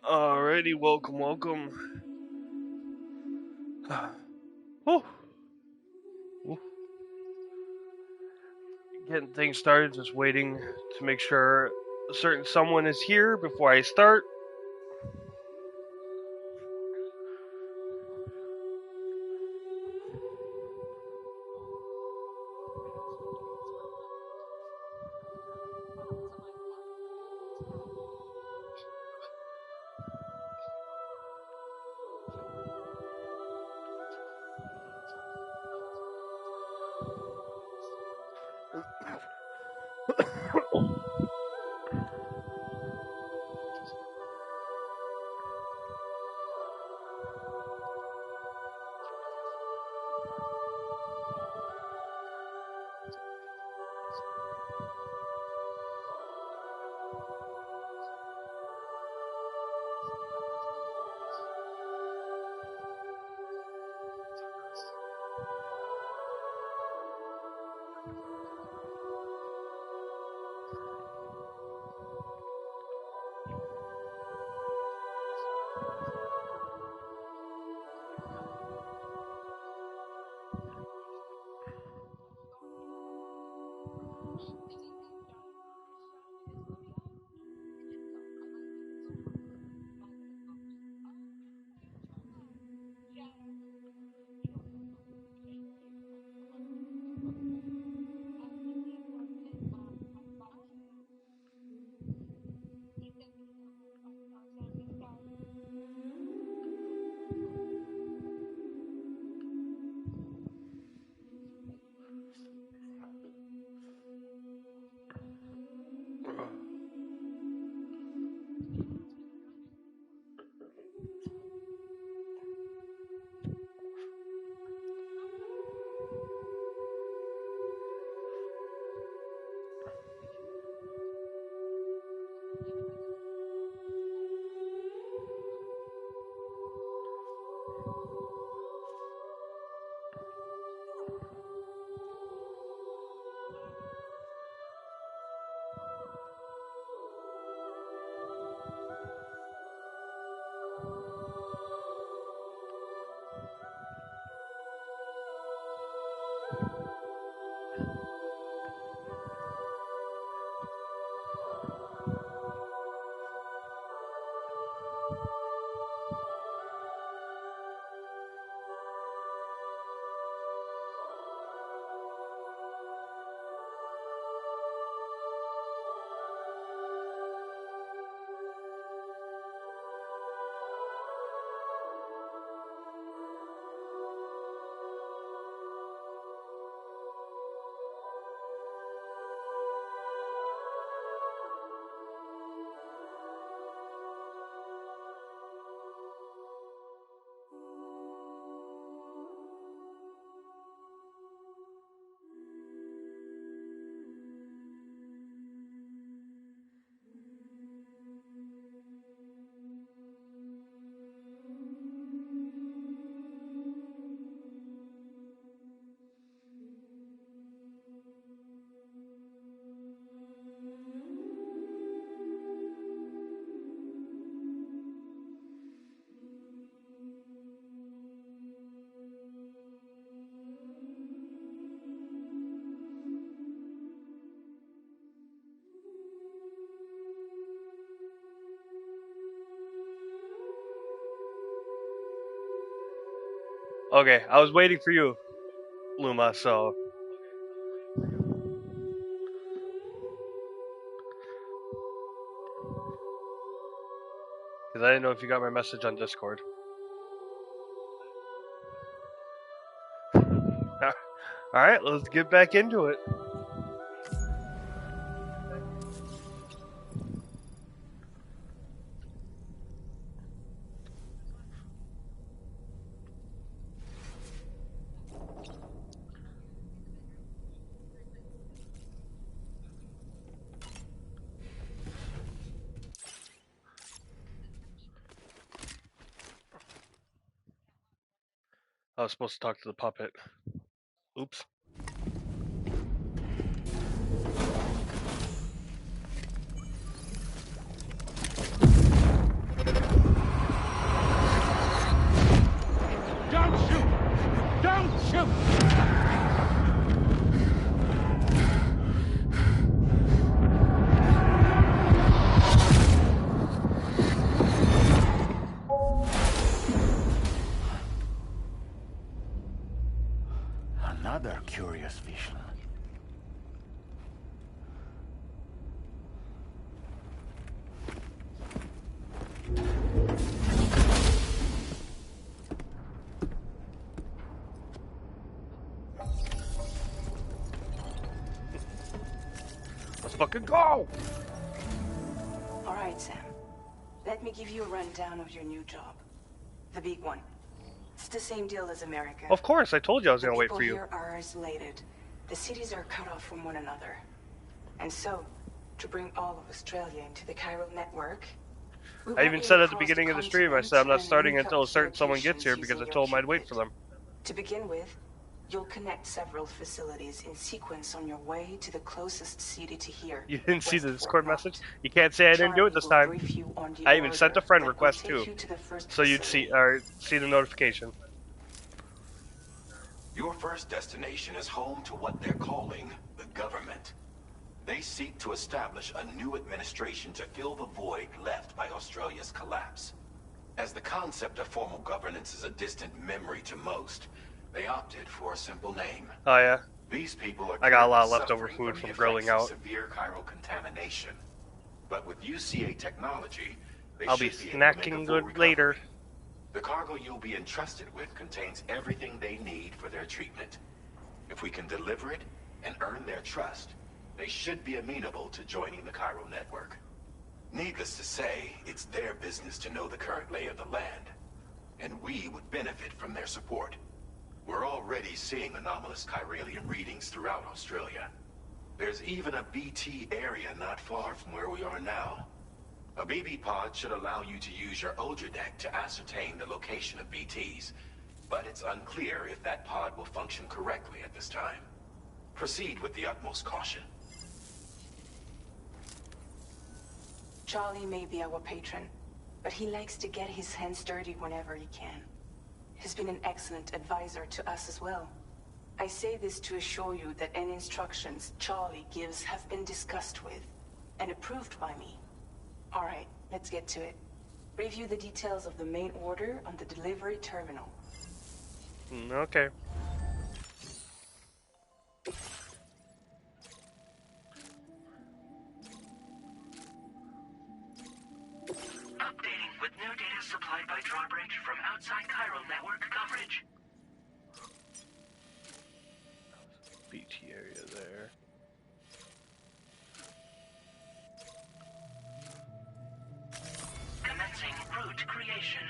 Alrighty, welcome. Whew. Whew. Getting things started, just waiting to make sure a certain someone is here before I start. Okay, I was waiting for you, Luma, so. Because I didn't know if you got my message on Discord. Alright, let's get back into it. I was supposed to talk to the puppet. Oops. Another curious vision. Let's fucking go! Alright, Sam. Let me give you a rundown of your new job. The big one. It's the same deal as America. Of course, I told you I was gonna wait for you. The people here are isolated. The cities are cut off from one another. And so, to bring all of Australia into the chiral network... I even said at the beginning of the stream, I said I'm not starting until a certain someone gets here because I told them I'd wait for them. To begin with, you'll connect several facilities in sequence on your way to the closest city to here. You didn't see the Discord message? You can't say I didn't do it this time. I even sent a friend request too, so you'd see the notification. Your first destination is home to what they're calling the government. They seek to establish a new administration to fill the void left by Australia's collapse. As the concept of formal governance is a distant memory to most, they opted for a simple name. Oh yeah. These people are I got a lot of leftover food from the grilling effects out. of severe chiral contamination. But with UCA technology, they I'll be should able to make a snacking full good recovery. later. The cargo you'll be entrusted with contains everything they need for their treatment. If we can deliver it and earn their trust, they should be amenable to joining the chiral network. Needless to say, it's their business to know the current lay of the land, and we would benefit from their support. We're already seeing anomalous chiralium readings throughout Australia. There's even a BT area not far from where we are now. A BB pod should allow you to use your Ultradeck to ascertain the location of BTs, but it's unclear if that pod will function correctly at this time. Proceed with the utmost caution. Charlie may be our patron, but he likes to get his hands dirty whenever he can. He's been an excellent advisor to us as well. I say this to assure you that any instructions Charlie gives have been discussed with and approved by me. Alright, let's get to it. Review the details of the main order on the delivery terminal. Okay. Updating with new data supplied by Drawbridge from outside chiral network coverage. BT area there. Commencing route creation.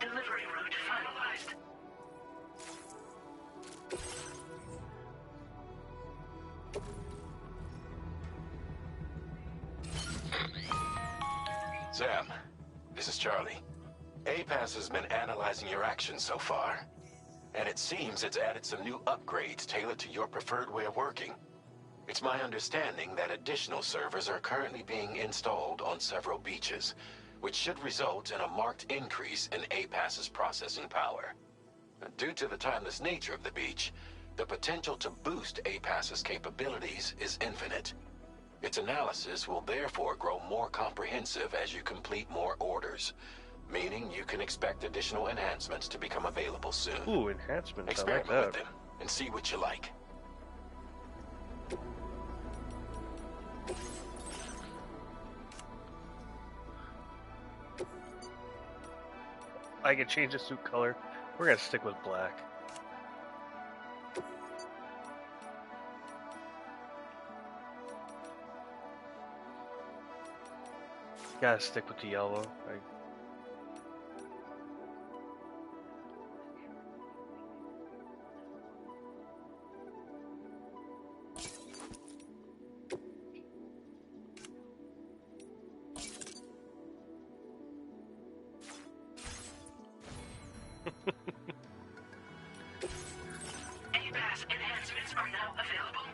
Delivery route finalized. Sam, this is Charlie. APAS has been analyzing your actions so far, and it seems it's added some new upgrades tailored to your preferred way of working. It's my understanding that additional servers are currently being installed on several beaches, which should result in a marked increase in APAS's processing power. Due to the timeless nature of the beach, the potential to boost APAS's capabilities is infinite. Its analysis will therefore grow more comprehensive as you complete more orders, meaning you can expect additional enhancements to become available soon. Ooh, enhancements, I like Experiment that. with them and see what you like. I can change the suit color. We're gonna stick with black. Gotta stick with the yellow. APAS enhancements are now available.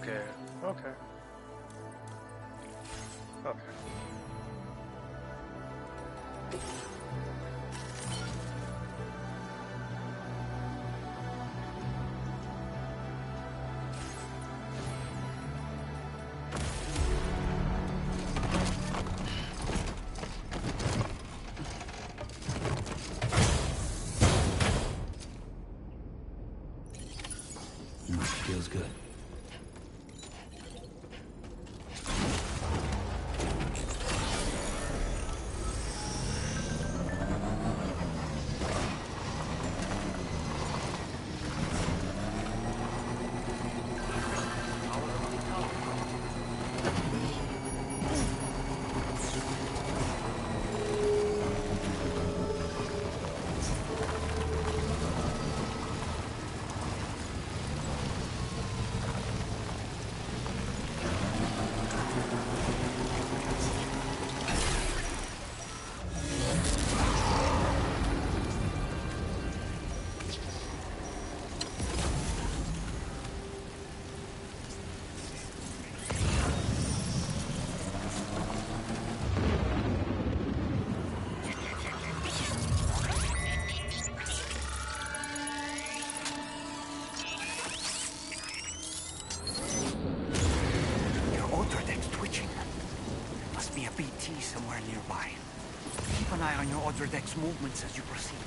Okay. Okay. Okay. Feels good. Your auto deck's twitching. Must be a BT somewhere nearby. Keep an eye on your auto deck's movements as you proceed.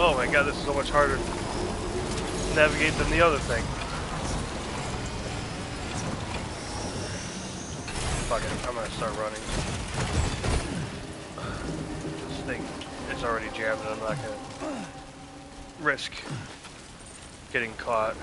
Oh my god, this is so much harder to navigate than the other thing. Fuck it, I'm gonna start running. This thing is already jammed and I'm not gonna risk getting caught.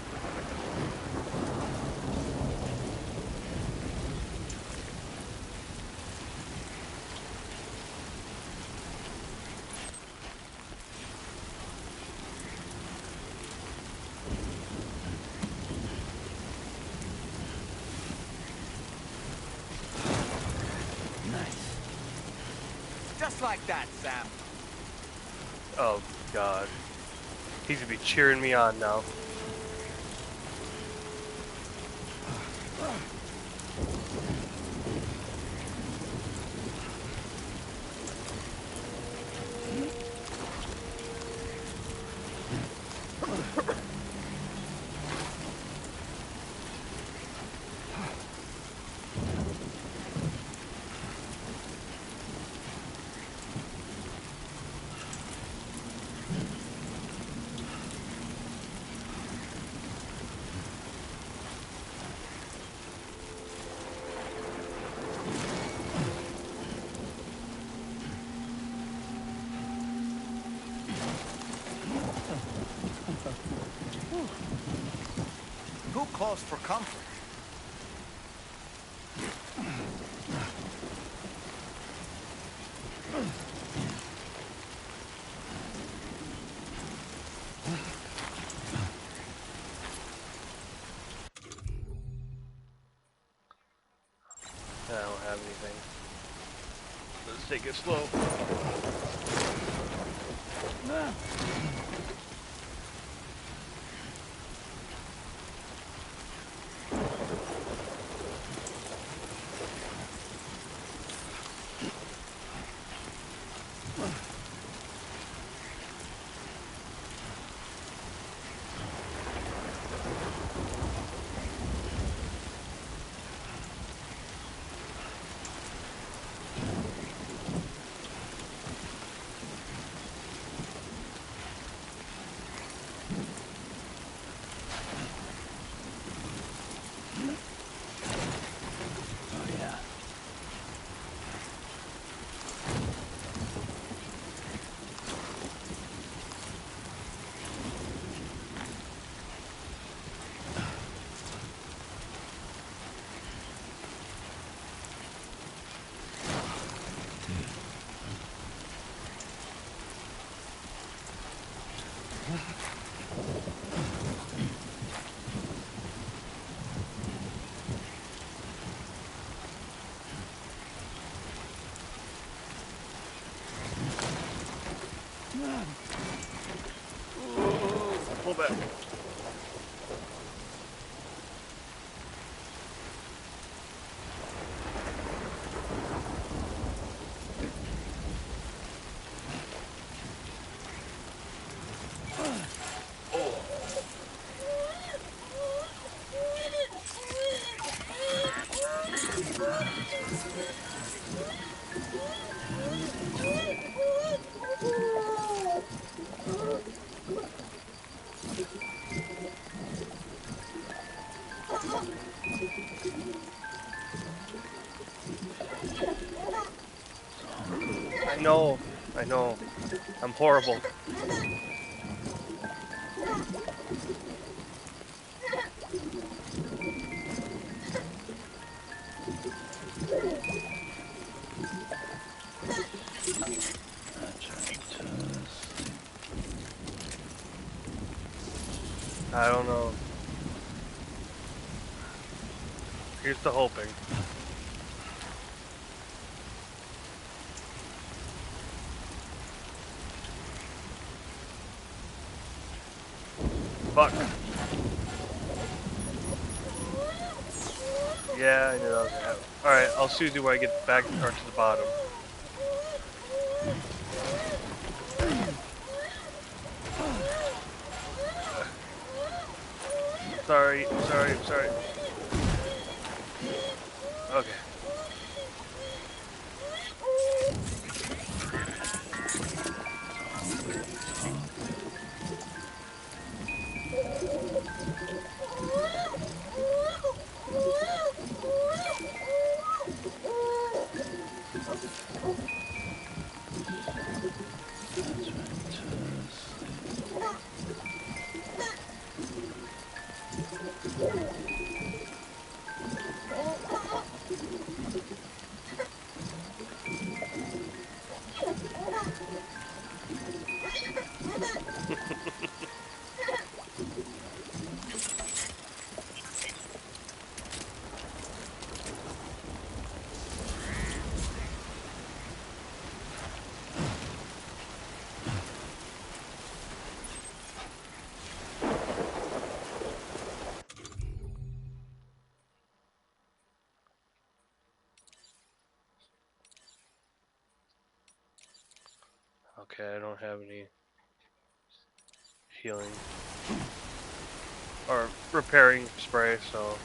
Just like that, Sam. Oh god. He's gonna be cheering me on now. Too close for comfort. I don't have anything. Let's take it slow. Pull back. I know. I'm horrible. I don't know. Here's the hoping. Fuck. Yeah, I knew that was gonna happen. Alright, I'll see you when I get back or to the bottom. Sorry. Okay. Okay, I don't have any healing or repairing spray, so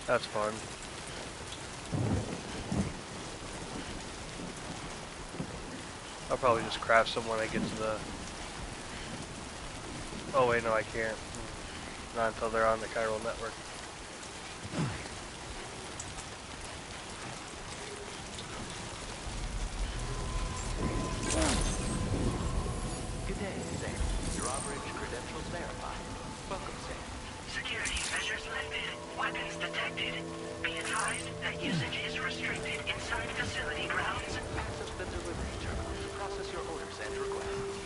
that's fun. I'll probably just craft some when I get to the... Oh wait, no I can't. Not until they're on the chiral network. Good day, Sam. Drawbridge credentials verified. Welcome, Sam. Security measures lifted. Weapons detected. Be advised that usage is restricted inside facility grounds. Access the delivery terminal to process your orders and requests.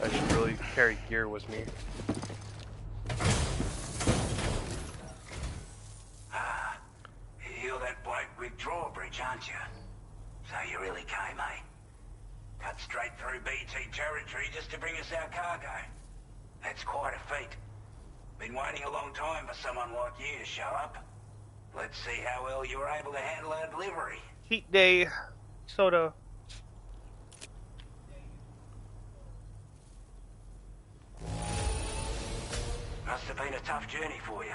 I should really carry gear with me. Ah, you're that bloke with drawbridge, aren't you? So you really came, eh? Cut straight through BT territory just to bring us our cargo. That's quite a feat. Been waiting a long time for someone like you to show up. Let's see how well you were able to handle our delivery. Heat day. Soda. Must have been a tough journey for you.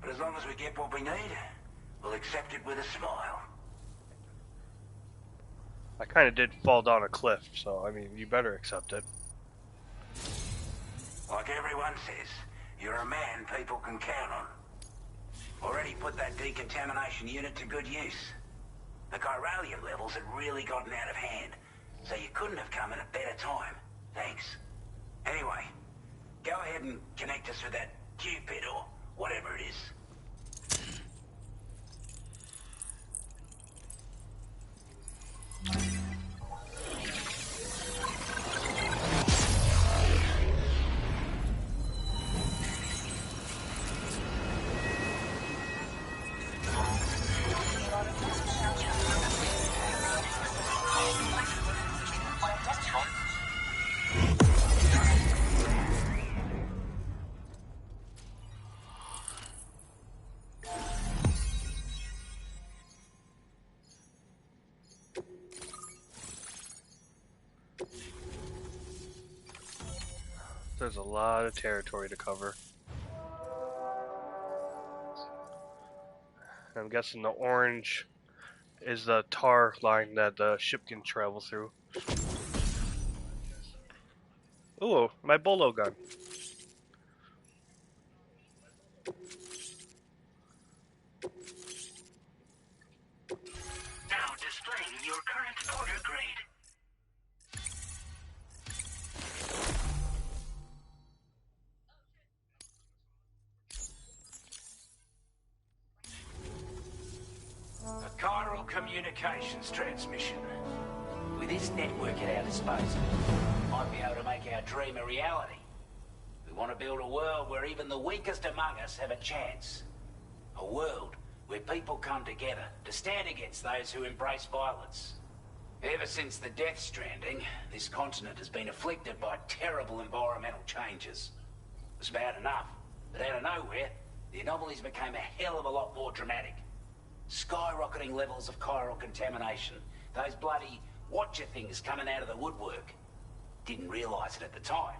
But as long as we get what we need, we'll accept it with a smile. I kind of did fall down a cliff, so I mean, you better accept it. Like everyone says, you're a man people can count on. Already put that decontamination unit to good use. The chiralium levels had really gotten out of hand, so you couldn't have come at a better time. Thanks. Anyway, go ahead and connect us with that Cupid or whatever it is. There's a lot of territory to cover. I'm guessing the orange is the tar line that the ship can travel through. Ooh, my bolo gun. Now displaying your current order grade. A chiral communications transmission. With this network at our disposal, we might be able to make our dream a reality. We want to build a world where even the weakest among us have a chance. A world where people come together to stand against those who embrace violence. Ever since the Death Stranding, this continent has been afflicted by terrible environmental changes. It was bad enough, but out of nowhere, the anomalies became a hell of a lot more dramatic. Skyrocketing levels of chiral contamination. Those bloody watcher things coming out of the woodwork. Didn't realise it at the time,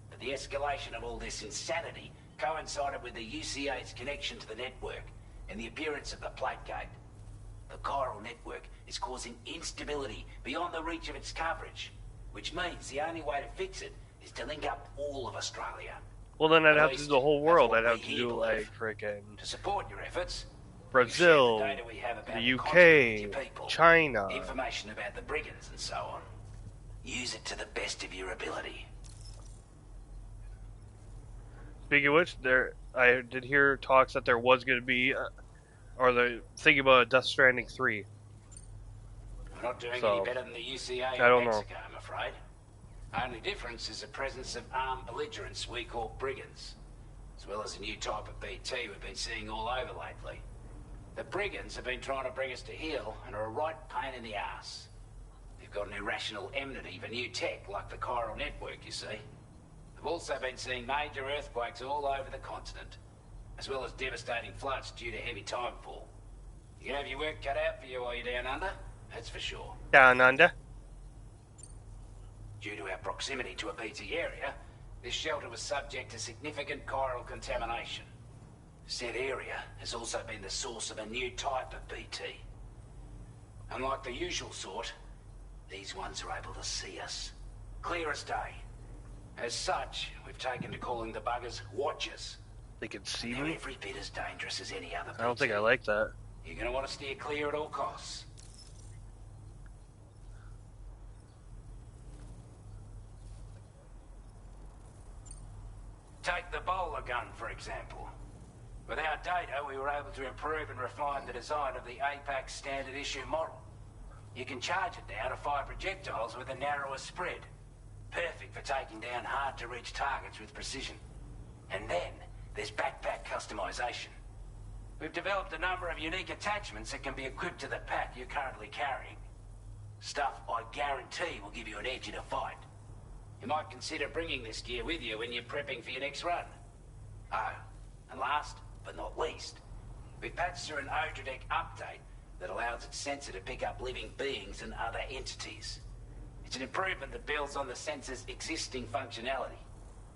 but the escalation of all this insanity coincided with the UCA's connection to the network and the appearance of the plate gate. The chiral network is causing instability beyond the reach of its coverage, which means the only way to fix it is to link up all of Australia. Well, then I'd At have to least, do the whole that's world. what I'd have we to here do believe. like freaking To support your efforts, Brazil, you share the data we have about the continent with UK, your people, China. information about the brigands and so on. Use it to the best of your ability. Speaking of which, I did hear talks that there was going to be, or they're thinking about a Death Stranding 3. We're not doing So, any better than the UCA I in don't know. Mexico, I'm afraid. Only difference is the presence of armed belligerents we call brigands, as well as a new type of BT we've been seeing all over lately. The brigands have been trying to bring us to heel and are a right pain in the ass. They've got an irrational enmity for new tech, like the chiral network, you see. They've also been seeing major earthquakes all over the continent, as well as devastating floods due to heavy timefall. You can have your work cut out for you while you're down under, that's for sure. Down under. Due to our proximity to a BT area, this shelter was subject to significant chiral contamination. Said area has also been the source of a new type of BT. Unlike the usual sort, these ones are able to see us. Clear as day. As such, we've taken to calling the buggers Watchers. They can see They're me? every bit as dangerous as any other BT. I don't think I like that. You're going to want to steer clear at all costs. Take the bowler gun, for example. With our data, we were able to improve and refine the design of the APAC standard issue model. You can charge it now to fire projectiles with a narrower spread. Perfect for taking down hard-to-reach targets with precision. And then, there's backpack customization. We've developed a number of unique attachments that can be equipped to the pack you're currently carrying. Stuff I guarantee will give you an edge in a fight. You might consider bringing this gear with you when you're prepping for your next run. Oh, and last but not least, we've patched through an Odradek update that allows its sensor to pick up living beings and other entities. It's an improvement that builds on the sensor's existing functionality.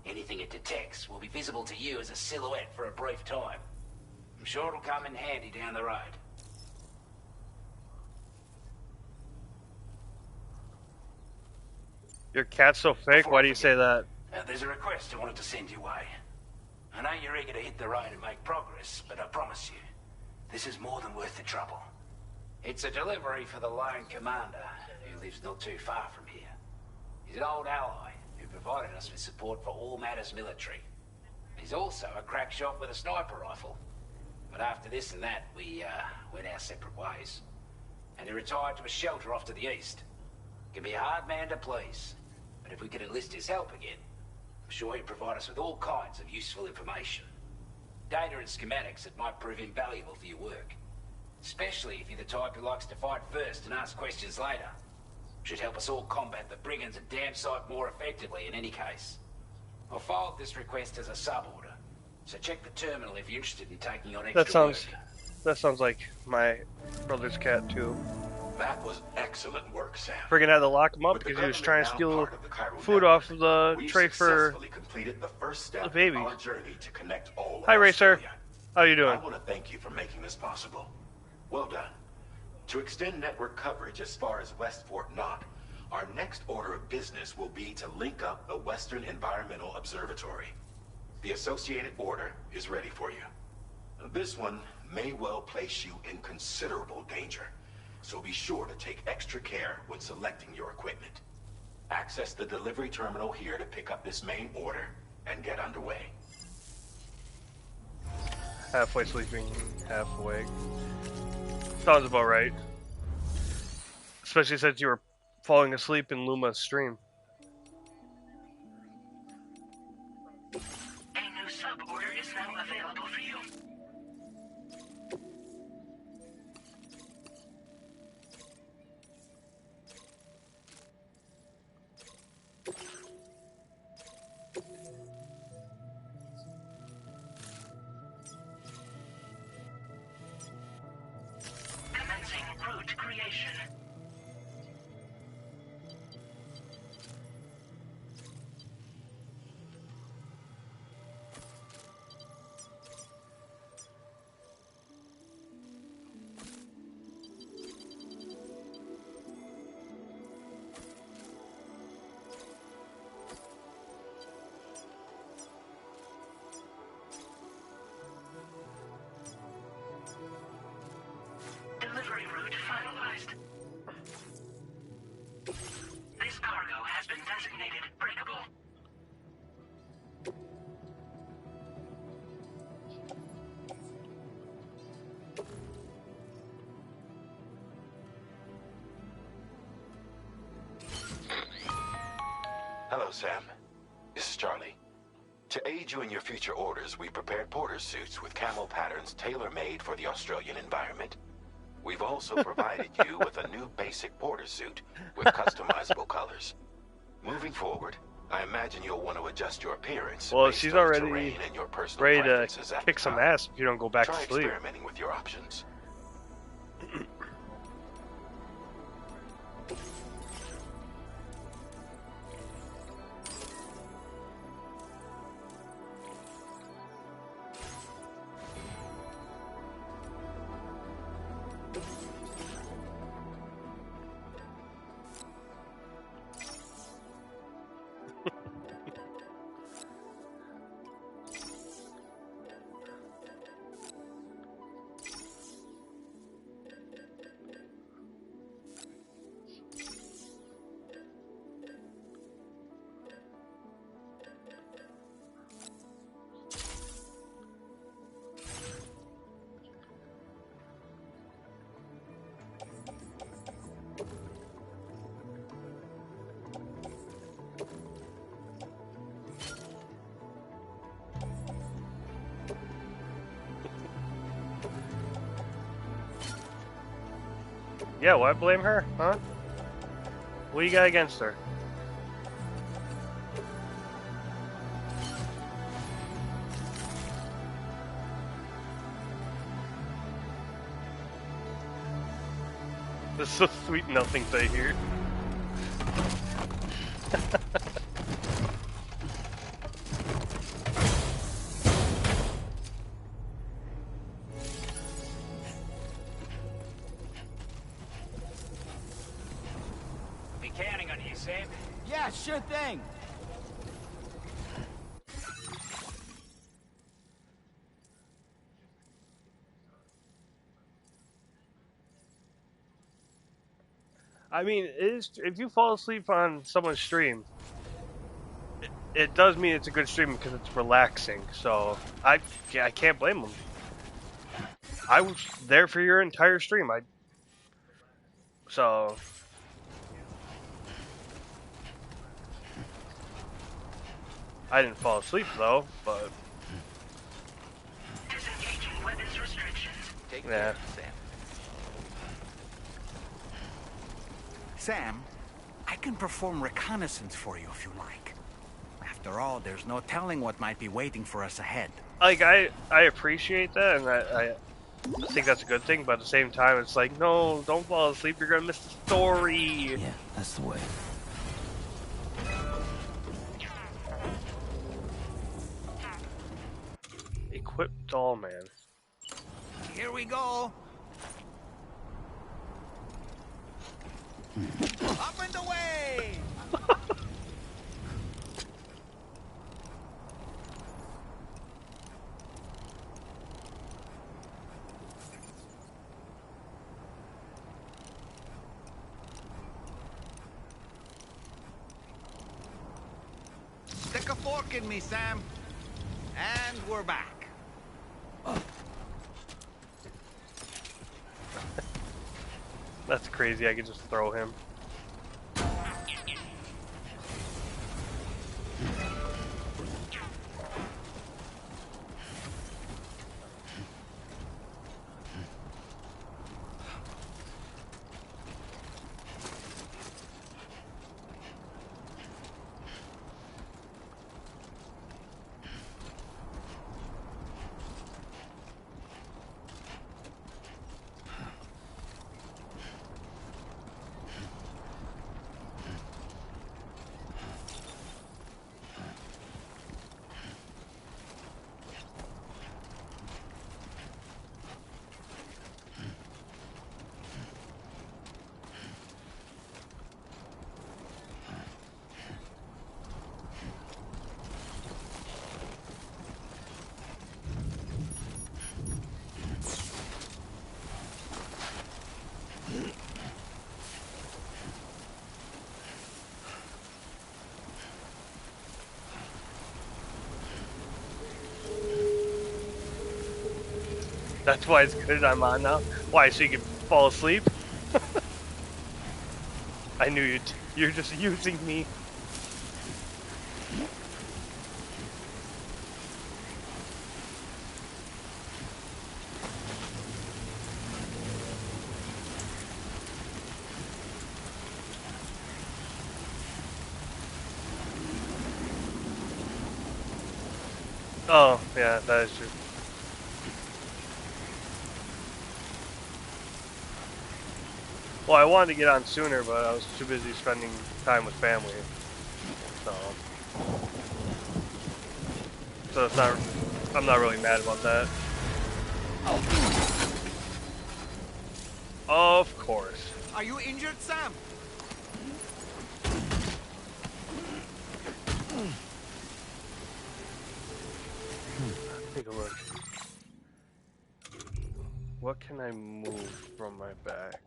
Anything it detects will be visible to you as a silhouette for a brief time. I'm sure it'll come in handy down the road. Your cat's so fake? Why do you say that? There's a request I wanted to send your way. I know you're eager to hit the road and make progress, but I promise you, this is more than worth the trouble. It's a delivery for the lone commander, who lives not too far from here. He's an old ally who provided us with support for all matters military. He's also a crack shot with a sniper rifle. But after this and that, we went our separate ways. And he retired to a shelter off to the east. Can be a hard man to please, but if we could enlist his help again, I'm sure he'd provide us with all kinds of useful information. Data and schematics that might prove invaluable for your work. Especially if you're the type who likes to fight first and ask questions later. Should help us all combat the brigands a damn sight more effectively in any case. I'll filed this request as a sub-order, so check the terminal if you're interested in taking on extra work. That sounds like my brother's cat too. That was excellent work, Sam. Friggin' had to lock him up because he was trying to steal food off of the tray for the baby. Hi, Racer. How you doing? I want to thank you for making this possible. Well done. To extend network coverage as far as West Fort Knott, our next order of business will be to link up the Western Environmental Observatory. The associated order is ready for you. This one may well place you in considerable danger, so be sure to take extra care when selecting your equipment. Access the delivery terminal here to pick up this main order and get underway. Halfway sleeping, half awake. Sounds about right. Especially since you were falling asleep in Luma's stream. A new sub-order is now available for you. Commencing route creation. Delivery route finalized. This cargo has been designated breakable. Hello, Sam. This is Charlie. To aid you in your future orders, we prepared porter suits with camel patterns tailor-made for the Australian environment. We've also provided you with a new basic porter suit with customizable colors. Moving forward, I imagine you'll want to adjust your appearance. Well, based she's on the already terrain and your personal ready to preferences at kick the some time. ass if you don't go back Try to sleep. experimenting with your options. Yeah, why blame her, huh? What do you got against her? This is so sweet, nothing to hear. Be counting on you, Sam. Yeah, sure thing. I mean, it is, if you fall asleep on someone's stream, it does mean it's a good stream because it's relaxing. So I can't blame them. I was there for your entire stream. So I didn't fall asleep though, but Disengaging weapons restrictions. Take yeah. care, Sam. Sam, I can perform reconnaissance for you if you like. After all, there's no telling what might be waiting for us ahead. Like I appreciate that, and I think that's a good thing. But at the same time, it's like, no, don't fall asleep. You're gonna miss the story. Yeah, that's the way. Equip doll man. Here we go. Up and away! Stick a fork in me, Sam. And we're back. That's crazy. I could just throw him. That's why it's good I'm on now. Why, so you can fall asleep? I knew you're just using me. Oh, yeah, that is true. Well, I wanted to get on sooner, but I was too busy spending time with family. So it's not. I'm not really mad about that. Of course. Are you injured, Sam? Take a look. What can I move from my back?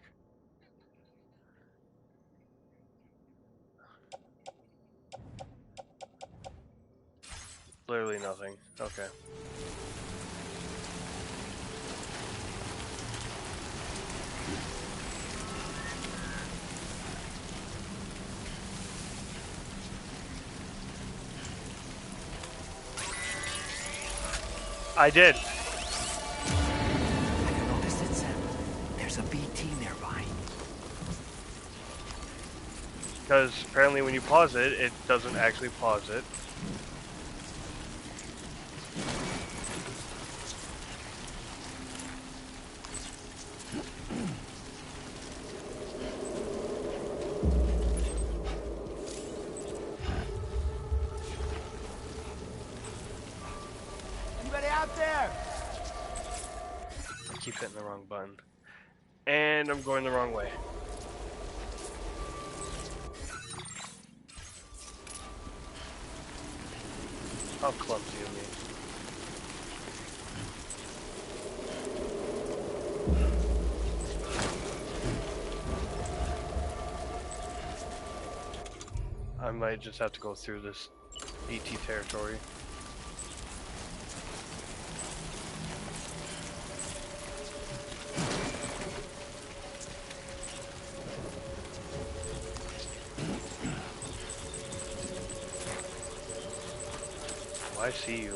Literally nothing. Okay. I did. Have you noticed it, Sam? There's a BT nearby. Because apparently when you pause it, it doesn't actually pause it. Anybody out there? I keep hitting the wrong button. And I'm going the wrong way. How clumsy of me. I might just have to go through this BT territory. Oh, I see you.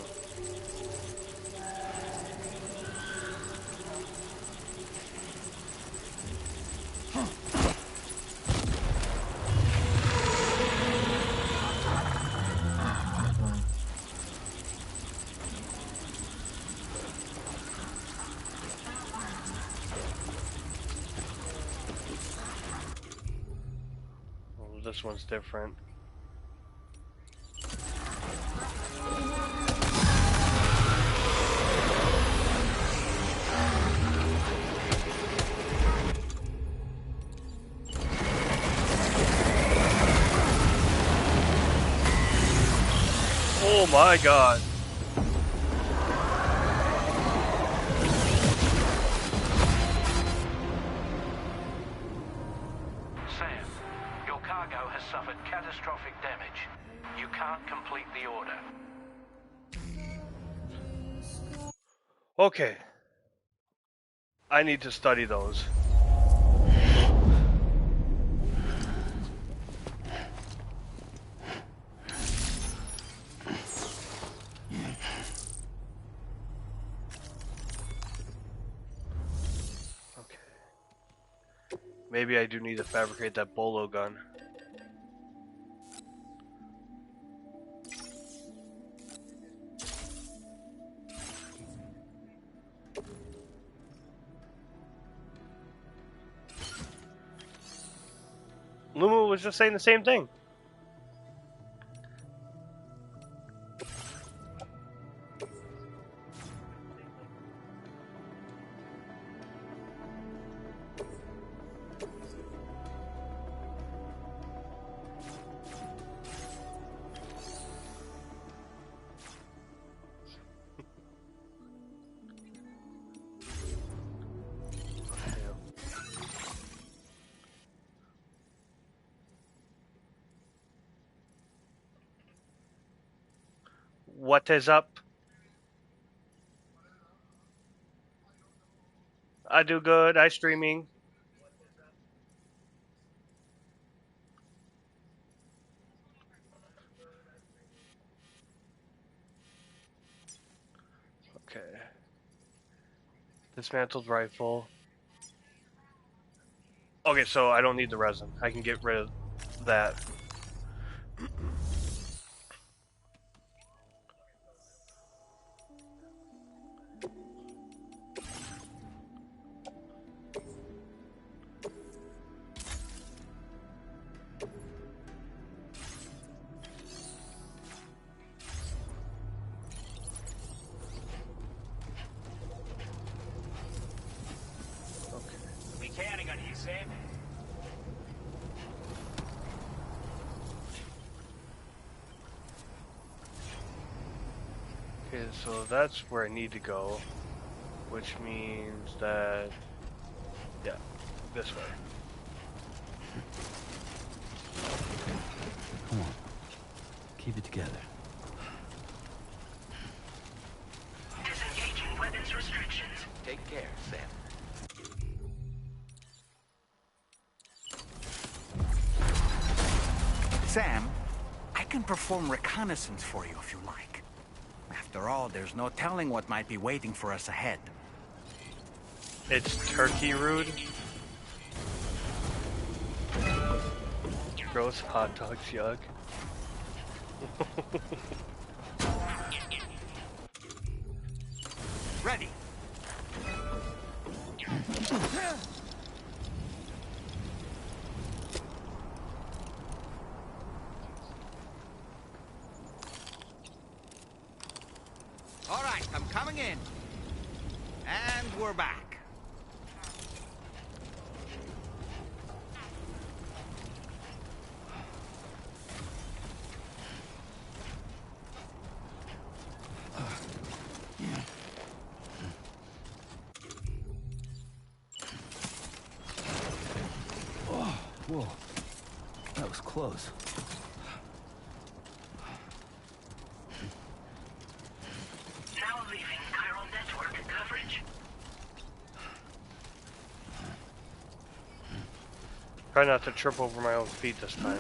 Oh, this one's different. Oh my god. Sam, your cargo has suffered catastrophic damage. You can't complete the order. Okay. I need to study those. Okay. Maybe I do need to fabricate that bolo gun. Luma was just saying the same thing. What is up? I do good. I streaming. Okay. Dismantled rifle. Okay, so I don't need the resin. I can get rid of that. We counting on you, Sam. Okay, so that's where I need to go, which means that, yeah, this way. Come on. Keep it together. Disengaging weapons restrictions. Take care, Sam. Sam, I can perform reconnaissance for you if you like. After all, there's no telling what might be waiting for us ahead. It's turkey rude. Gross hot dogs, yuck. Ready. All right, I'm coming in. And we're back. Whoa. That was close. Now leaving chiral network coverage. Try not to trip over my own feet this time.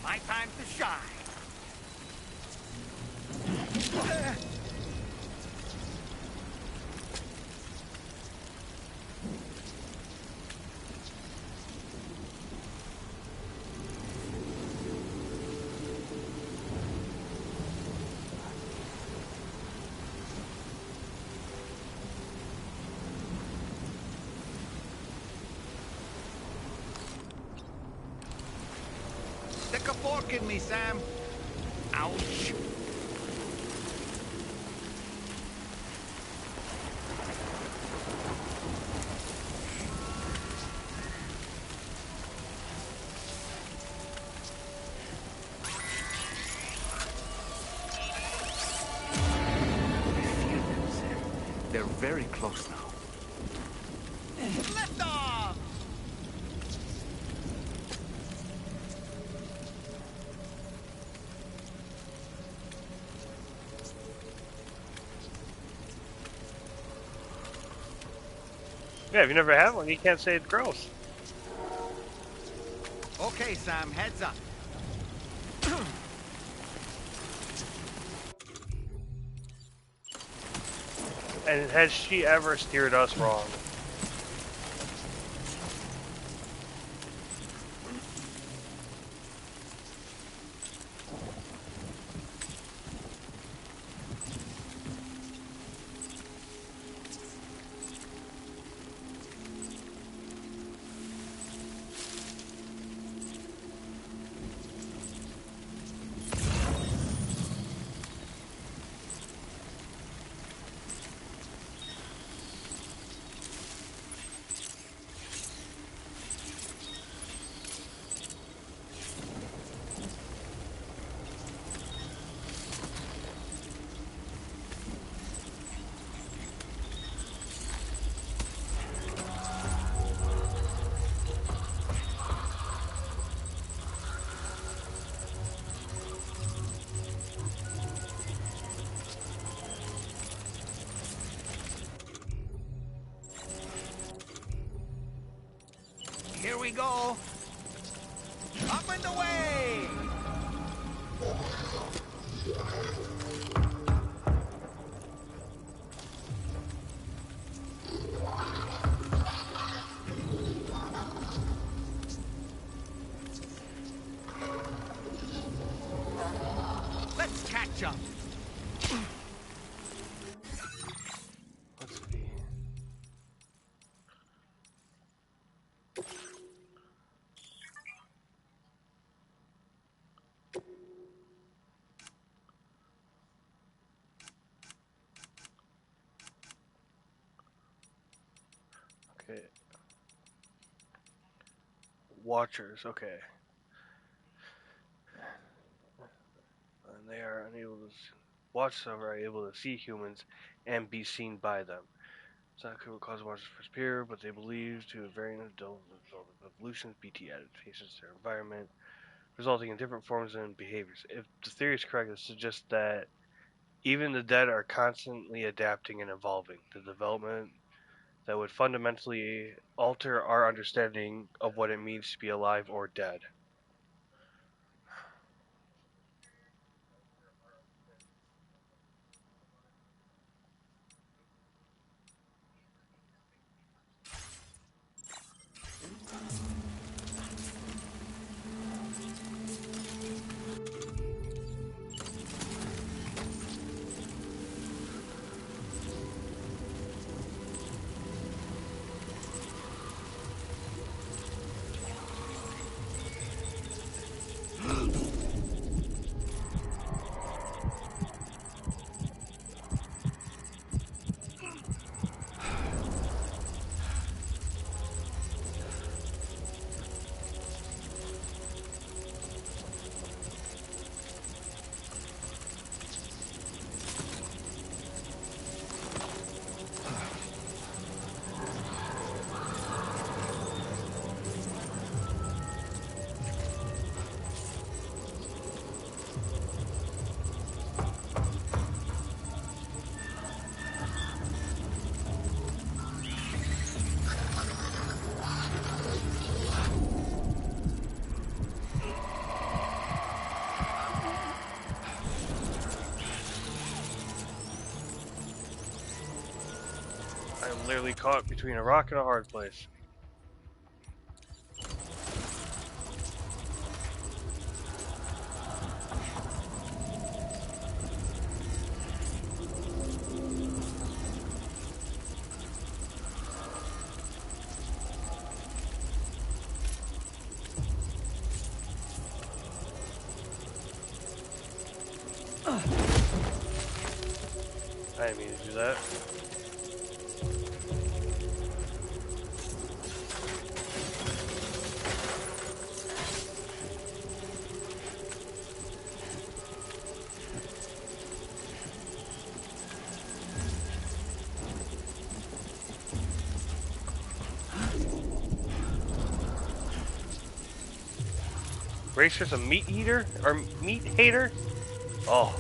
My time to shine. Stick a fork in me, Sam. Ouch. They're very close now. Lift off! Yeah, if you never had one, you can't say it's gross. Okay, Sam, heads up. And has she ever steered us wrong? Here we go. Up and away! Let's catch up. Let's see. Okay. Watchers, okay. And they are unable to. Watchers are able to see humans and be seen by them. exactly what caused monsters to disappear, but they believe to a varying result of evolution, BT adaptations to their environment, resulting in different forms and behaviors. If the theory is correct, it suggests that even the dead are constantly adapting and evolving. The development that would fundamentally alter our understanding of what it means to be alive or dead. I am literally caught between a rock and a hard place. I didn't mean to do that. Racer's a meat eater? Or meat hater? Oh.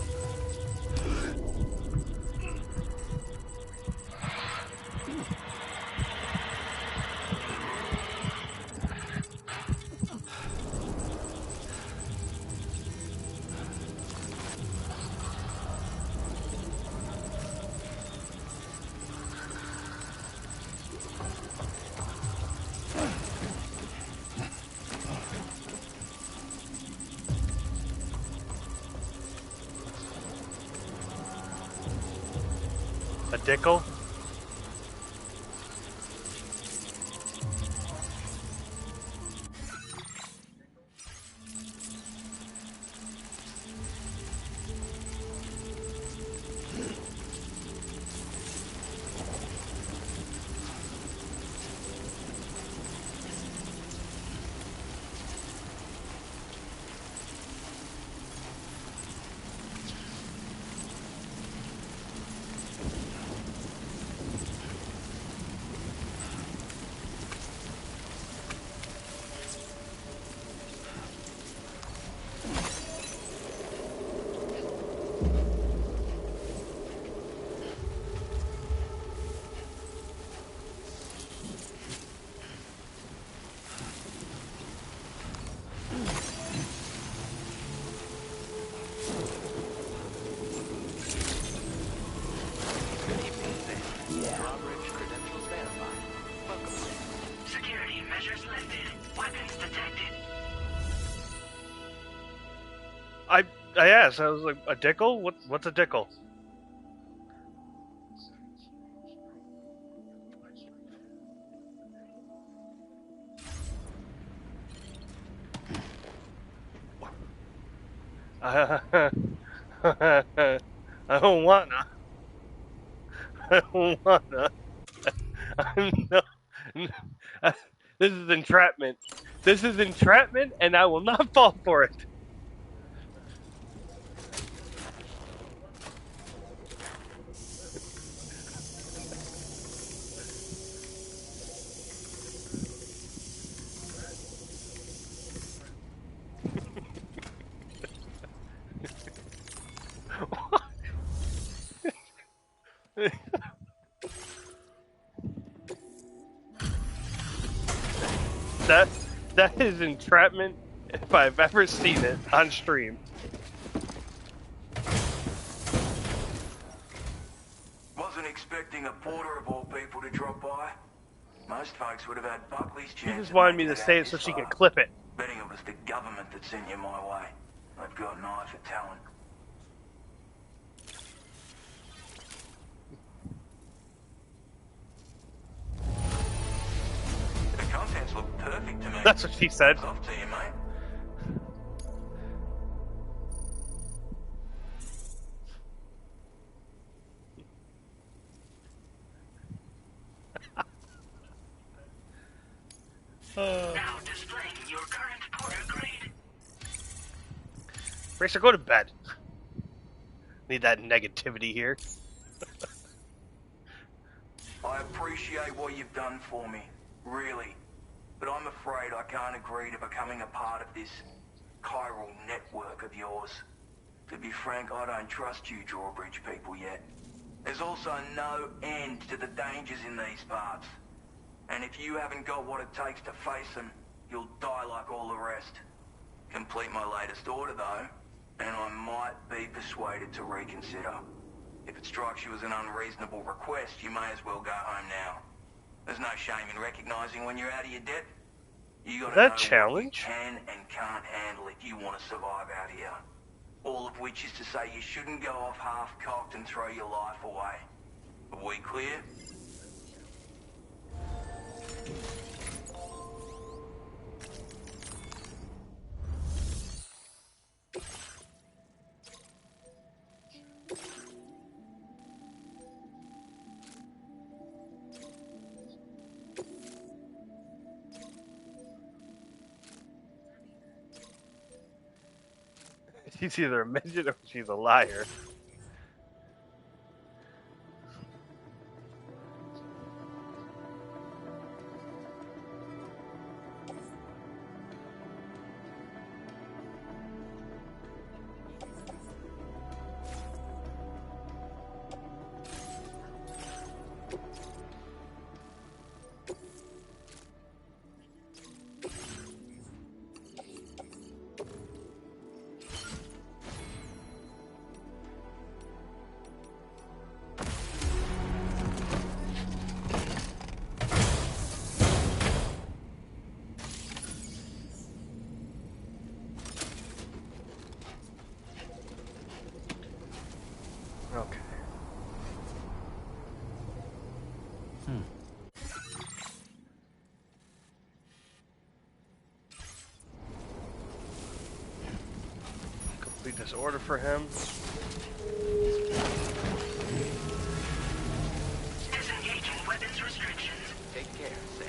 A dickle? Security measures lifted. Weapons detected. I asked, I was like, a dickle? What's a dickle? I don't wanna. I don't wanna. I'm no, this is entrapment. This is entrapment, and I will not fall for it. that that is entrapment if I've ever seen it on stream. Wasn't expecting a porter of all people to drop by. Most folks would have had Buckley's chance. She just of wanted me making to it say out it so this she could far. clip it. Betting it was the government that sent you my way. They've got an eye for talent. The contents look perfect to me. That's what she said. It's off to you, mate. Now displaying your current porter grade. Racer, go to bed. Need that negativity here. I appreciate what you've done for me, really. But I'm afraid I can't agree to becoming a part of this chiral network of yours. To be frank, I don't trust you drawbridge people yet. There's also no end to the dangers in these parts. And if you haven't got what it takes to face them, you'll die like all the rest. Complete my latest order, though, and I might be persuaded to reconsider. If it strikes you as an unreasonable request, you may as well go home now. There's no shame in recognizing when you're out of your depth. You gotta know That what you challenge? can and can't handle if you want to survive out here. All of which is to say you shouldn't go off half-cocked and throw your life away. Are we clear? She's either a midget or she's a liar. Okay. Complete this order for him. Disengaging weapons restrictions. Take care, Sam.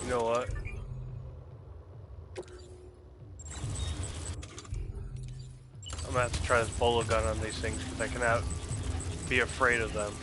You know what? I'm gonna have to try this bolo gun on these things because I cannot be afraid of them.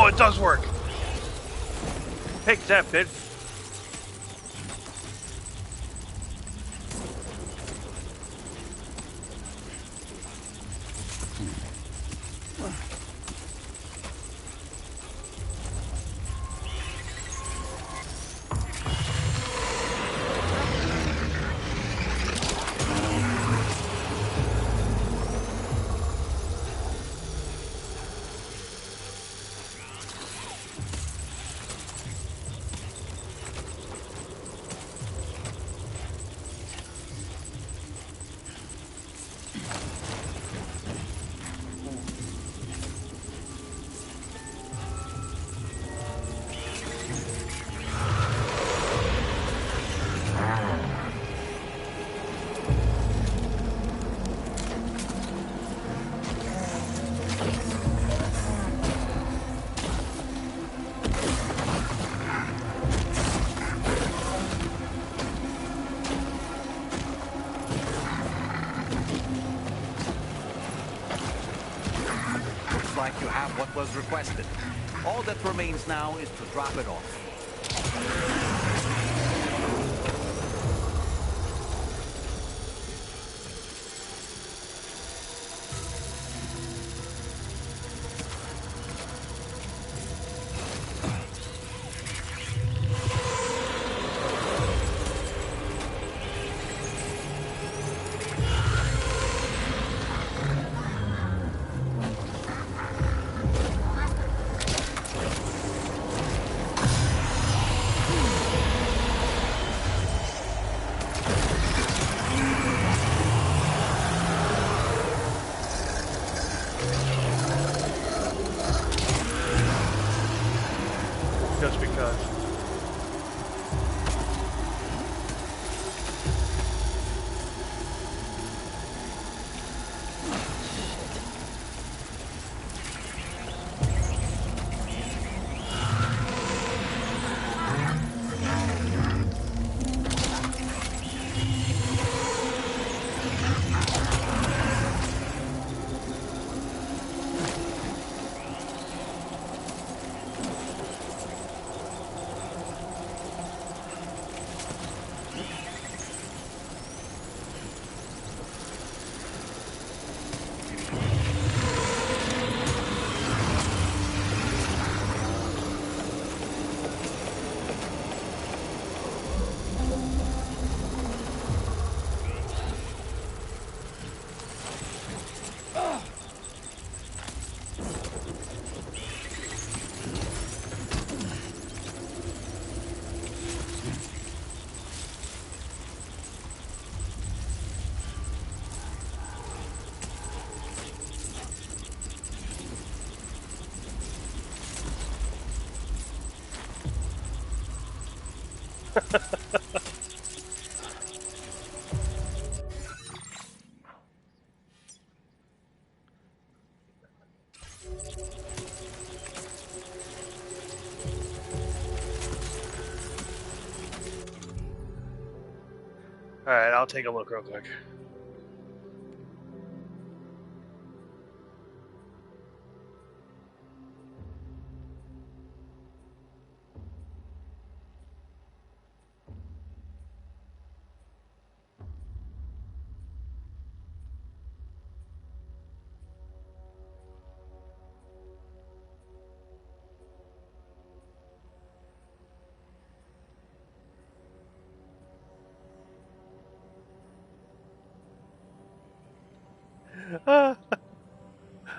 Oh, it does work. Take that, bitch. have what was requested. All that remains now is to drop it off. Just because. Alright, I'll take a look real quick.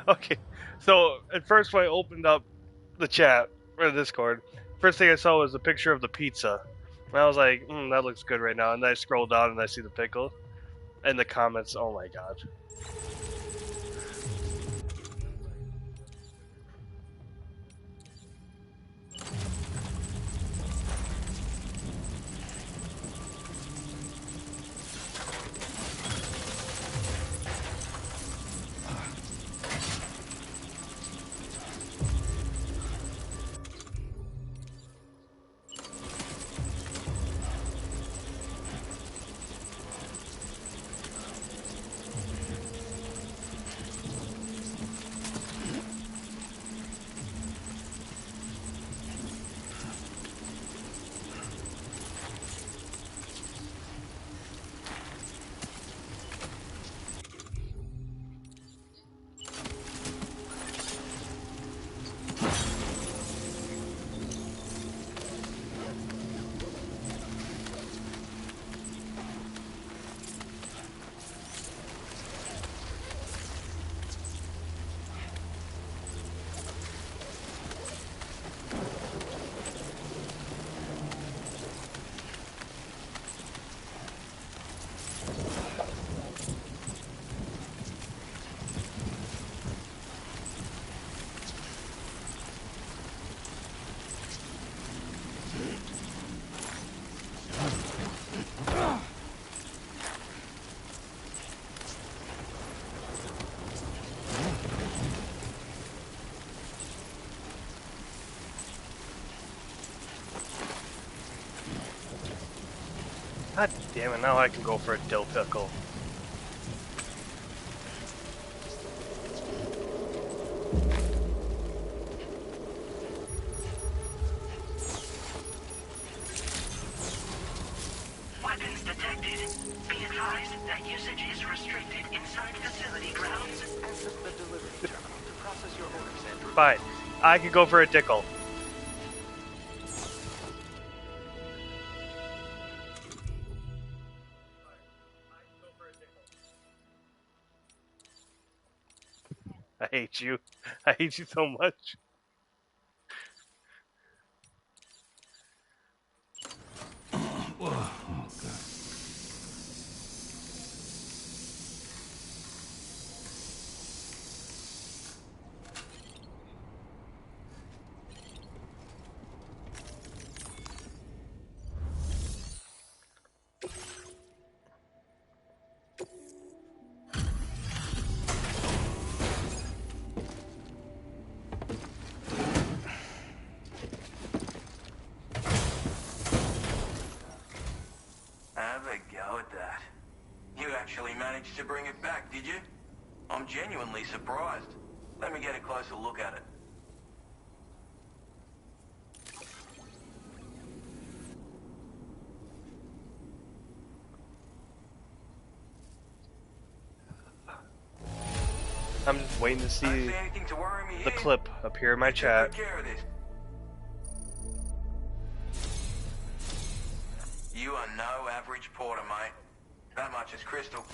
Okay, so at first when I opened up the chat or the Discord, first thing I saw was a picture of the pizza. And I was like, that looks good right now. And then I scroll down and I see the pickle. And the comments, oh my god. God damn it, now I can go for a dill pickle. fine. I could go for a tickle. I hate you. I hate you so much. Have a go at that. You actually managed to bring it back, did you? I'm genuinely surprised. Let me get a closer look at it. I'm just waiting to Don't see see anything to worry me the here. clip appear in my You took chat. good care of this. You are no average porter, mate. That much is crystal.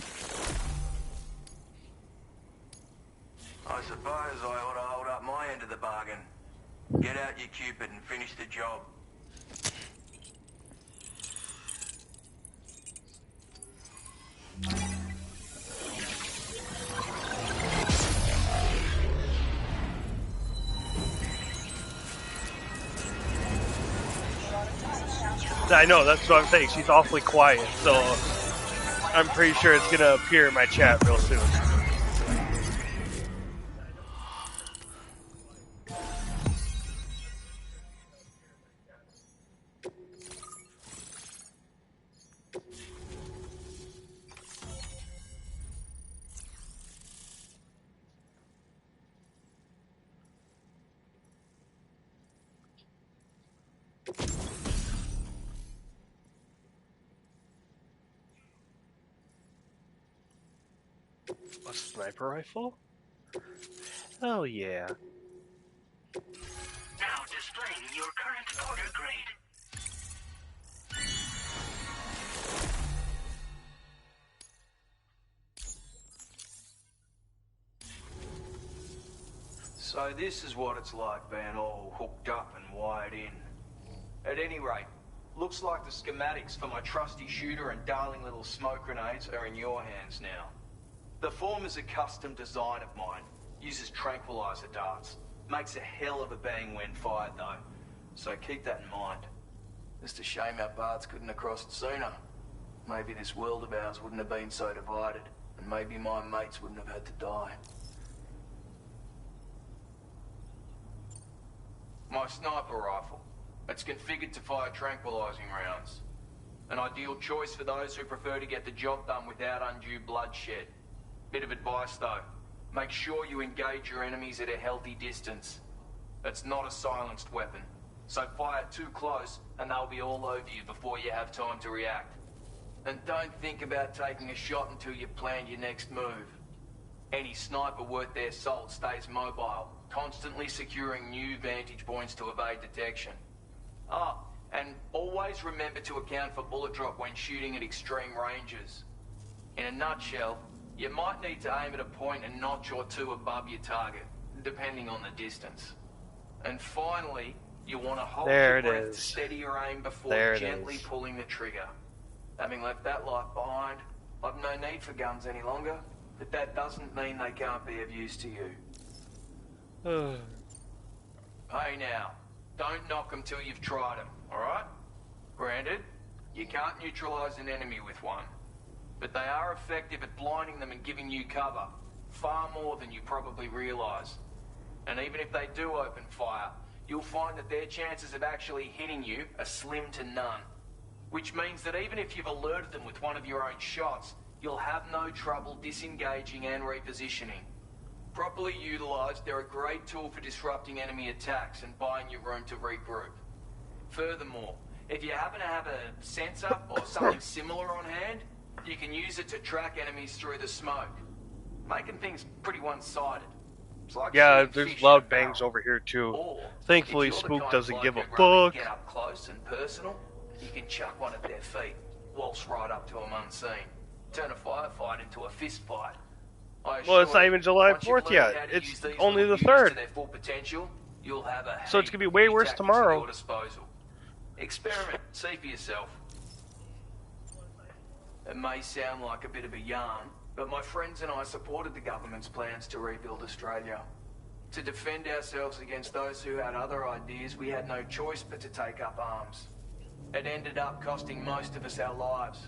I suppose I ought to hold up my end of the bargain. Get out your Cupid and finish the job. I know, that's what I'm saying. She's awfully quiet, so I'm pretty sure it's gonna appear in my chat real soon. A sniper rifle? Oh yeah. Now displaying your current order grade. So this is what it's like being all hooked up and wired in. At any rate, looks like the schematics for my trusty shooter and darling little smoke grenades are in your hands now. The former's a custom design of mine. Uses tranquilizer darts. Makes a hell of a bang when fired though. So keep that in mind. Just a shame our paths couldn't have crossed sooner. Maybe this world of ours wouldn't have been so divided. And maybe my mates wouldn't have had to die. My sniper rifle. It's configured to fire tranquilizing rounds. An ideal choice for those who prefer to get the job done without undue bloodshed. Bit of advice though. Make sure you engage your enemies at a healthy distance. It's not a silenced weapon. So fire too close and they'll be all over you before you have time to react. And don't think about taking a shot until you've planned your next move. Any sniper worth their salt stays mobile, constantly securing new vantage points to evade detection. Ah, and always remember to account for bullet drop when shooting at extreme ranges. In a nutshell, you might need to aim at a point a notch or two above your target, depending on the distance. And finally, you want to hold There your it breath is. to steady your aim before There it gently is. pulling the trigger. Having left that life behind, I've no need for guns any longer, but that doesn't mean they can't be of use to you. Hey now, don't knock them till you've tried them, alright? Granted, you can't neutralize an enemy with one, but they are effective at blinding them and giving you cover, far more than you probably realize. And even if they do open fire, you'll find that their chances of actually hitting you are slim to none. Which means that even if you've alerted them with one of your own shots, you'll have no trouble disengaging and repositioning. Properly utilised, they're a great tool for disrupting enemy attacks and buying you room to regroup. Furthermore, if you happen to have a sensor or something similar on hand, you can use it to track enemies through the smoke, making things pretty one-sided. It's like Yeah, shooting there's fish in a loud bangs barrel. over here too. Or, Thankfully, if you're the Spook kind of doesn't bloke give a who'd rather fuck. get up close and personal, you can chuck one at their feet, waltz right up to them unseen, turn a firefight into a fist fight. Well, it's not even July Once you've 4th learned yet. how to It's use these only little the beauties 3rd. to their full potential, you'll have a So it's gonna be heap way of new worse tactics tomorrow. at your disposal. Experiment, see for yourself. It may sound like a bit of a yarn, but my friends and I supported the government's plans to rebuild Australia. To defend ourselves against those who had other ideas, we had no choice but to take up arms. It ended up costing most of us our lives.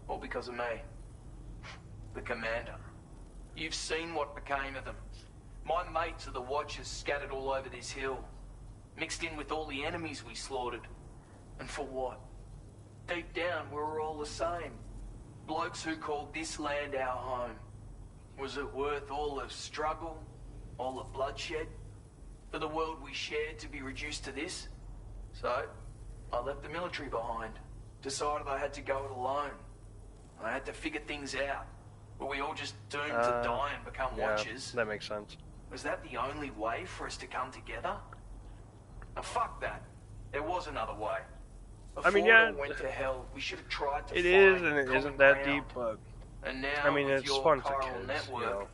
All because of me. The commander. You've seen what became of them. My mates are the Watchers scattered all over this hill. Mixed in with all the enemies we slaughtered. And for what? Deep down, we were all the same. Blokes who called this land our home. Was it worth all the struggle? All the bloodshed? For the world we shared to be reduced to this? So, I left the military behind. Decided I had to go it alone. I had to figure things out. Were we all just doomed to die and become Watchers? That makes sense. Was that the only way for us to come together? Now fuck that. There was another way. Before I mean, yeah, it all went to hell, we should have tried to it find is, and it common isn't that ground. deep, but And now, I mean, with it's your fun for chiral kids, network, you know.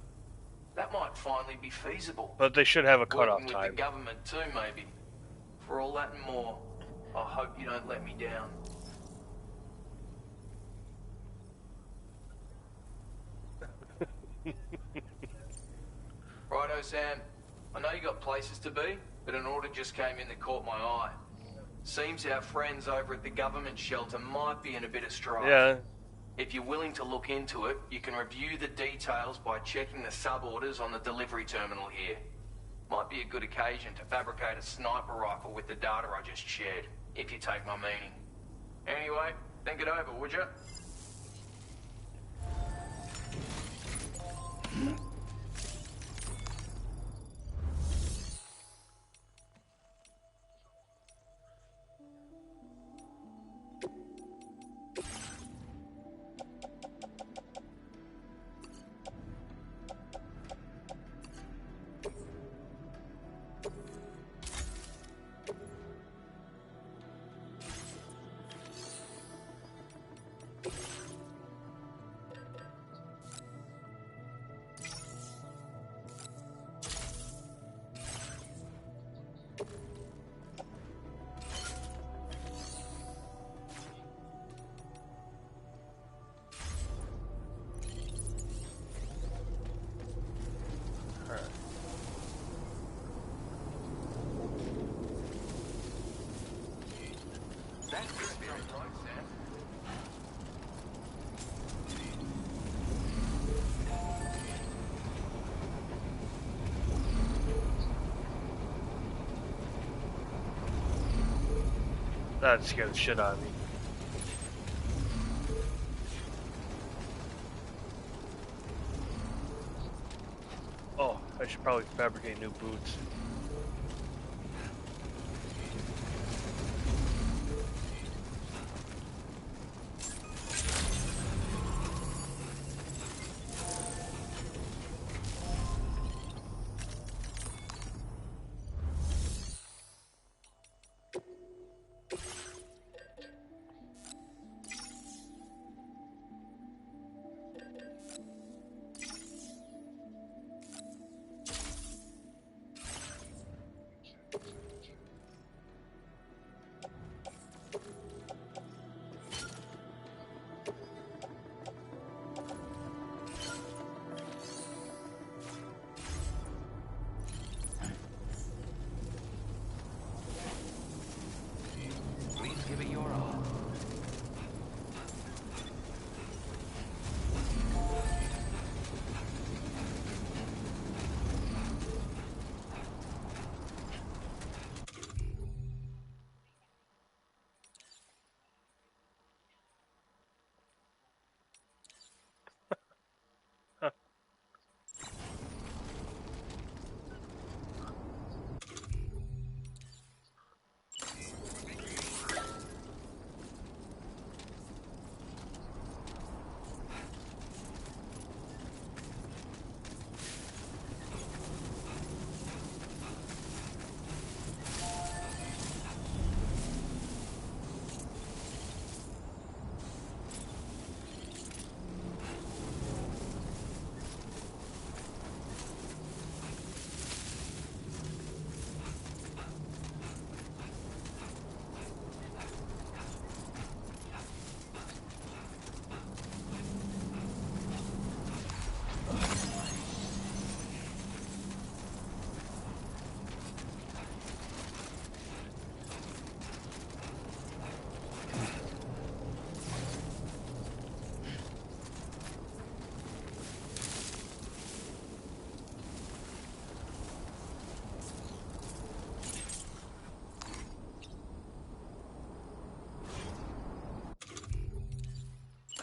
that might finally be feasible. But they should have a cutoff Working with time. the government too, maybe. For all that and more, I hope you don't let me down. Righto, Sam. I know you got places to be, but an order just came in that caught my eye. Seems our friends over at the government shelter might be in a bit of strife. Yeah. If you're willing to look into it, you can review the details by checking the sub-orders on the delivery terminal here. Might be a good occasion to fabricate a sniper rifle with the data I just shared, if you take my meaning. Anyway, think it over, would you? That scared the shit out of me. Oh, I should probably fabricate new boots.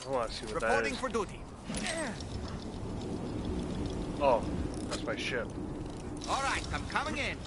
I want to see what that Reporting is. for duty. Oh, that's my ship. All right, I'm coming in.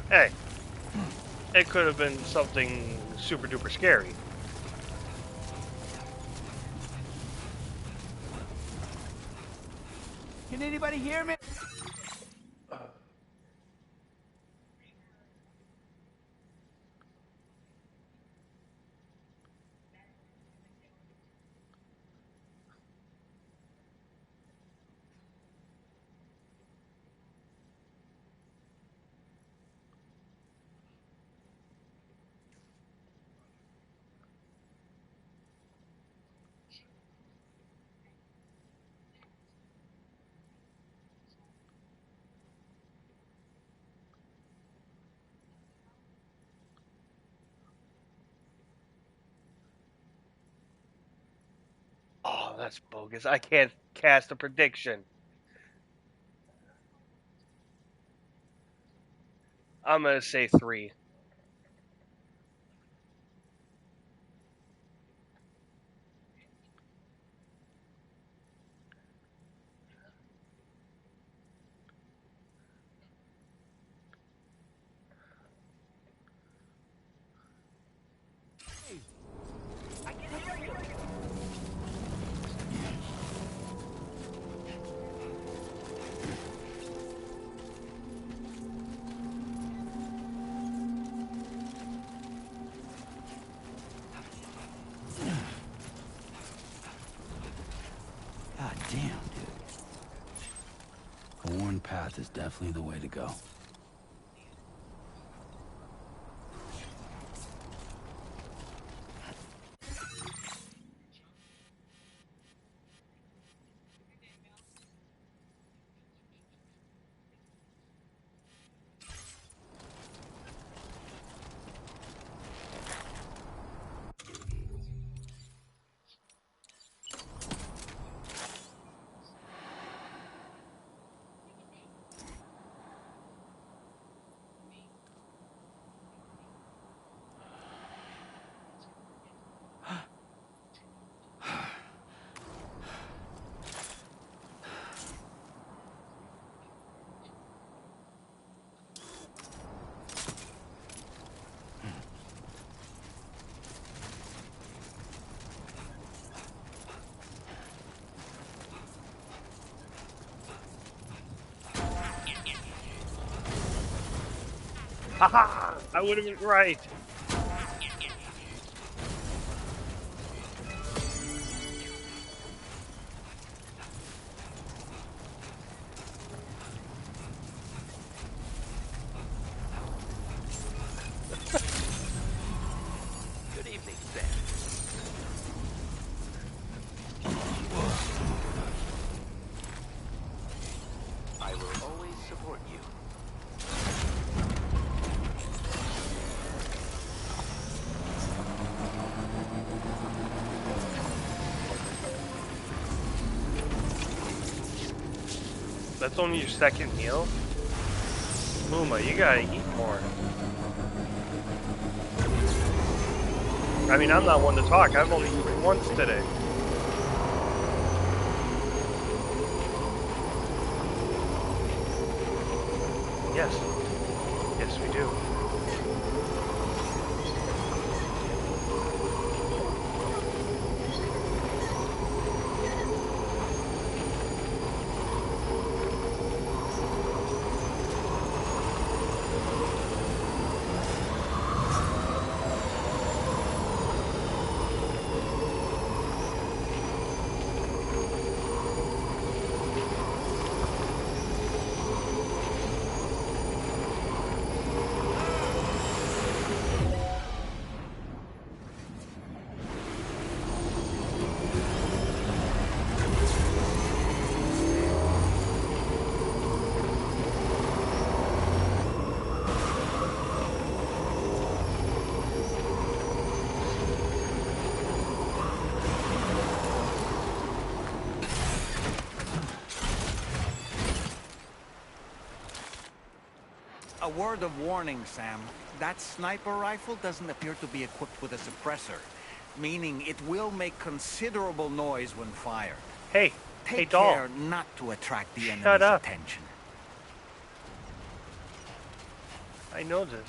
Hey, it could have been something super duper scary. Can anybody hear me? Oh, that's bogus. I can't cast a prediction. I'm gonna say 3. God damn, dude. A worn path is definitely the way to go. Haha! I would have been right. Good evening, Sam. I will always support you. That's only your second meal? Luma, you gotta eat more. I mean, I'm not one to talk. I've only eaten once today. Yes. Yes, we do. A word of warning, Sam. That sniper rifle doesn't appear to be equipped with a suppressor, meaning it will make considerable noise when fired. Hey, hey, Take doll. care not to attract the Shut enemy's up. attention. I know this.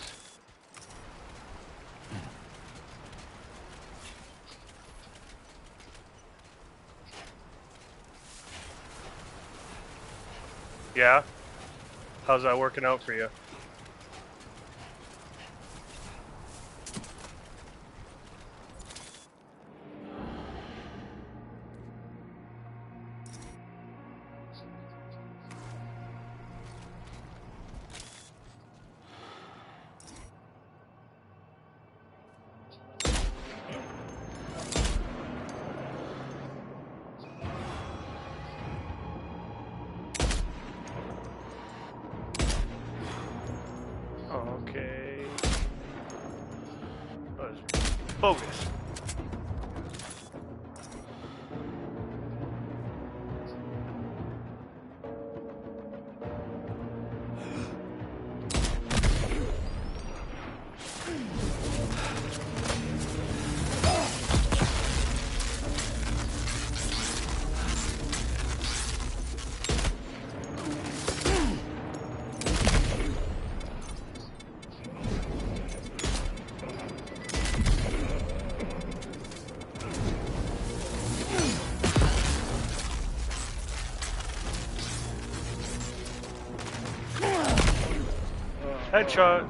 Yeah? How's that working out for you? Okay. Focus. Headshot.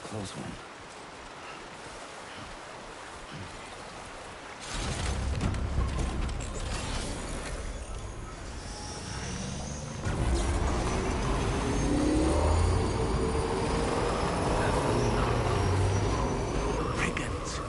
Close one. Brigands.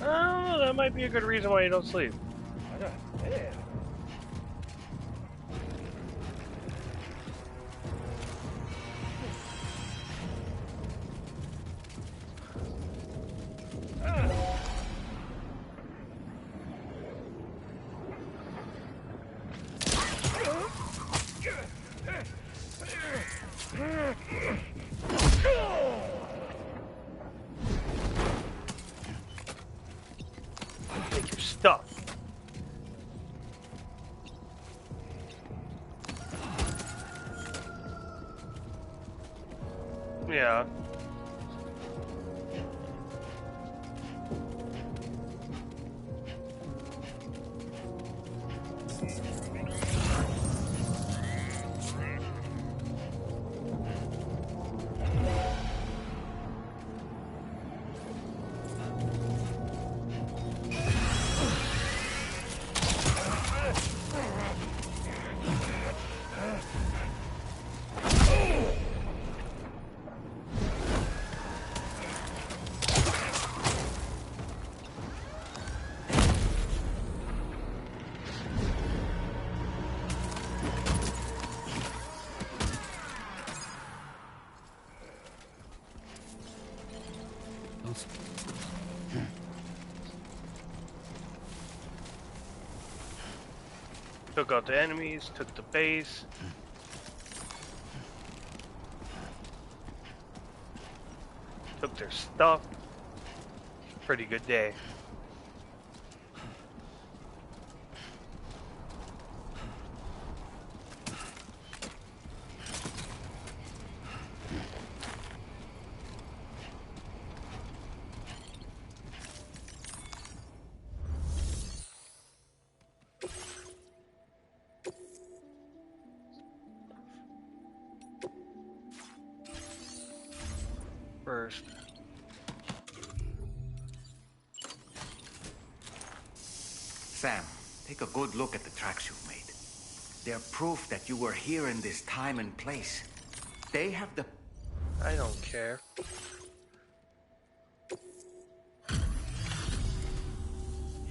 Oh, that might be a good reason why you don't sleep. stuff. Yeah. Took out the enemies, took the base. Took their stuff. Pretty good day. First. Sam, take a good look at the tracks you've made. They're proof that you were here in this time and place. They have the... I don't care.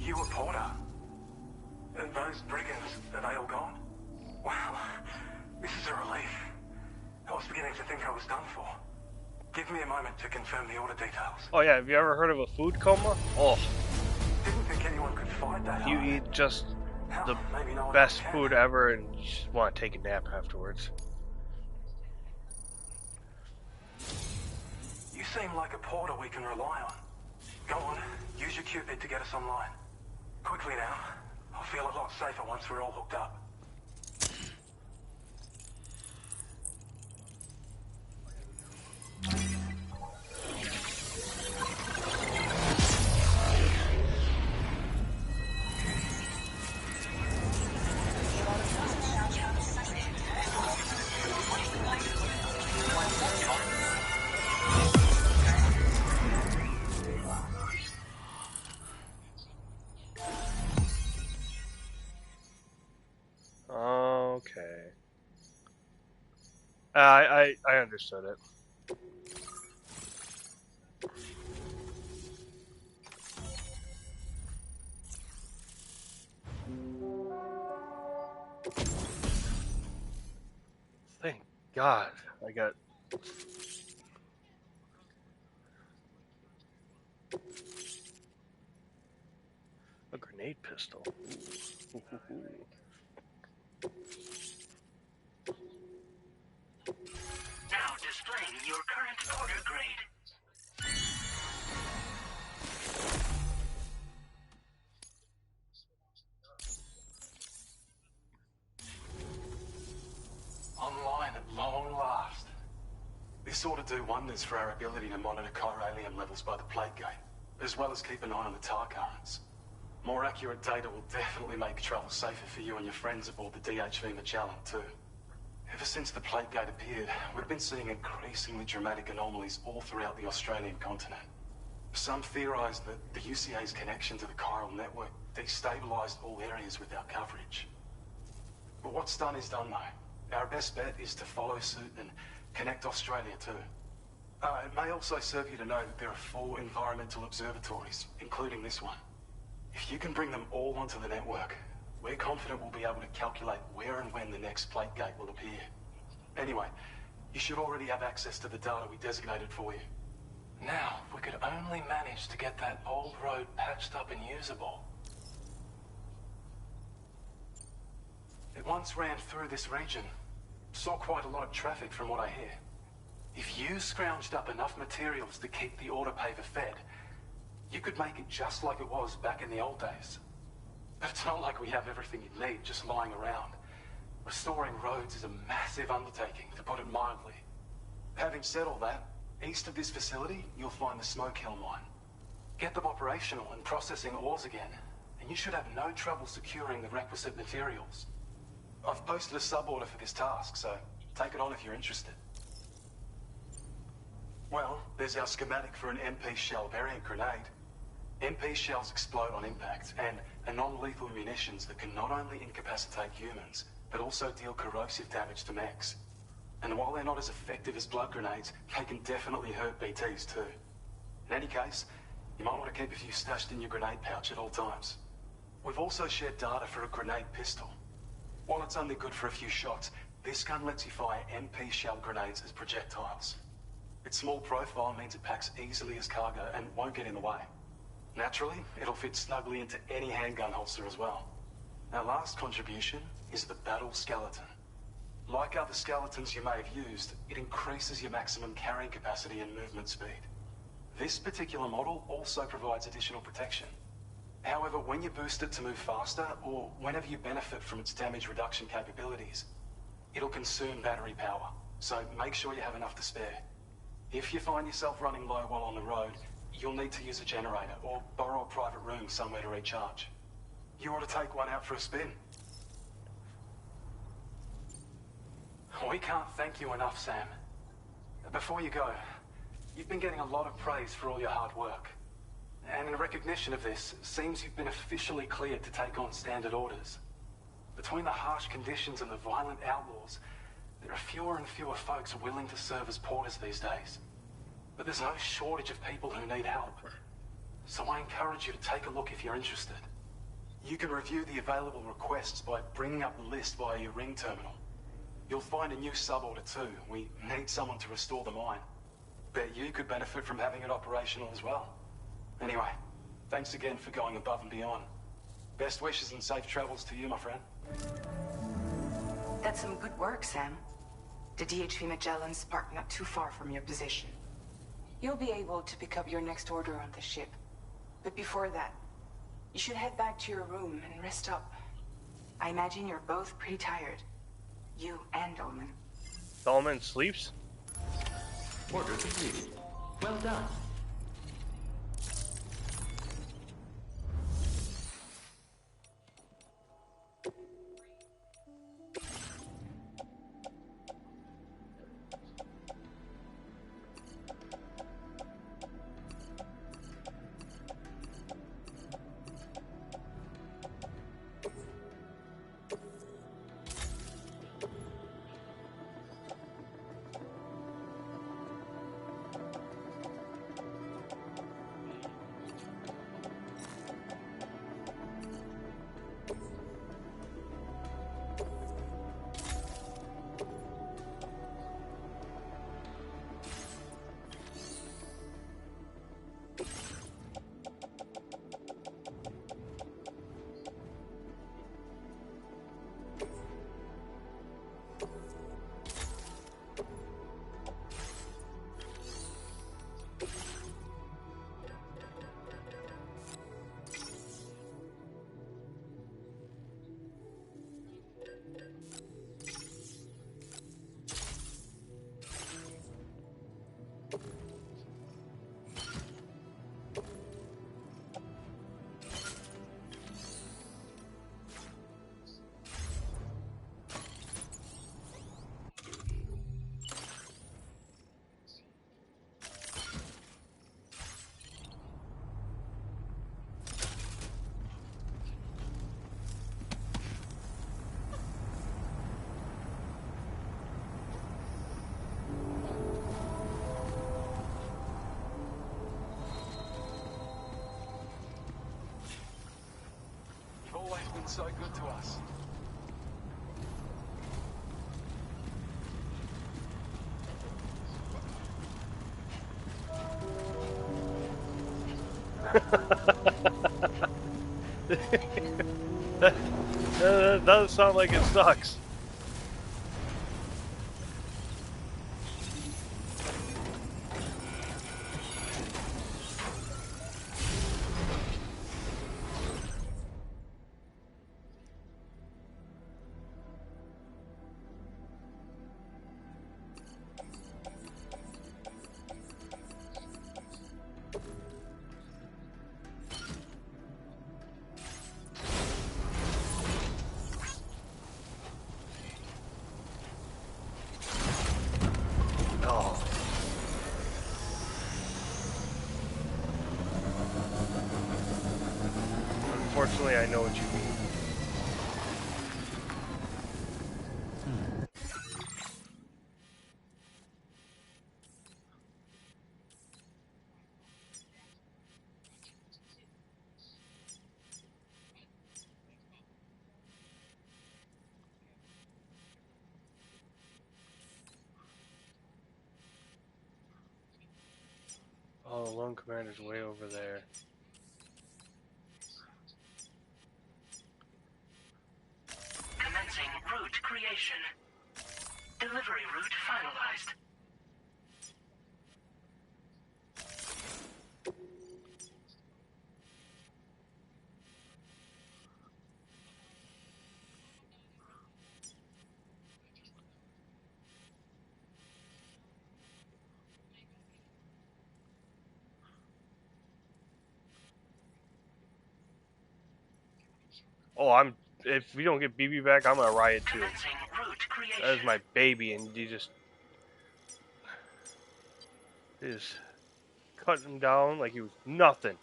You were Porter? And those brigands, are they all gone? Wow, this is a relief. I was beginning to think I was done for. Give me a moment to confirm the order details. Oh yeah, have you ever heard of a food coma? Oh. Didn't think anyone could fight that. You eat just the best food ever and you just want to take a nap afterwards. You seem like a porter we can rely on. Go on, use your Cupid to get us online. Quickly now. I'll feel a lot safer once we're all hooked up. Okay. I understood it. Thank God I got... a grenade pistol. Ooh. Now displaying your current order grade. Online at long last. This ought to do wonders for our ability to monitor chiralium levels by the plate gate, as well as keep an eye on the tar currents. More accurate data will definitely make travel safer for you and your friends aboard the DHV Magellan too. Ever since the plate gate appeared, we've been seeing increasingly dramatic anomalies all throughout the Australian continent. Some theorise that the UCA's connection to the chiral network destabilised all areas with our coverage. But what's done is done though. Our best bet is to follow suit and connect Australia too. It may also serve you to know that there are 4 environmental observatories, including this one. If you can bring them all onto the network, we're confident we'll be able to calculate where and when the next plate gate will appear. Anyway, you should already have access to the data we designated for you. Now, if we could only manage to get that old road patched up and usable. It once ran through this region. Saw quite a lot of traffic from what I hear. If you scrounged up enough materials to keep the autopaver fed, You could make it just like it was back in the old days. But it's not like we have everything you need just lying around. Restoring roads is a massive undertaking, to put it mildly. Having said all that, east of this facility, you'll find the Smoke Hill mine. Get them operational and processing ores again, and you should have no trouble securing the requisite materials. I've posted a sub-order for this task, so take it on if you're interested. Well, there's our schematic for an MP shell variant grenade. MP shells explode on impact, and are non-lethal munitions that can not only incapacitate humans, but also deal corrosive damage to mechs. And while they're not as effective as blood grenades, they can definitely hurt BTs too. In any case, you might want to keep a few stashed in your grenade pouch at all times. We've also shared data for a grenade pistol. While it's only good for a few shots, this gun lets you fire MP shell grenades as projectiles. Its small profile means it packs easily as cargo and won't get in the way. Naturally, it'll fit snugly into any handgun holster as well. Our last contribution is the Battle Skeleton. Like other skeletons you may have used, it increases your maximum carrying capacity and movement speed. This particular model also provides additional protection. However, when you boost it to move faster, or whenever you benefit from its damage reduction capabilities, it'll consume battery power, so make sure you have enough to spare. If you find yourself running low while on the road, you'll need to use a generator or borrow a private room somewhere to recharge. You ought to take one out for a spin. We can't thank you enough, Sam. Before you go, you've been getting a lot of praise for all your hard work. And in recognition of this, it seems you've been officially cleared to take on standard orders. Between the harsh conditions and the violent outlaws, there are fewer and fewer folks willing to serve as porters these days. But there's no shortage of people who need help. So I encourage you to take a look if you're interested. You can review the available requests by bringing up the list via your ring terminal. You'll find a new sub-order too. We need someone to restore the mine. Bet you could benefit from having it operational as well. Anyway, thanks again for going above and beyond. Best wishes and safe travels to you, my friend. That's some good work, Sam. The DHV Magellan's parked not too far from your position. You'll be able to pick up your next order on the ship. But before that, you should head back to your room and rest up. I imagine you're both pretty tired. You and Dolman. Dolman sleeps? Order completed. Well done. Always been so good to us. That does sound like it sucks. unfortunately, I know what you mean. Oh, the lone commander's way over there. Commencing route creation. Delivery route finalized. Oh, if we don't get BB back, I'm gonna riot too. Commencing route creation. That is my baby, and you just cut him down like he was nothing.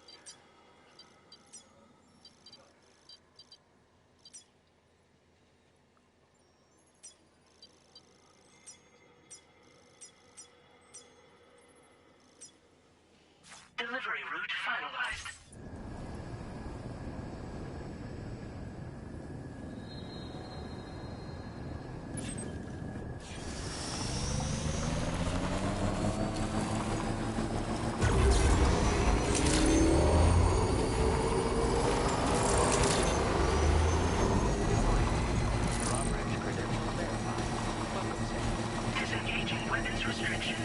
Delivery route finalized. Disengaging weapons restrictions.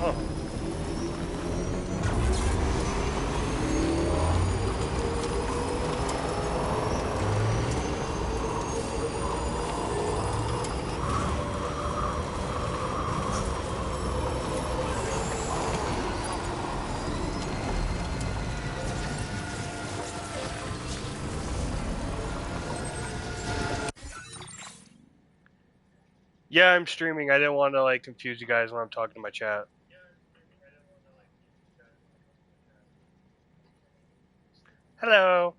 Oh. Yeah, I'm streaming. I didn't want to like confuse you guys when I'm talking to my chat. Hello.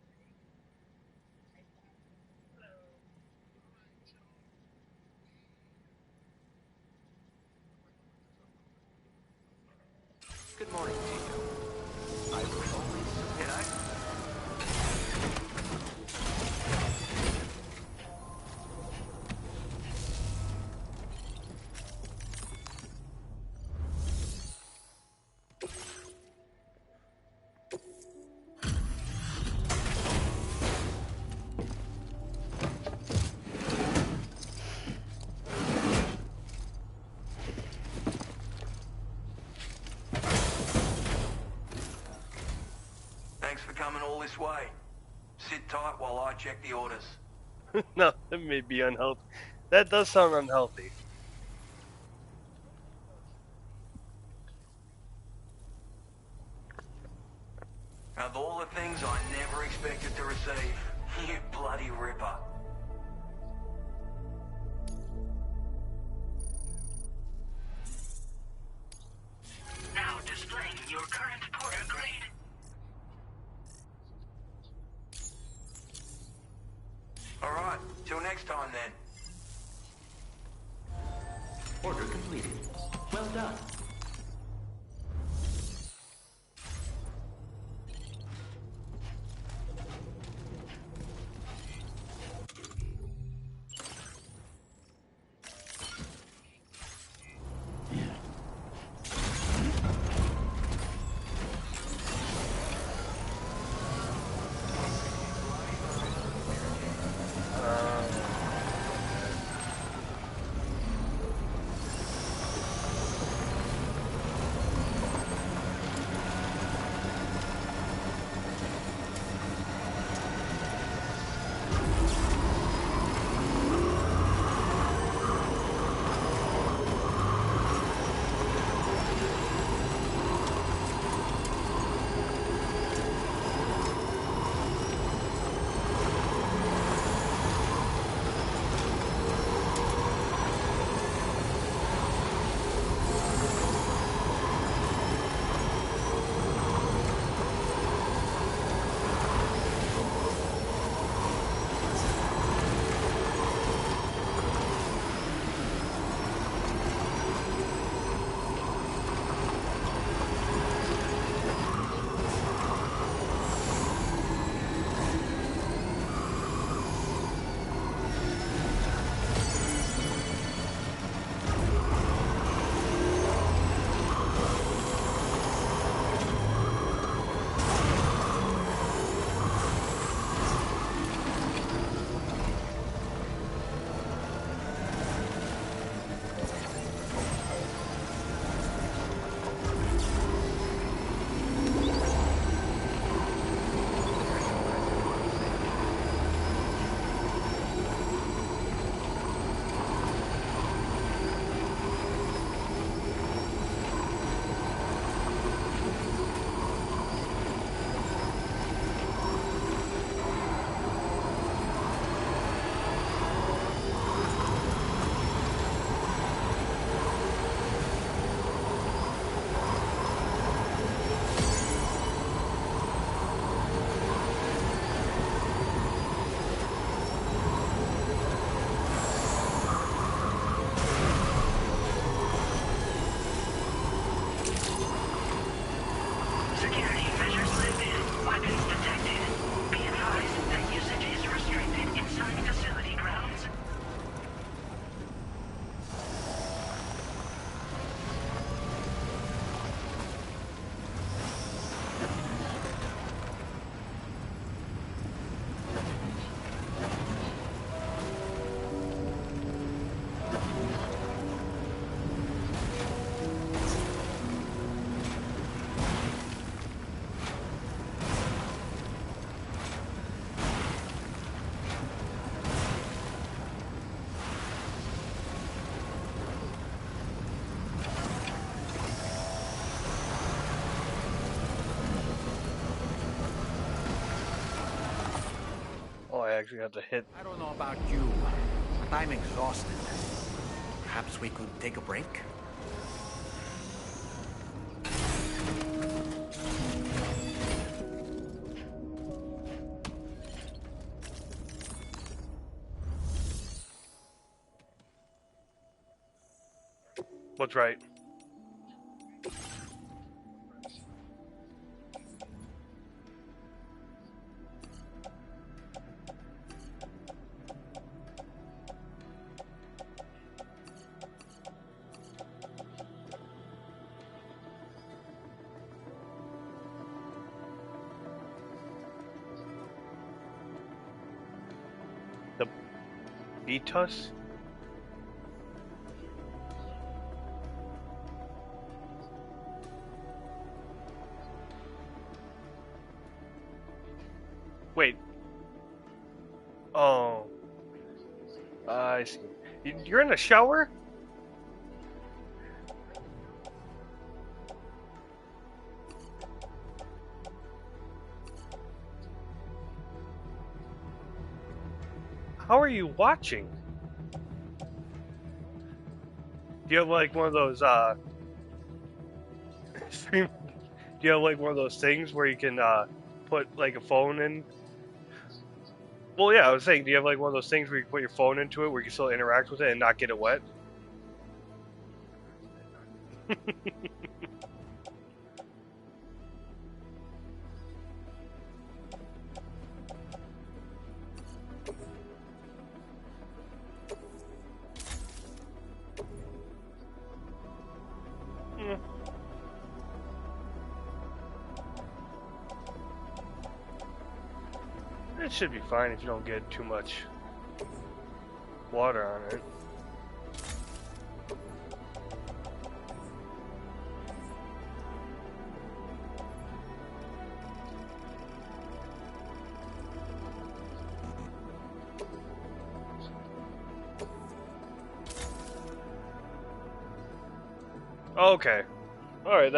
all this way. Sit tight while I check the orders. No, that may be unhealthy. That does sound unhealthy. Of all the things I never expected to receive, you bloody ripper. Now displaying your current porter grade. Alright, till next time then. Order completed. Well done. Security measures lifted. Weapons detected. Be advised that usage is restricted inside facility grounds. Oh, I actually have to hit. I don't know about you, but I'm exhausted. Perhaps we could take a break? What's right? The Beatus? Wait. Oh. I see. You're in the shower? How are you watching? Do you have like one of those stream? Do you have like one of those things where you can put like a phone in? Well, yeah, I was saying, do you have like one of those things where you can put your phone into it, where you can still interact with it and not get it wet? Mm. It should be fine if you don't get too much water on it. Okay. All right.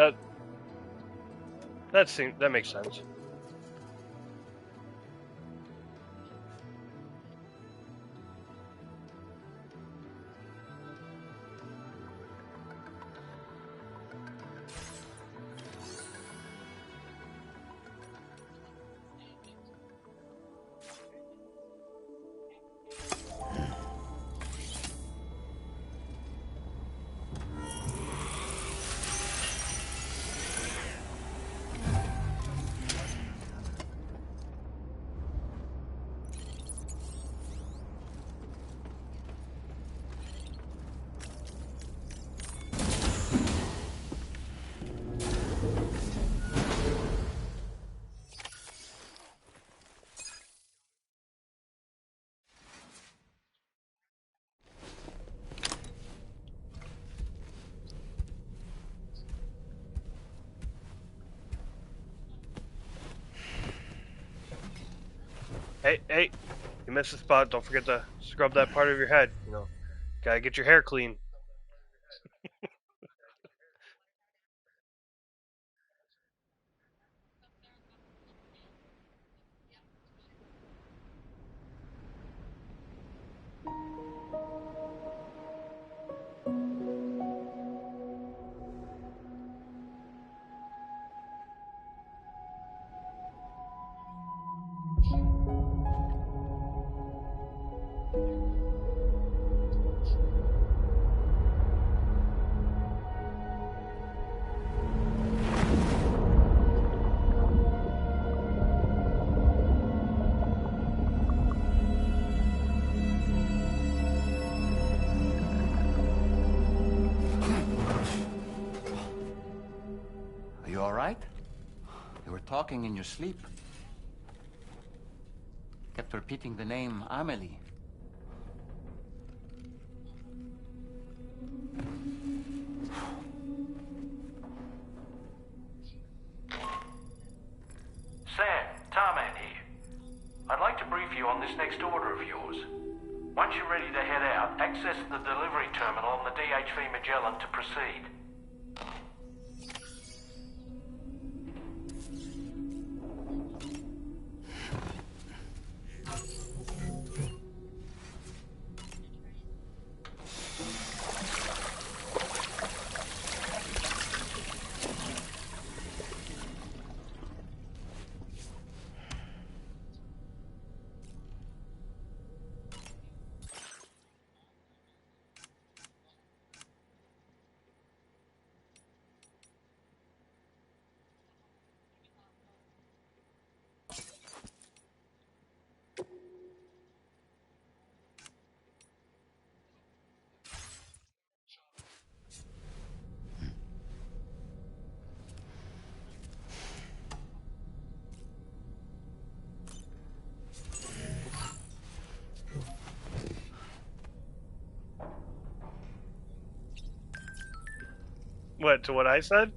That makes sense. Hey, you missed the spot. Don't forget to scrub that part of your head. Gotta get your hair clean. Are you all right? You were talking in your sleep. Kept repeating the name Amelie. Sam, Tarman here. I'd like to brief you on this next order of yours. Once you're ready to head out, access the delivery terminal on the DHV Magellan to proceed. What, to what I said?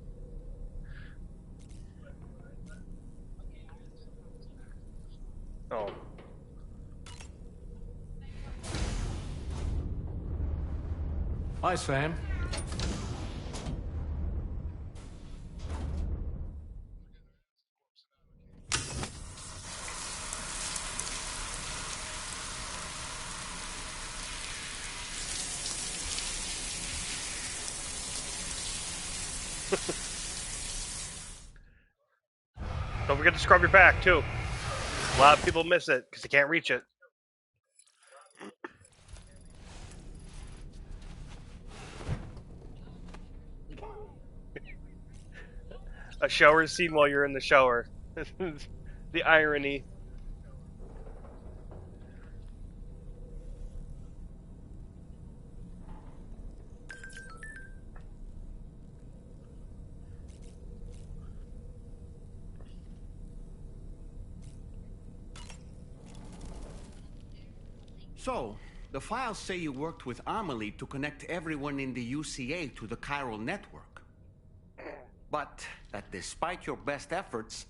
Hi, Sam. Don't forget to scrub your back too. A lot of people miss it because they can't reach it. A shower scene while you're in the shower. The irony. So, the files say you worked with Amelie to connect everyone in the UCA to the chiral network. But that despite your best efforts,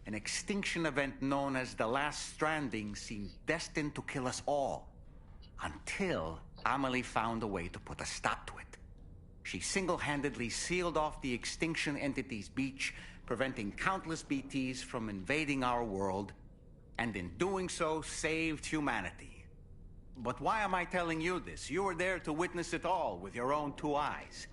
an extinction event known as the Last Stranding seemed destined to kill us all. Until Amelie found a way to put a stop to it. She single-handedly sealed off the extinction entity's beach, preventing countless BTs from invading our world, and in doing so, saved humanity. But why am I telling you this? You were there to witness it all with your own two eyes.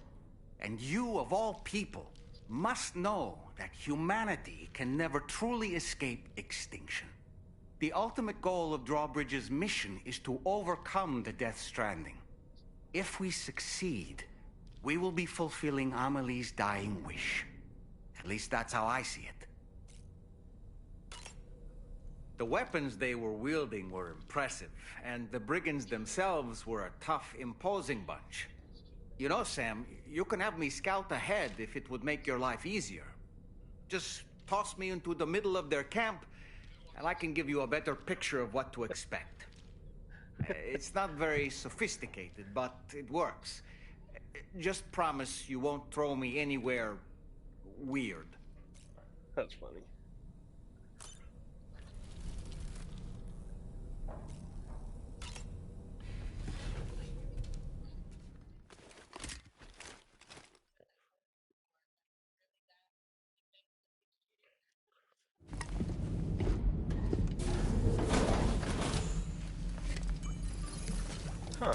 And you, of all people, must know that humanity can never truly escape extinction. The ultimate goal of Drawbridge's mission is to overcome the Death Stranding. If we succeed, we will be fulfilling Amelie's dying wish. At least that's how I see it. The weapons they were wielding were impressive, and the brigands themselves were a tough, imposing bunch. You know, Sam, you can have me scout ahead if it would make your life easier. Just toss me into the middle of their camp, and I can give you a better picture of what to expect. It's not very sophisticated, but it works. Just promise you won't throw me anywhere weird. That's funny. Huh.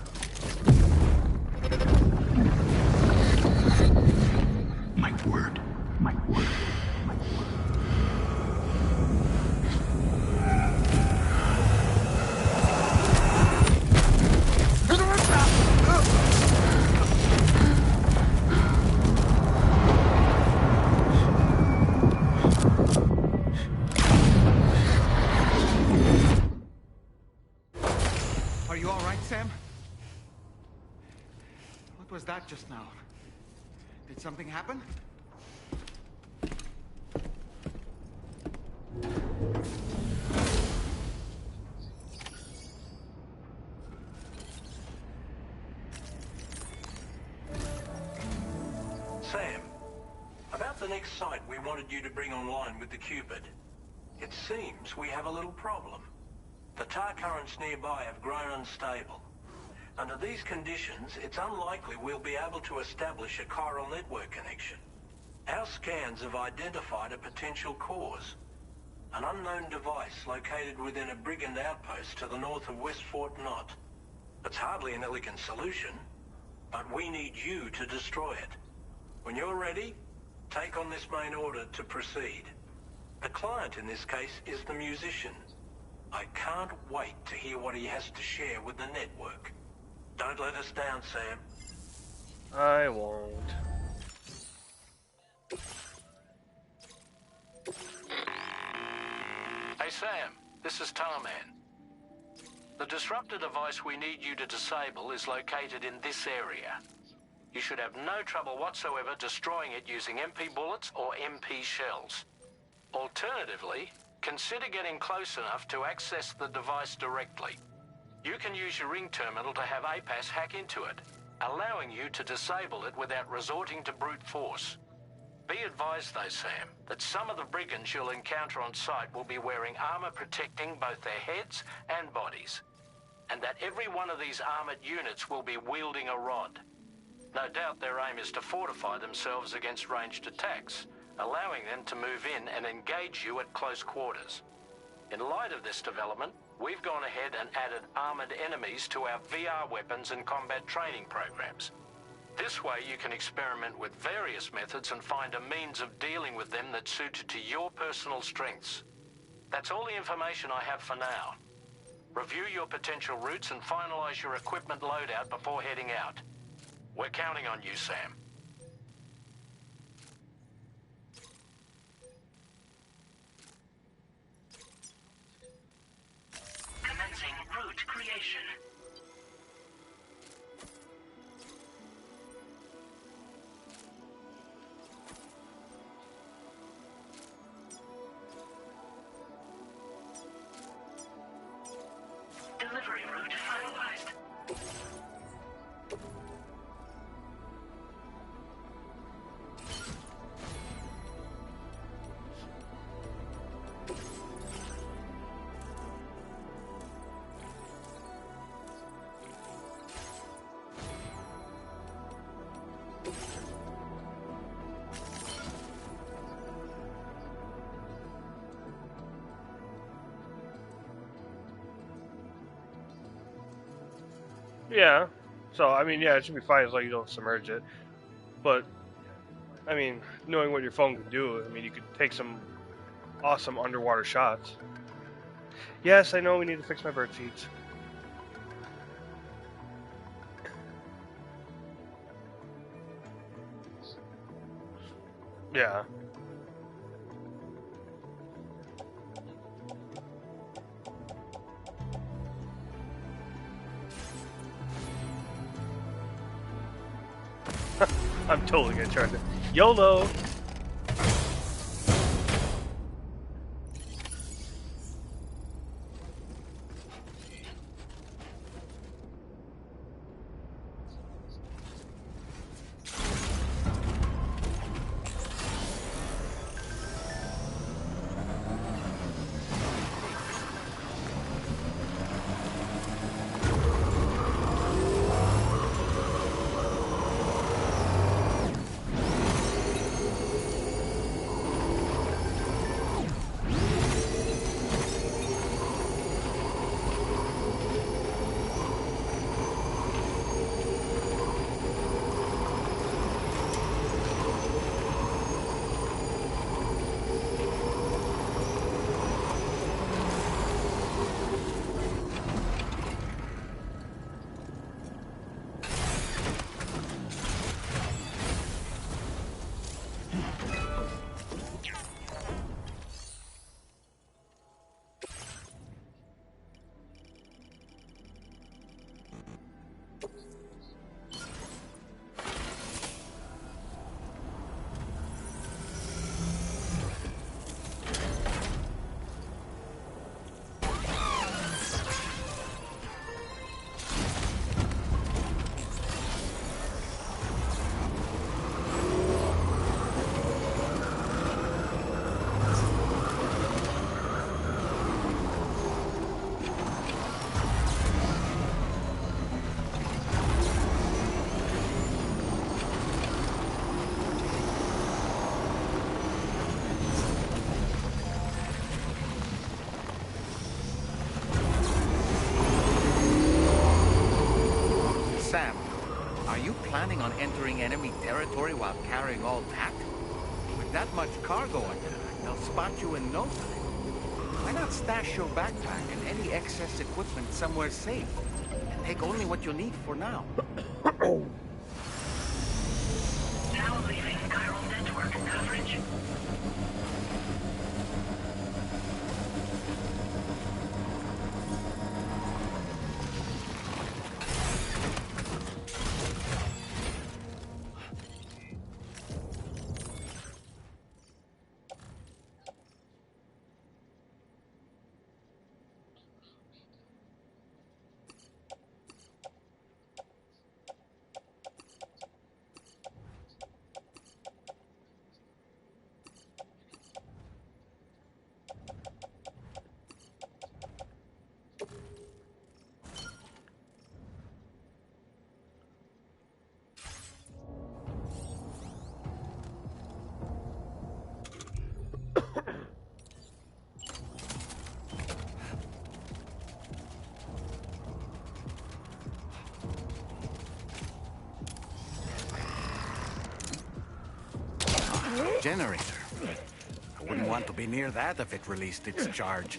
My word. My word. My word. Are you all right, Sam? What was that just now? Did something happen? Sam, about the next site we wanted you to bring online with the Cupid. It seems we have a little problem. The tar currents nearby have grown unstable. Under these conditions, it's unlikely we'll be able to establish a chiral network connection. Our scans have identified a potential cause. An unknown device located within a brigand outpost to the north of West Fort Knott. It's hardly an elegant solution, but we need you to destroy it. When you're ready, take on this main order to proceed. The client in this case is the musician. I can't wait to hear what he has to share with the network. Don't let us down, Sam. I won't. Hey, Sam. This is Tarman. The disruptor device we need you to disable is located in this area. You should have no trouble whatsoever destroying it using MP bullets or MP shells. Alternatively, consider getting close enough to access the device directly. You can use your ring terminal to have APAS hack into it, allowing you to disable it without resorting to brute force. Be advised though, Sam, that some of the brigands you'll encounter on site will be wearing armor protecting both their heads and bodies, and that every one of these armored units will be wielding a rod. No doubt their aim is to fortify themselves against ranged attacks, allowing them to move in and engage you at close quarters. In light of this development, we've gone ahead and added armored enemies to our VR weapons and combat training programs. This way you can experiment with various methods and find a means of dealing with them that's suited to your personal strengths. That's all the information I have for now. Review your potential routes and finalize your equipment loadout before heading out. We're counting on you, Sam. Commencing route creation. Delivery route finalized. Yeah. So, I mean, yeah, it should be fine as long as you don't submerge it. But, I mean, knowing what your phone can do, I mean, you could take some awesome underwater shots. Yes, I know we need to fix my bird feeds. Yeah. I'm totally gonna charge it. YOLO! Sam, are you planning on entering enemy territory while carrying all that? With that much cargo on your back, they'll spot you in no time. Why not stash your backpack and any excess equipment somewhere safe? And take only what you need for now. Now leaving chiral network coverage. generator. I wouldn't want to be near that if it released its charge.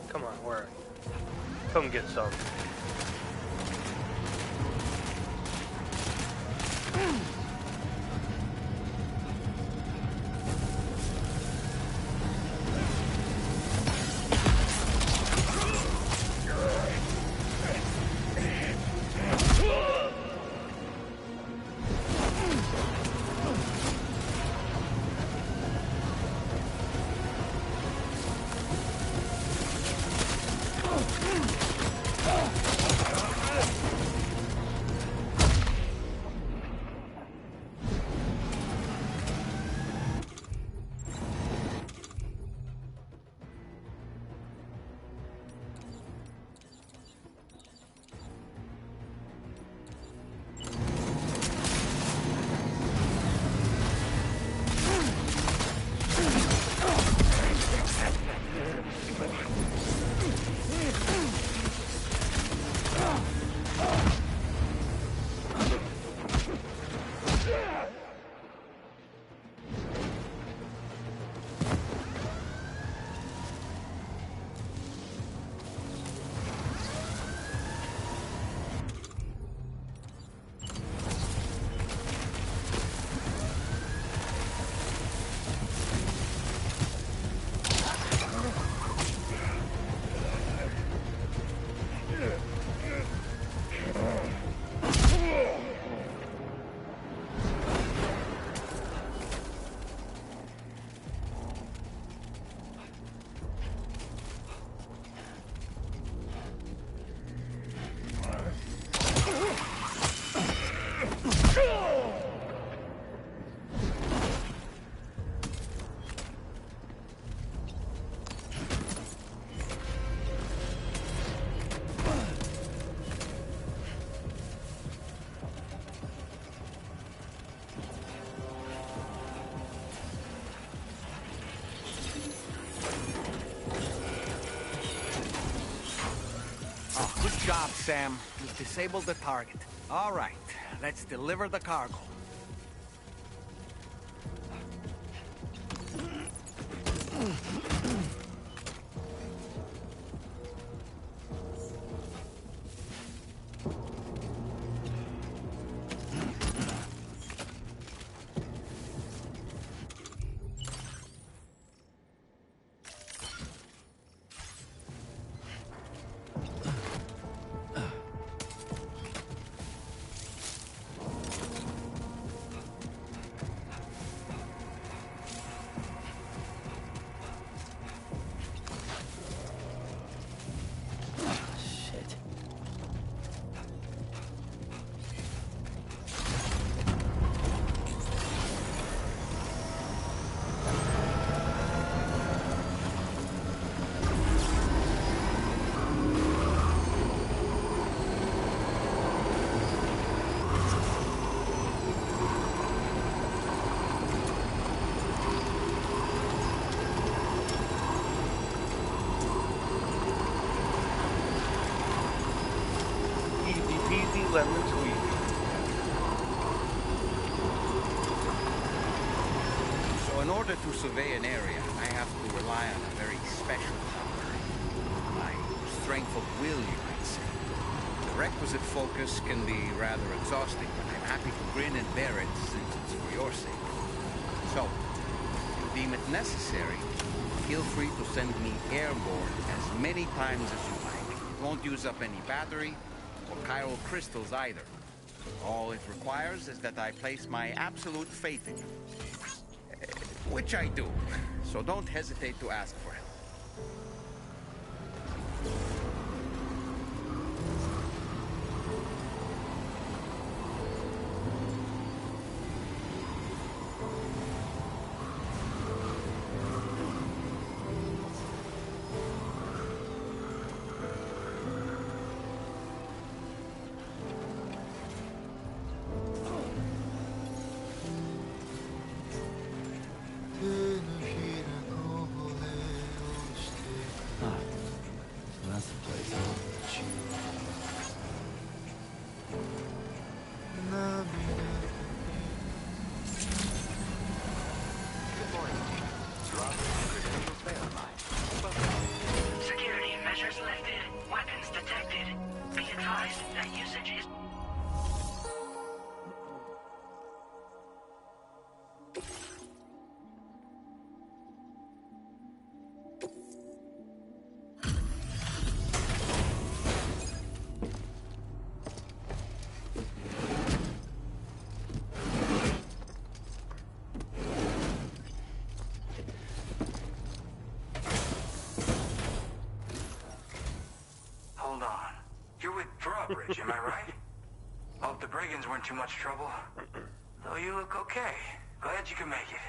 Come on, where? Come get some. Good job, Sam. You've disabled the target. All right, let's deliver the cargo. lemon tweet. So in order to survey an area, I have to rely on a very special power. My strength of will, you might say. The requisite focus can be rather exhausting, but I'm happy to grin and bear it since it's for your sake. So, if you deem it necessary, feel free to send me airborne as many times as you like. It won't use up any battery or chiral crystals either. All it requires is that I place my absolute faith in you. Which I do, so don't hesitate to ask for help. That's the place I want to chew. Good morning. Robbery credentials verified. Security measures lifted. Weapons detected. Be advised that usage is... Hold on. You're with Drawbridge, am I right? Hope the brigands weren't too much trouble. Though you look okay. Glad you can make it.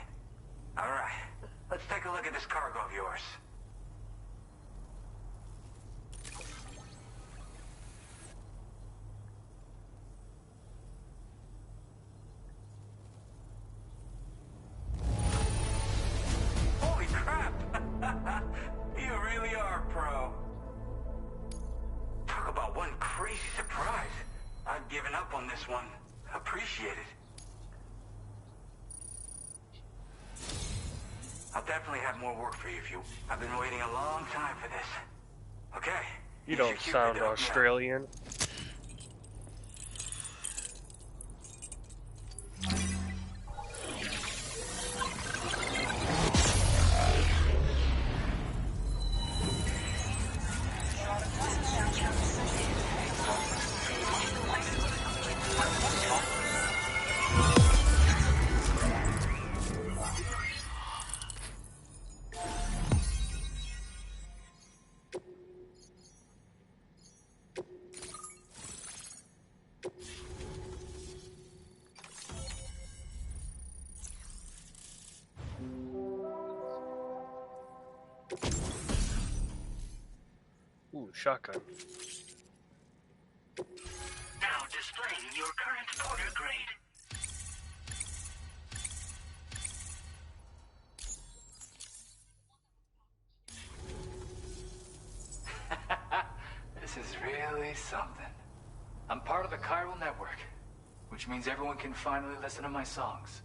All right. Let's take a look at this cargo of yours. Holy crap! You really are a pro. Talk about one crazy surprise. I've given up on this one. Appreciate it. I'll definitely have more work for you if you... I've been waiting a long time for this. Okay. You don't sound Australian. Ooh, shotgun. Now displaying your current order grade. This is really something. I'm part of the chiral network, which means everyone can finally listen to my songs.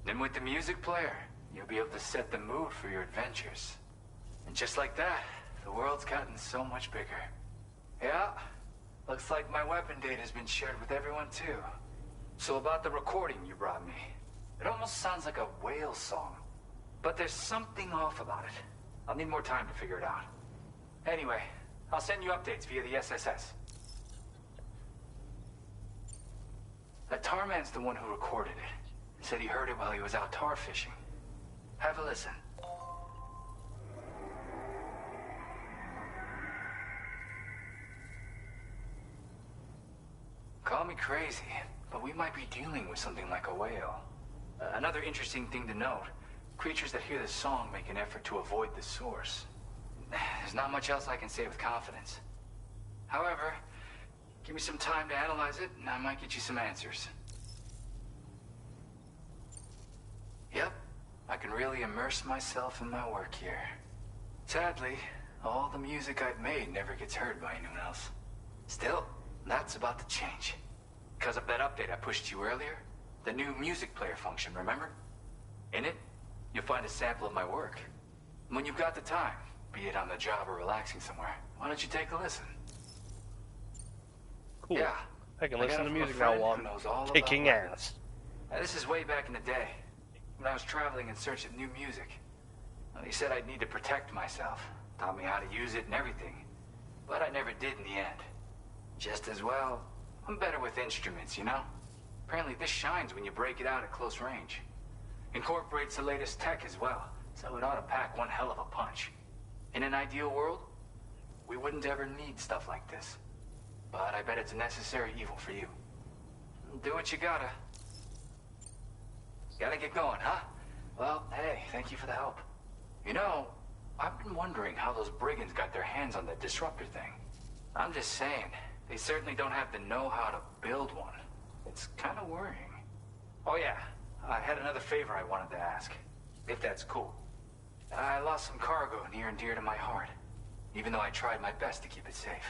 And with the music player, you'll be able to set the mood for your adventures. And just like that, the world's gotten so much bigger. Yeah, looks like my weapon data has been shared with everyone too. So about the recording you brought me, it almost sounds like a whale song. But there's something off about it. I'll need more time to figure it out. Anyway, I'll send you updates via the SSS. That tar man's the one who recorded it. Said he heard it while he was out tar fishing. Have a listen. Call me crazy, but we might be dealing with something like a whale. Another interesting thing to note, creatures that hear the song make an effort to avoid the source. There's not much else I can say with confidence. However, give me some time to analyze it, and I might get you some answers. Yep, I can really immerse myself in my work here. Sadly, all the music I've made never gets heard by anyone else. Still, that's about to change. Because of that update I pushed you earlier. The new music player function, remember? In it, you'll find a sample of my work. When you've got the time, be it on the job or relaxing somewhere, why don't you take a listen? Cool. Yeah. I can I listen got to it from a music now friend while who I'm knows all about kicking weapons. ass. This is way back in the day, when I was traveling in search of new music. Well, he said I'd need to protect myself, taught me how to use it and everything. But I never did in the end. Just as well, I'm better with instruments, you know? Apparently this shines when you break it out at close range. Incorporates the latest tech as well, so it ought to pack one hell of a punch. In an ideal world, we wouldn't ever need stuff like this. But I bet it's a necessary evil for you. Do what you gotta. Gotta get going, huh? Well, hey, thank you for the help. You know, I've been wondering how those brigands got their hands on that disruptor thing. I'm just saying, they certainly don't have the know-how to build one. It's kind of worrying. Oh yeah, I had another favor I wanted to ask, if that's cool. I lost some cargo near and dear to my heart, even though I tried my best to keep it safe.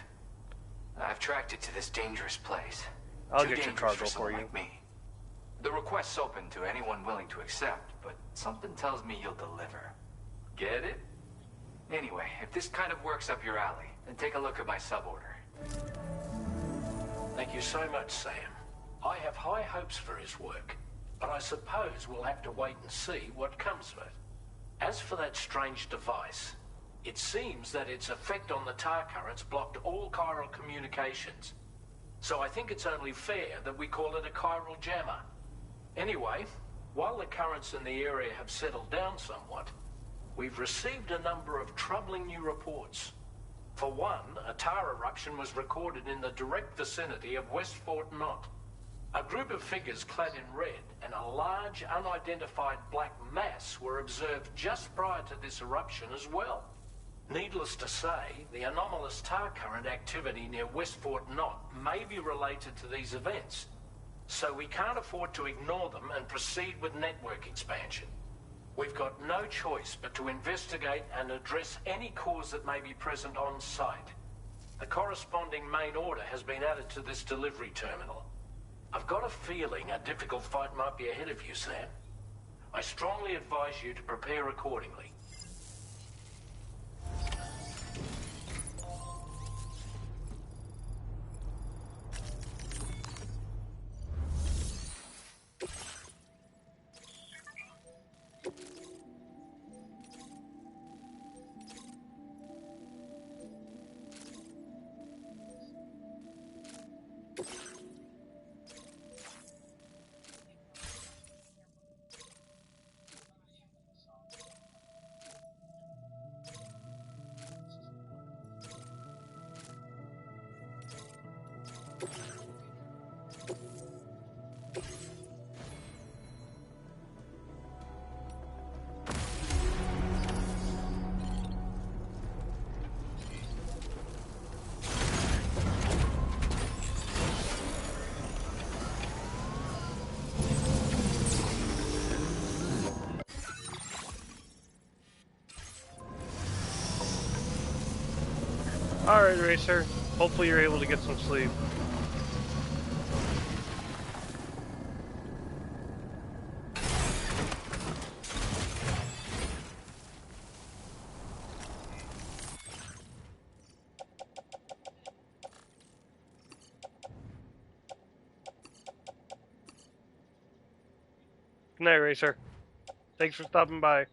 I've tracked it to this dangerous place. I'll Too get your dangerous cargo for for someone you. like me. The request's open to anyone willing to accept, but something tells me you'll deliver. Get it? Anyway, if this kind of works up your alley, then take a look at my suborder. Thank you so much, Sam. I have high hopes for his work, but I suppose we'll have to wait and see what comes of it. As for that strange device, it seems that its effect on the tar currents blocked all chiral communications. So I think it's only fair that we call it a chiral jammer. Anyway, while the currents in the area have settled down somewhat, we've received a number of troubling new reports. For one, a tar eruption was recorded in the direct vicinity of West Fort Knot. A group of figures clad in red and a large unidentified black mass were observed just prior to this eruption as well. Needless to say, the anomalous tar current activity near West Fort Knot may be related to these events, so we can't afford to ignore them and proceed with network expansion. We've got no choice but to investigate and address any cause that may be present on site. The corresponding main order has been added to this delivery terminal. I've got a feeling a difficult fight might be ahead of you, Sam. I strongly advise you to prepare accordingly. Alright, Racer. Hopefully you're able to get some sleep. Good night, Racer. Thanks for stopping by.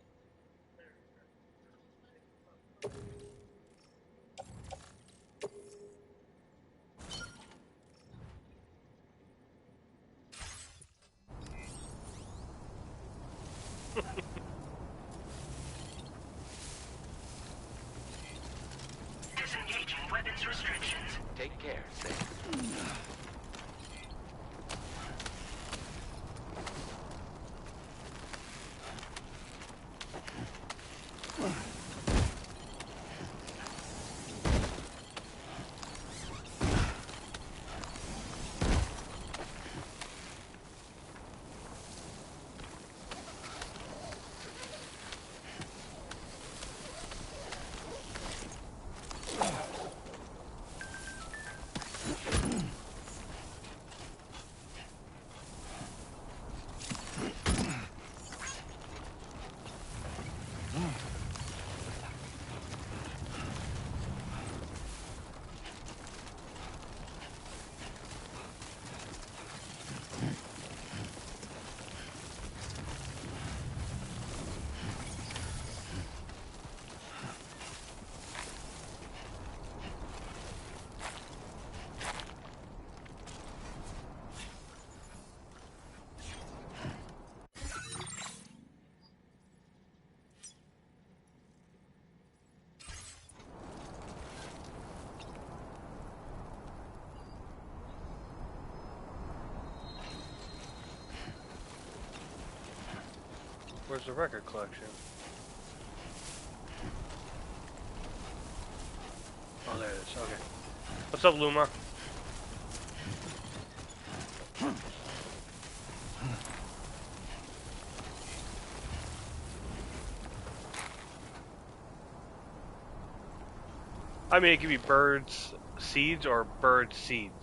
Disengaging weapons restrictions. Take care, Sam. Where's the record collection? Oh, there it is. Okay. What's up, Luma? I mean, it could be birds seeds or bird seeds.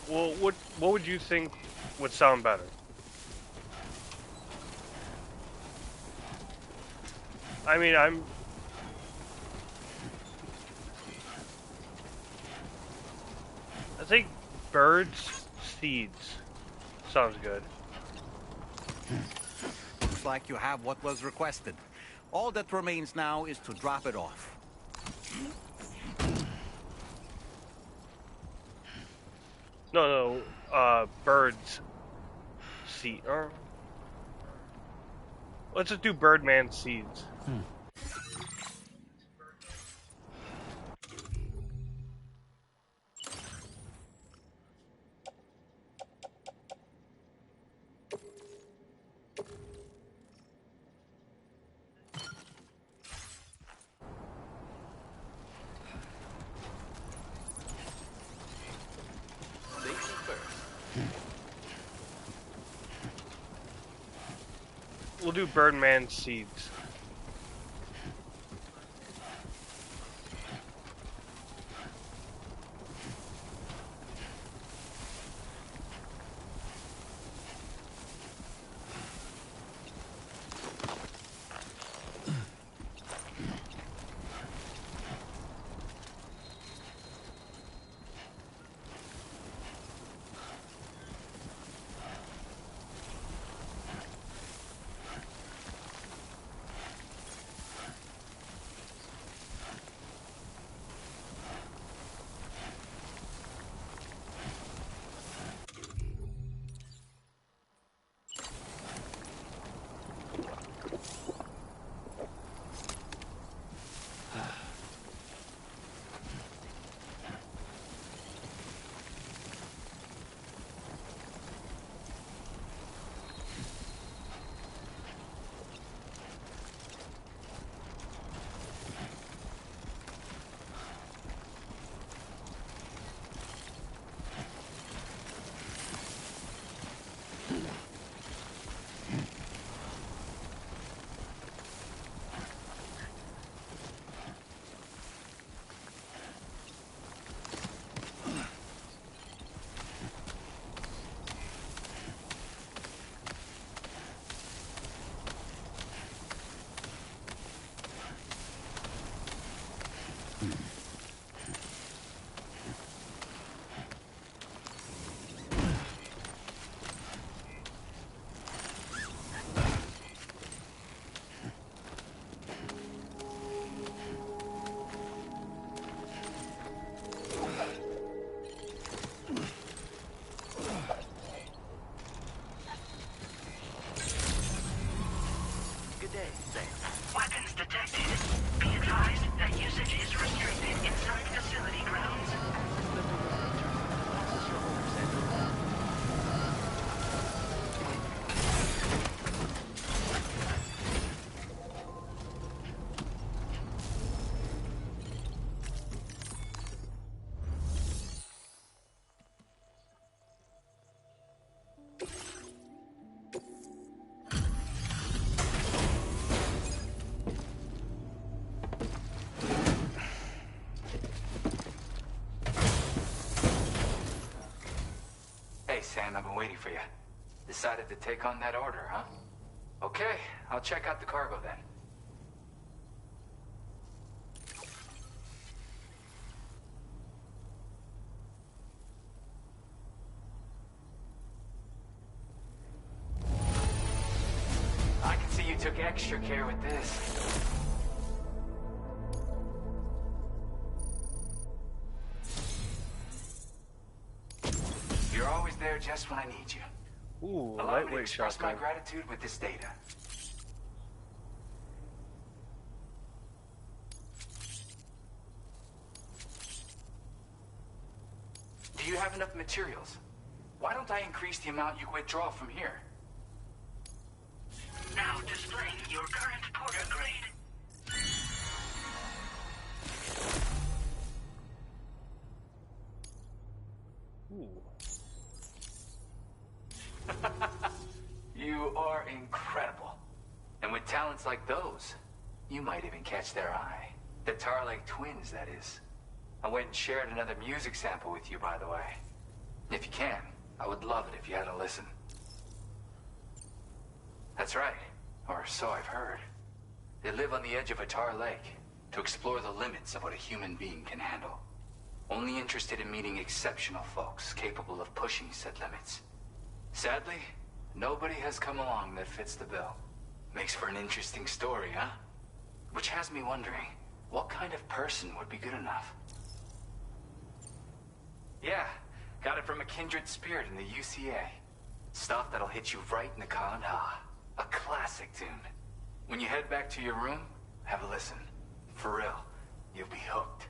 Well, what would you think would sound better? I mean, I think birds seeds sounds good. Looks like you have what was requested. All that remains now is to drop it off. No, birds seed. Let's just do Birdman seeds. We'll do Birdman seeds. Weapons detected. Be advised that usage is restricted inside facility grounds. Hey, Sam, I've been waiting for you. Decided to take on that order, huh? Okay, I'll check out the cargo then. I can see you took extra care with this. You're always there just when I need you. Ooh, Allow me to lightweight express my shotgun. gratitude with this data. have enough materials. Why don't I increase the amount you withdraw from here? Now displaying your current porter grade. Ooh. You are incredible. And with talents like those, you might even catch their eye. The Tarlake twins, that is. I went and shared another music sample with you, by the way. If you can, I would love it if you had a listen. That's right, or so I've heard. They live on the edge of a tar lake to explore the limits of what a human being can handle. Only interested in meeting exceptional folks capable of pushing said limits. Sadly, nobody has come along that fits the bill. Makes for an interesting story, huh? Which has me wondering, what kind of person would be good enough? Yeah, got it from a kindred spirit in the UCA. Stuff that'll hit you right in the con-ha. A classic tune. When you head back to your room, have a listen. For real, you'll be hooked.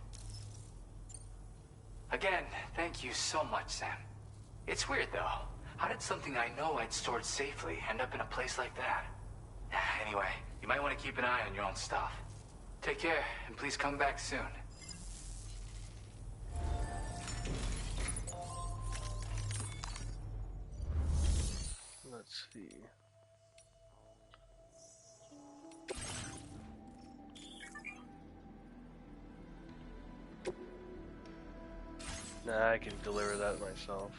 Again, thank you so much, Sam. It's weird, though. How did something I know I'd stored safely end up in a place like that? Anyway, you might want to keep an eye on your own stuff. Take care, and please come back soon. Let's see. Nah, I can deliver that myself.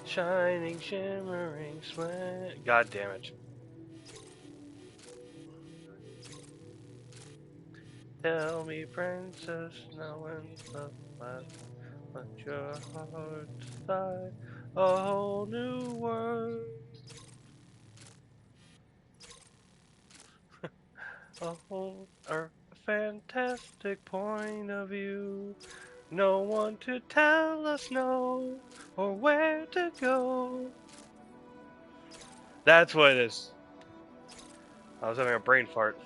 Shining, shimmering, sweat. God damn it. Tell me, princess, now when's the last? Let your heart decide a whole new world. A whole or a fantastic point of view. No one to tell us no or where to go. That's what it is. I was having a brain fart.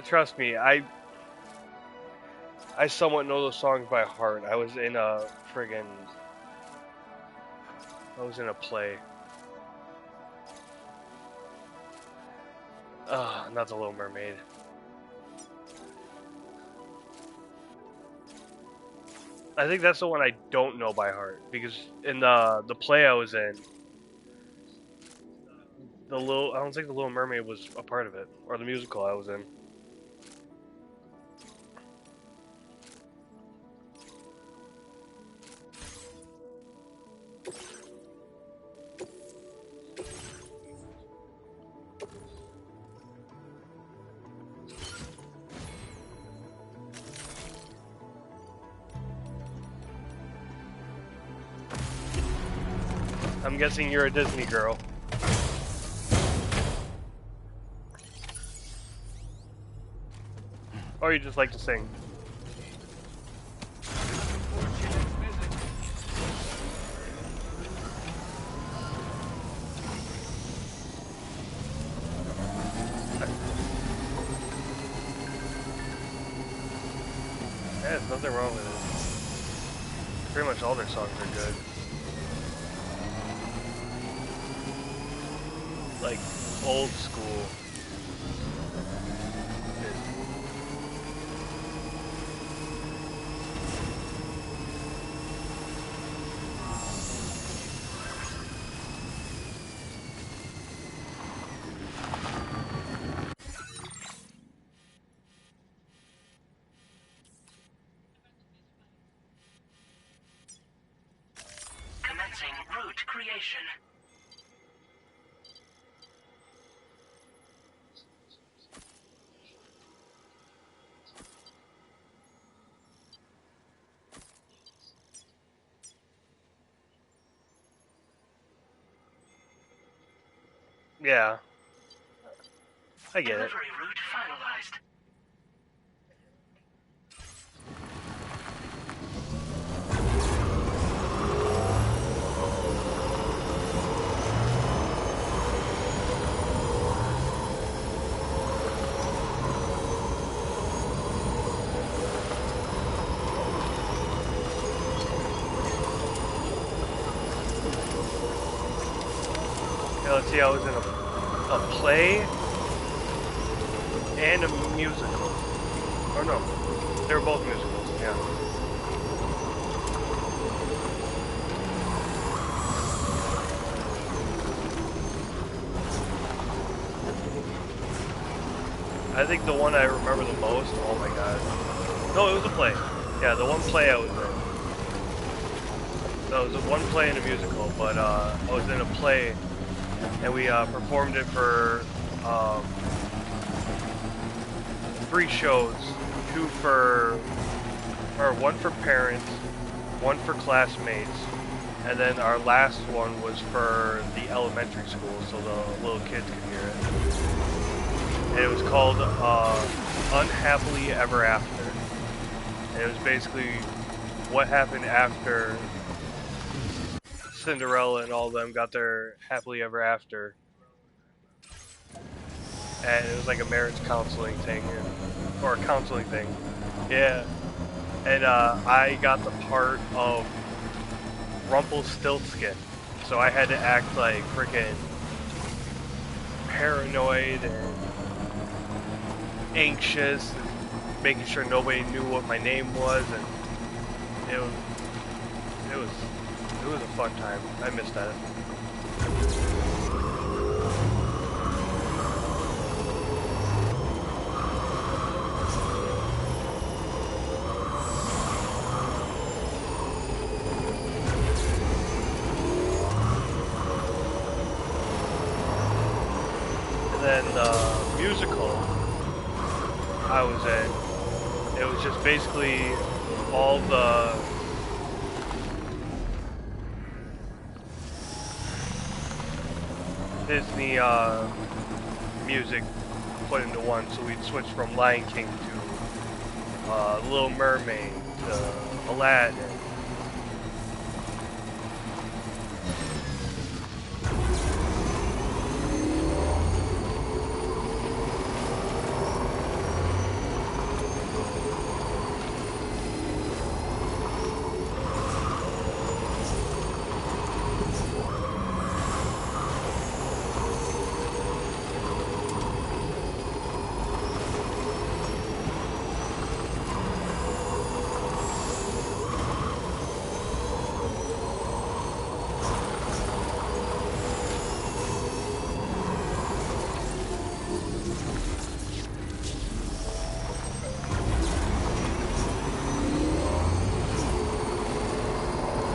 Trust me, I somewhat know those songs by heart. I was in a play. Not The Little Mermaid. I think that's the one I don't know by heart, because in the play I was in, I don't think The Little Mermaid was a part of it, or the musical I was in. I'm guessing you're a Disney girl. Or you just like to sing. Yeah, there's nothing wrong with it. Pretty much all their songs are good. Like, old school. Yeah, I get it. Delivery route finalized. Yeah, let's see. I was in a play and a musical. Or no, they were both musicals. Yeah. I think the one I remember the most. Oh my god. No, it was a play. Yeah, the one play I was in. No, it was one play and a musical, but I was in a play, and we performed it for 3 shows, one for parents, one for classmates, and then our last one was for the elementary school, so the little kids could hear it. And it was called Unhappily Ever After. And it was basically what happened after Cinderella and all of them got their happily ever after. And it was like a marriage counseling thing, or a counseling thing. Yeah. And I got the part of Rumpelstiltskin. So I had to act like freaking paranoid and anxious and making sure nobody knew what my name was, and it was a fun time. I missed that. And then the musical I was in, it was just basically all the Disney music put into one, so we'd switch from Lion King to Little Mermaid to Aladdin.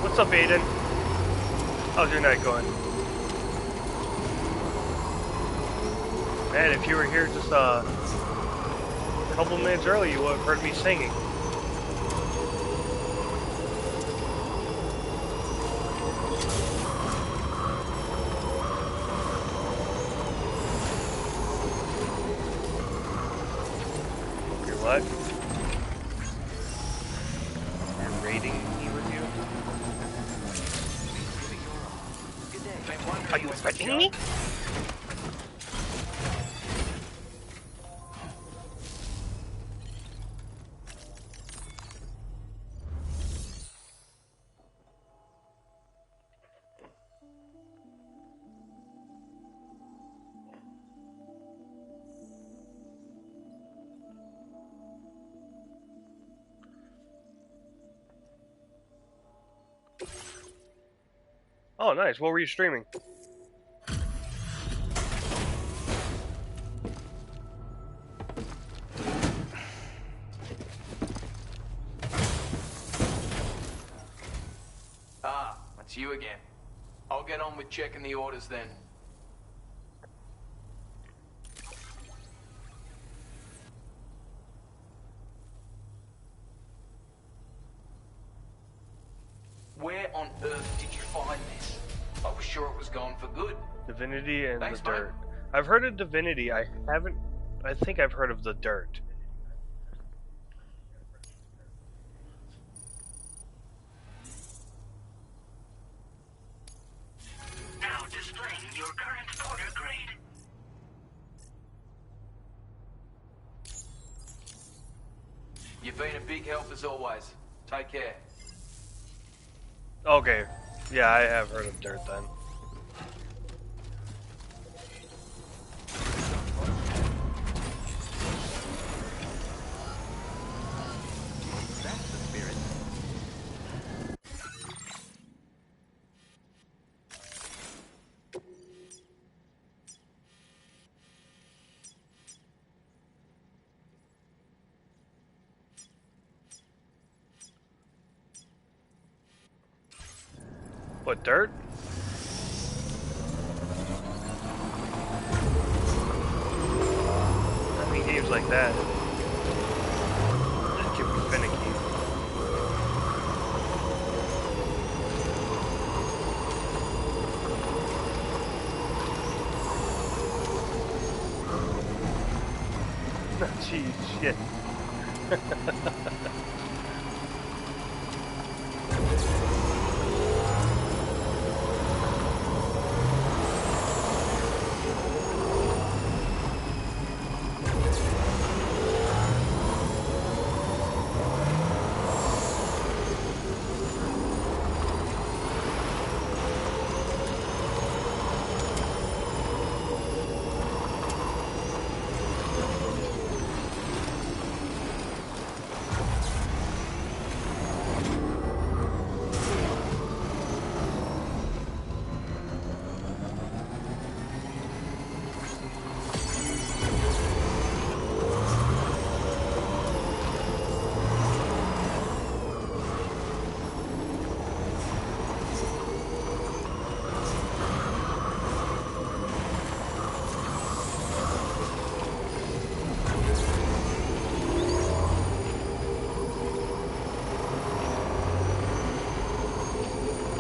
What's up, Aiden? How's your night going? Man, if you were here just a couple minutes early, you would have heard me singing. You're what? You're raiding me with you? Are you threatening me? Oh, nice. What were you streaming? Ah, it's you again. I'll get on with checking the orders then. Where on earth did you find this? I was sure it was gone for good. Divinity and Thanks, the mate. Dirt. I've heard of Divinity. I haven't. I think I've heard of the Dirt. Now displaying your current porter grade. You've been a big help as always. Take care. Okay. Yeah, I have heard of Dirt then. That's the spirit. What, Dirt? I mean, games like that just can be finicky. Jeez, shit.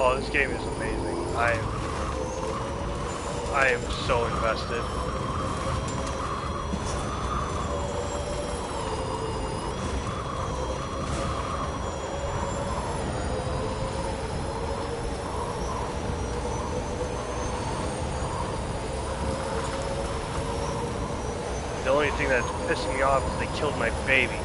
Oh, this game is amazing. I am so invested. The only thing that's pissing me off is they killed my baby.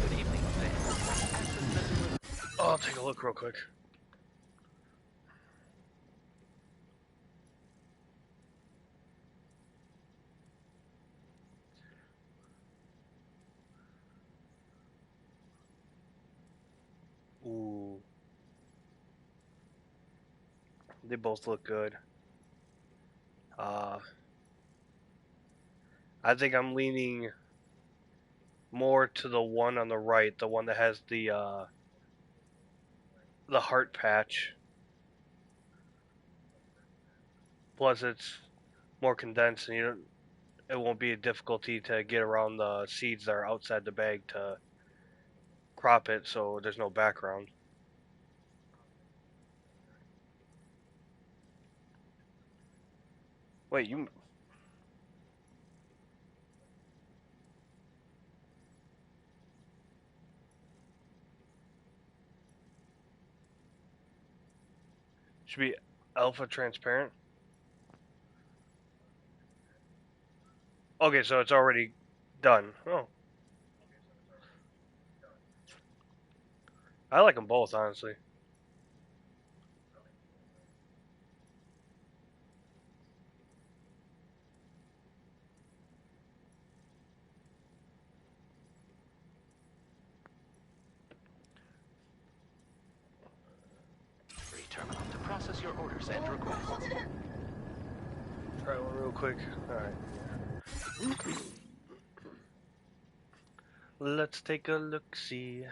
Good evening, Sam. Oh, I'll take a look real quick. Ooh. They both look good. I think I'm leaning more to the one on the right, the one that has the heart patch. Plus, it's more condensed, and it won't be a difficulty to get around the seeds that are outside the bag to crop it, so there's no background. Wait, you... Should be alpha transparent? Okay, so it's already done. Oh. I like them both, honestly. Terminal to process your orders and requests. Try one real quick. Alright. Let's take a look-see.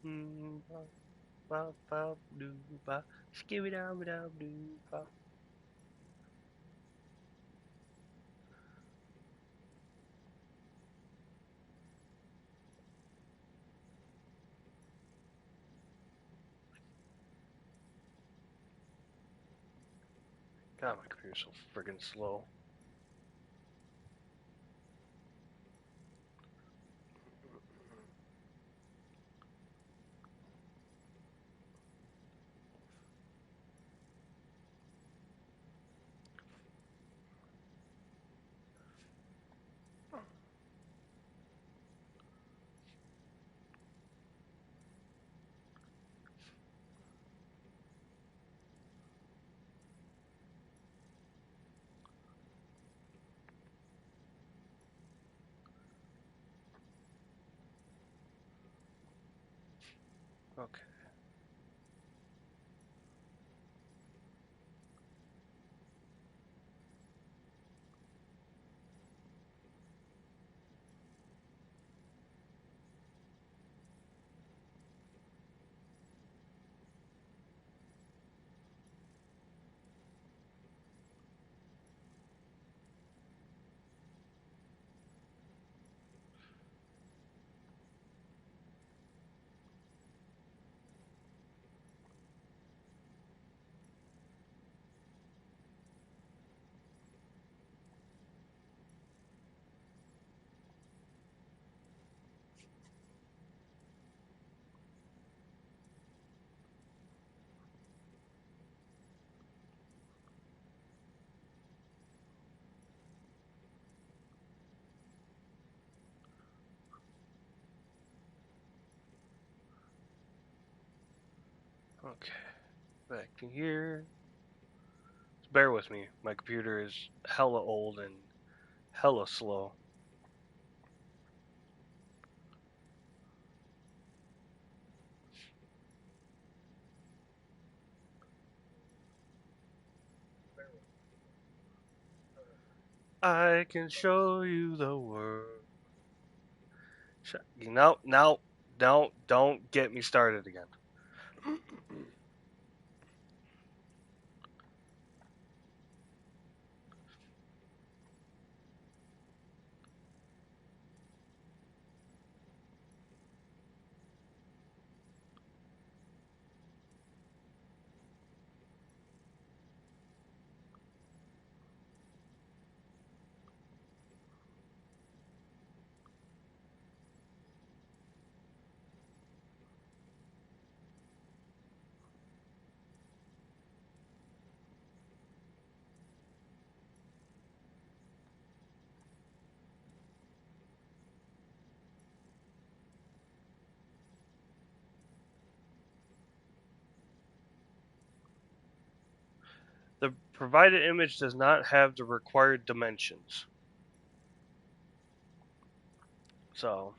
Mm, ba, ba, doo, ba. Skibby down, down, doo, ba. God, my computer's so friggin' slow. Okay. Okay. Back to here. Just bear with me. My computer is hella old and hella slow. I can show you the world. No, no, don't get me started again. The provided image does not have the required dimensions. So,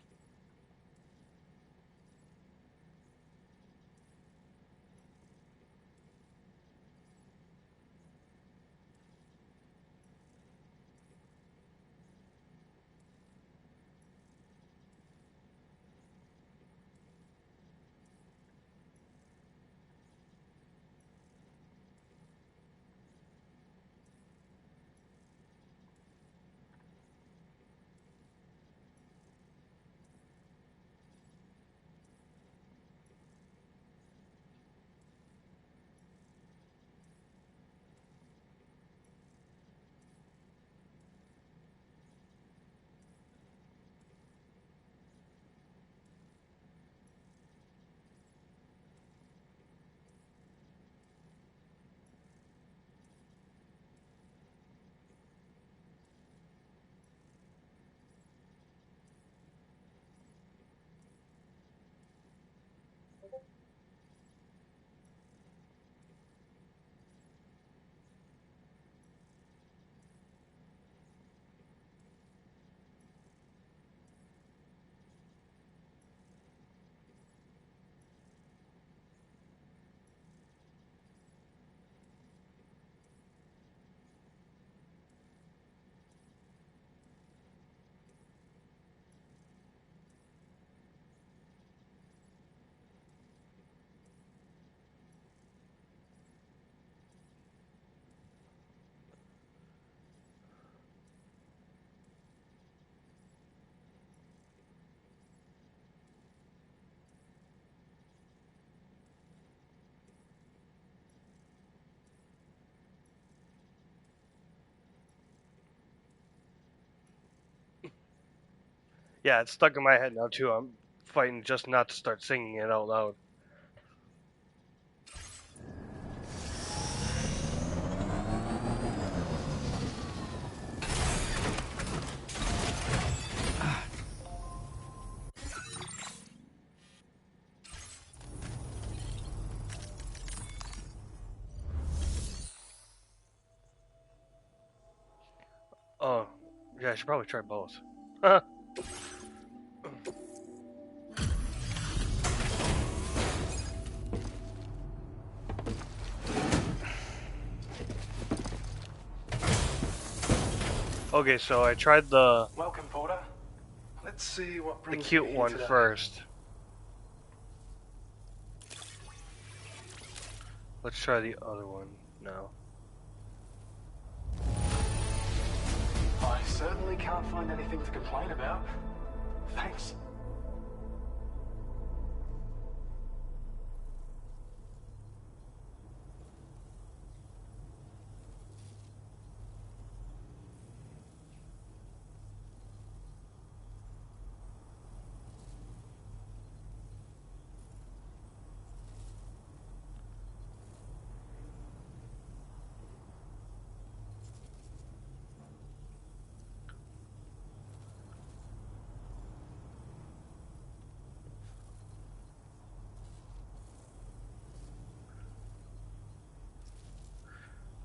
Yeah, it's stuck in my head now too. I'm fighting just not to start singing it out loud. Oh, yeah, I should probably try both. Okay, so I tried the Welcome, Porter. Let's see what brings cute you here one today. first. Let's try the other one now. I certainly can't find anything to complain about. Thanks.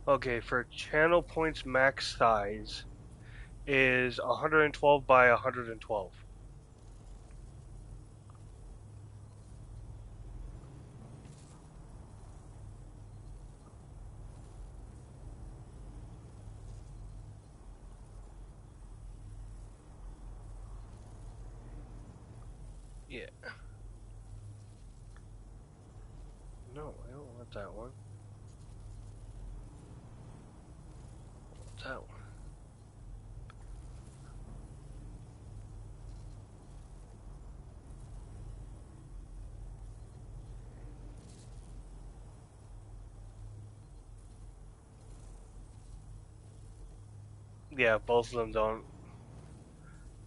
Okay, for channel points max size is 112 by 112. Yeah. No, I don't want that one. What's that one? Yeah, both of them don't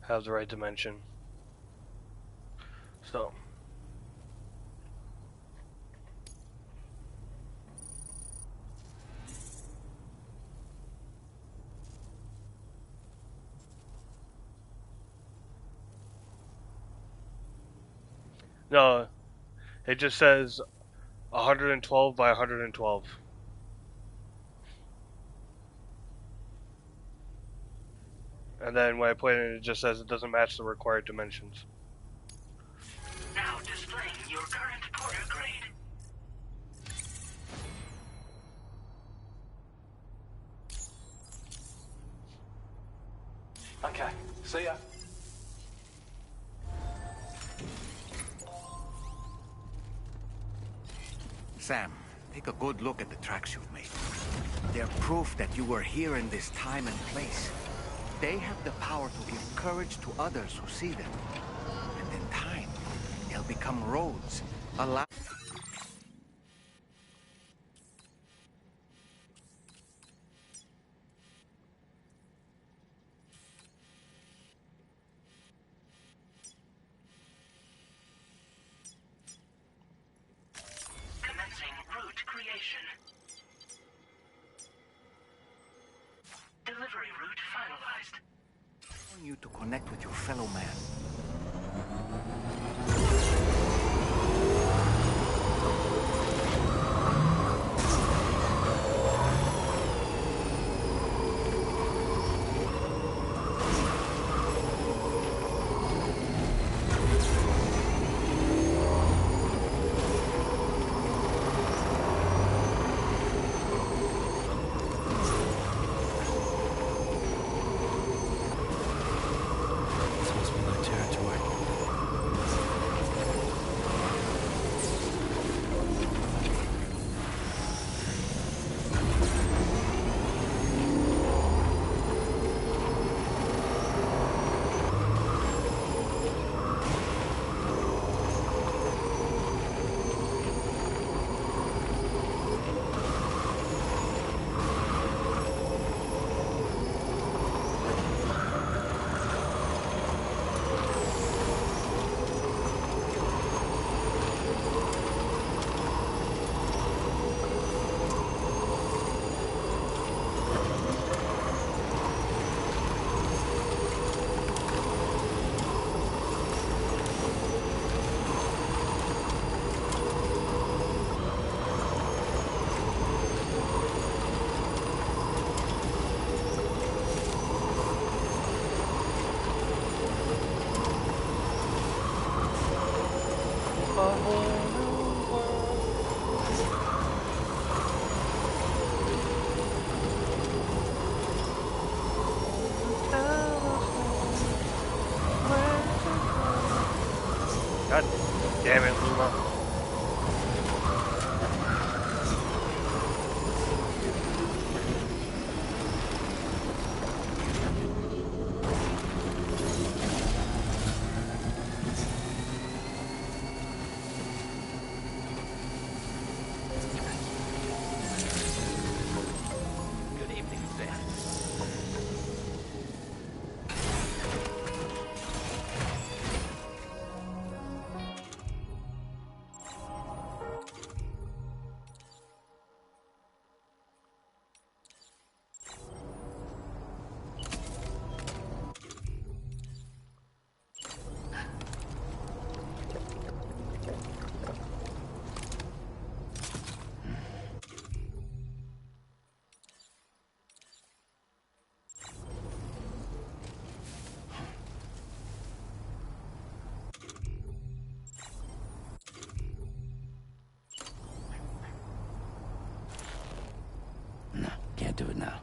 have the right dimension. So. No, it just says 112 by 112. And then when I put it in, it just says it doesn't match the required dimensions. Now displaying your current Porter grade. Okay, see ya. Sam, take a good look at the tracks you've made. They're proof that you were here in this time and place. They have the power to give courage to others who see them. And in time, they'll become roads, allow... Commencing route creation. Delivery route finalized. I want you to connect with your fellow man. This must be my A whole new world. Tell us where to go. God damn it, Luma. Good evening, Sam. No, can't do it now.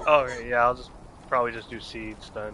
Okay, yeah, I'll just probably just do seeds then.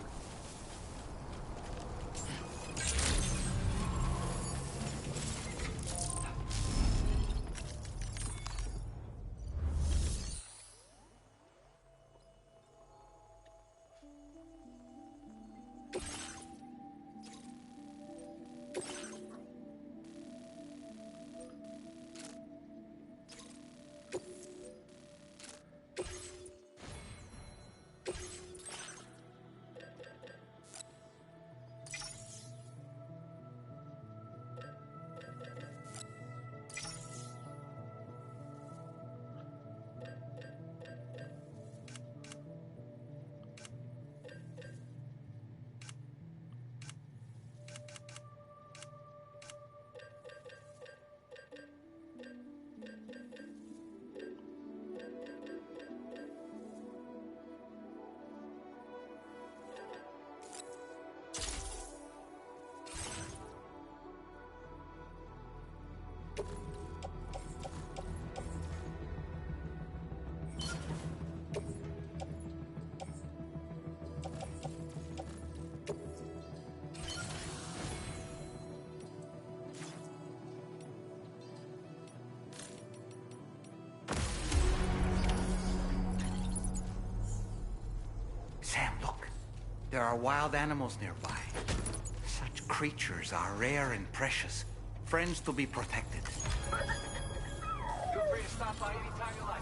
Sam, look. There are wild animals nearby. Such creatures are rare and precious. Friends to be protected. Feel free to stop by anytime you like.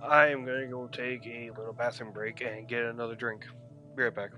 I am gonna go take a little bathroom break and get another drink. Be right back.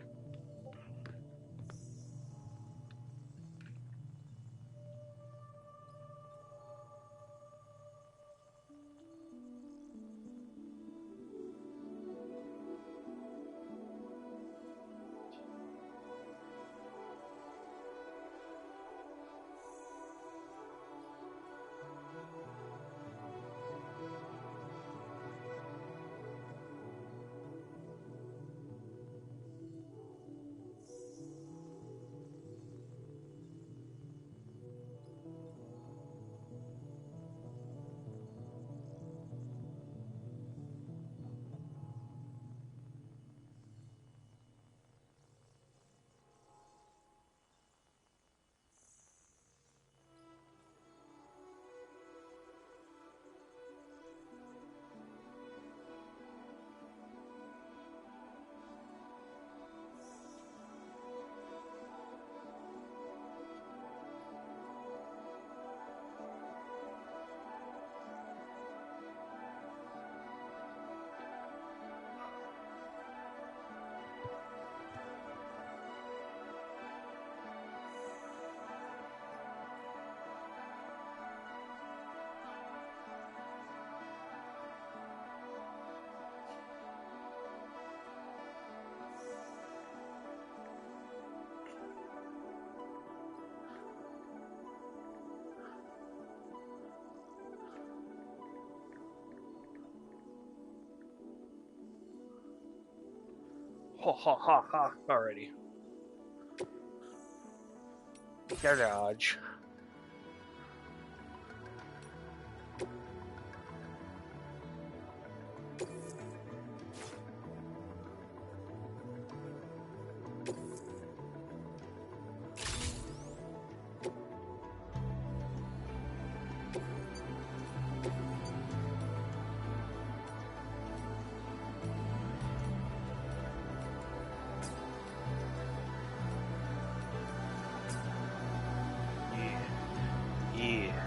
Ha ha ha ha. Alrighty. Garage. Yeah.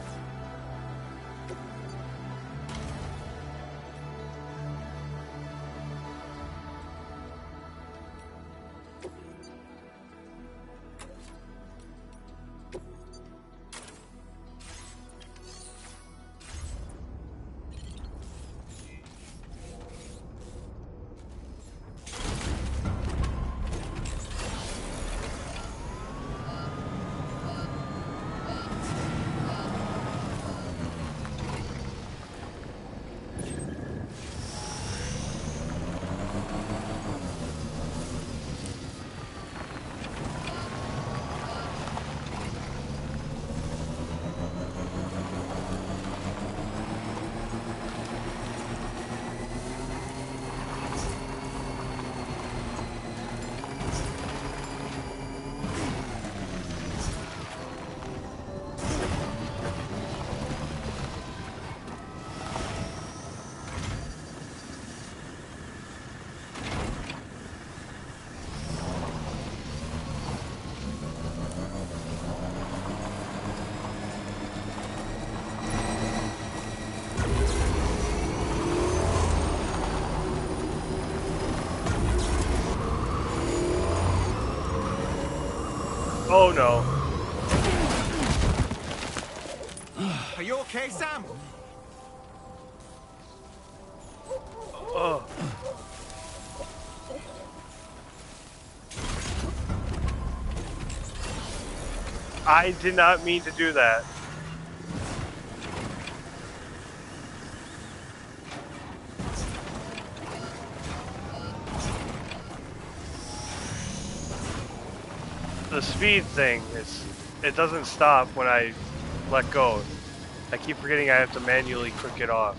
Oh no. Are you okay, Sam? Oh. I did not mean to do that. The speed thing it doesn't stop when I let go. I keep forgetting I have to manually click it off.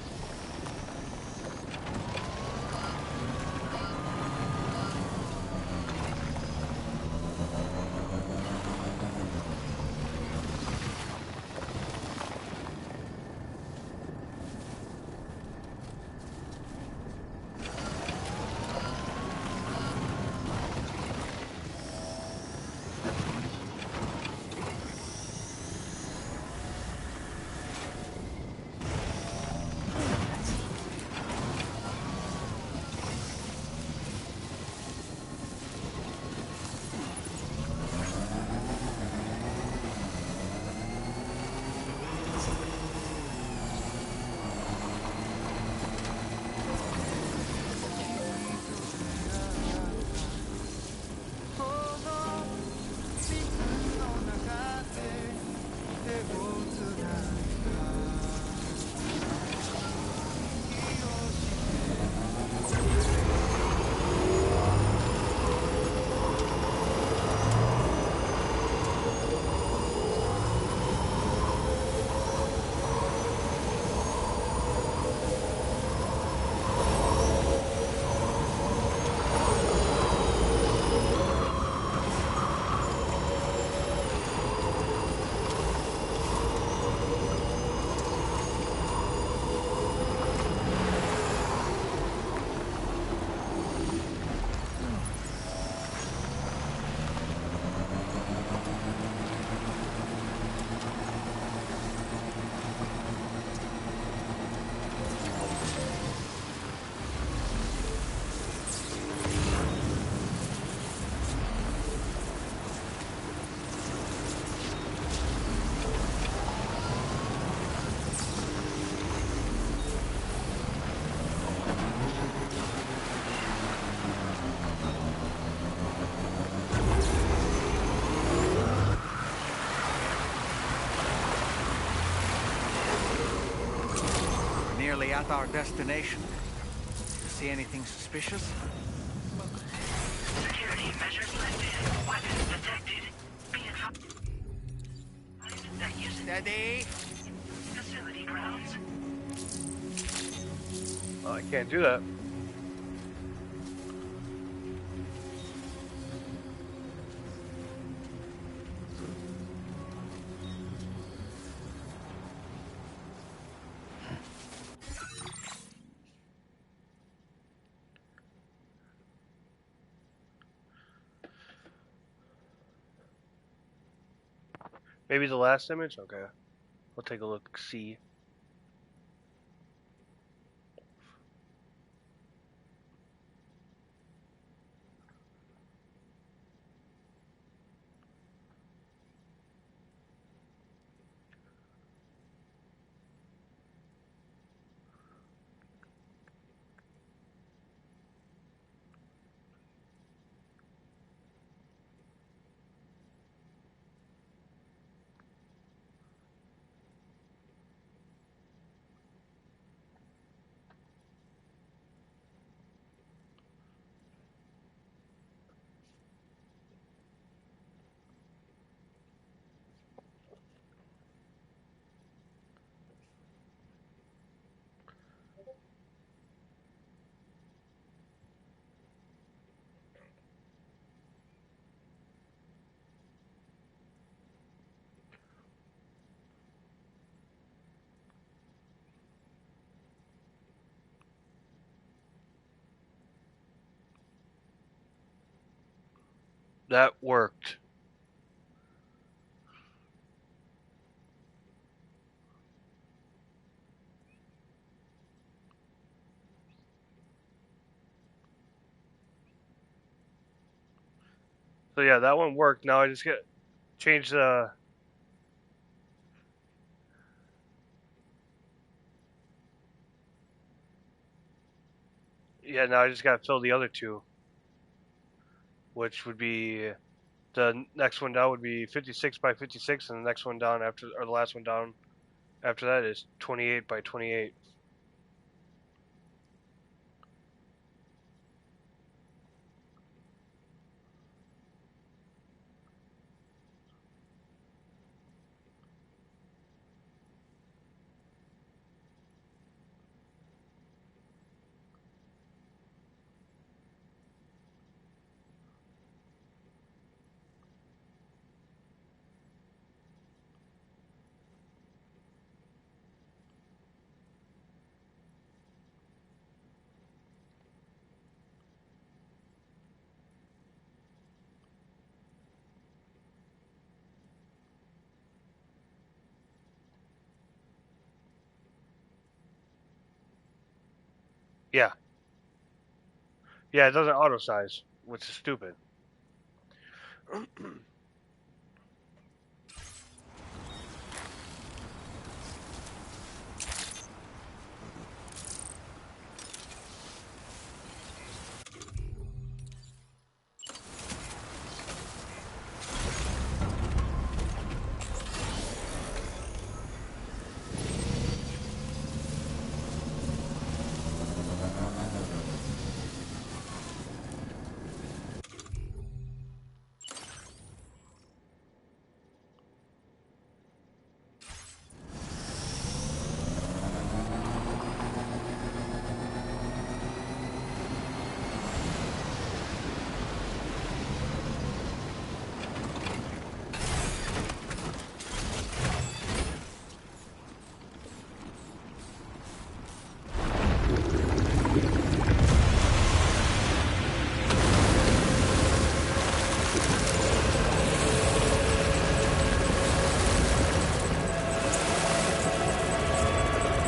finally at our destination. You see anything suspicious? Security measures lifted. Weapons detected. Be advised that using Steady! facility grounds. Oh, I can't do that. Maybe the last image? Okay. We'll take a look, see. That worked. So yeah, that one worked. Now I just get change the. Yeah, now I just gotta fill the other two, which would be the next one down would be 56 by 56, and the next one down after, or the last one down after that is 28 by 28. Yeah, yeah, it doesn't auto size, which is stupid.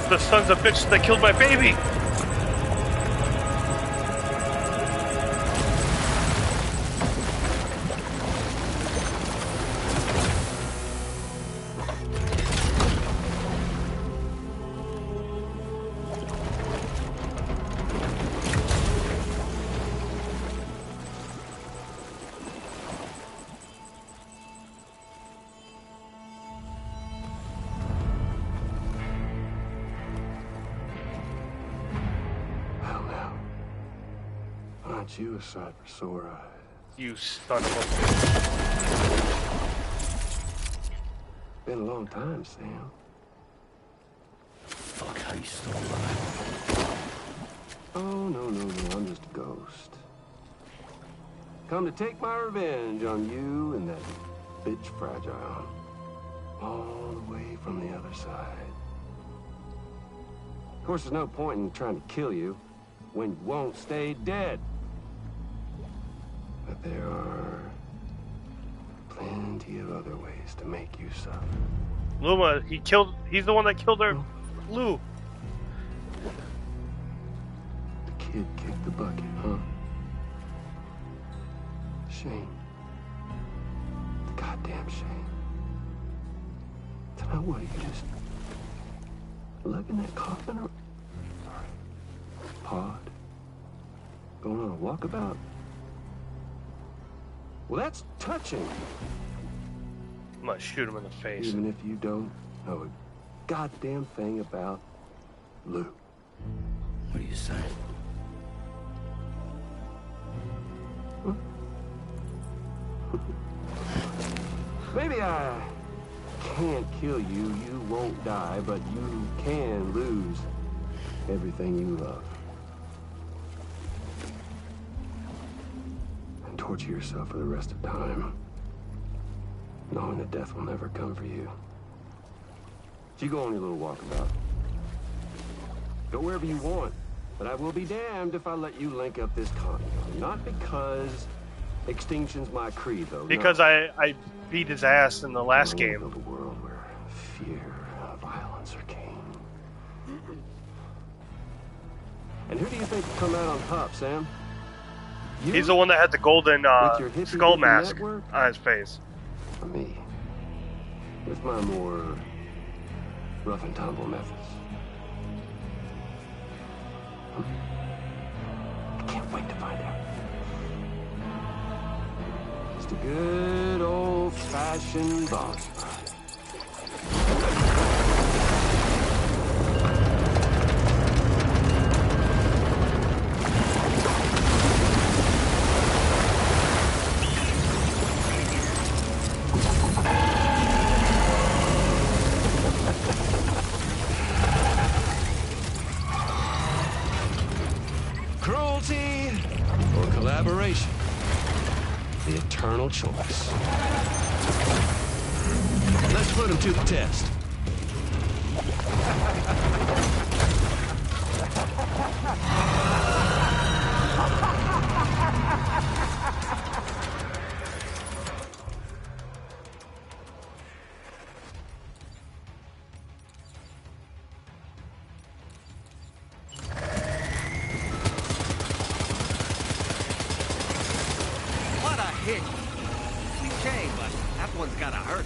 The sons of bitches that killed my baby! Aren't you a sight for sore eyes? You son of a... Been a long time, Sam. Fuck, how you still alive? Oh, no, I'm just a ghost. Come to take my revenge on you and that bitch Fragile. All the way from the other side. Of course, there's no point in trying to kill you when you won't stay dead. But there are plenty of other ways to make you suffer. Luma, he's the one that killed her. Lou. The kid kicked the bucket, huh? Shame. Goddamn shame. Tonight, what, you just lugging that coffin or pod? Going on a walkabout? Well, that's touching. I'm gonna shoot him in the face. Even if you don't know a goddamn thing about Lou. What are you saying? Huh? Maybe I can't kill you, you won't die, but you can lose everything you love. And torture yourself for the rest of time, knowing that death will never come for you. So you go on your little walkabout. Go wherever you want, but I will be damned if I let you link up this continuity. Not because extinction's my creed, though. Because no. I beat his ass in the last game. Build a world where fear and violence are king. And who do you think will come out on top, Sam? You? He's the one that had the golden skull mask network? on his face. Or me? With my more rough and tumble methods. I can't wait to find out. Just a good old-fashioned boss fight. Cruelty or collaboration? The eternal choice. Let's put him to the test. What a hit! Cliche, but that one's gotta hurt.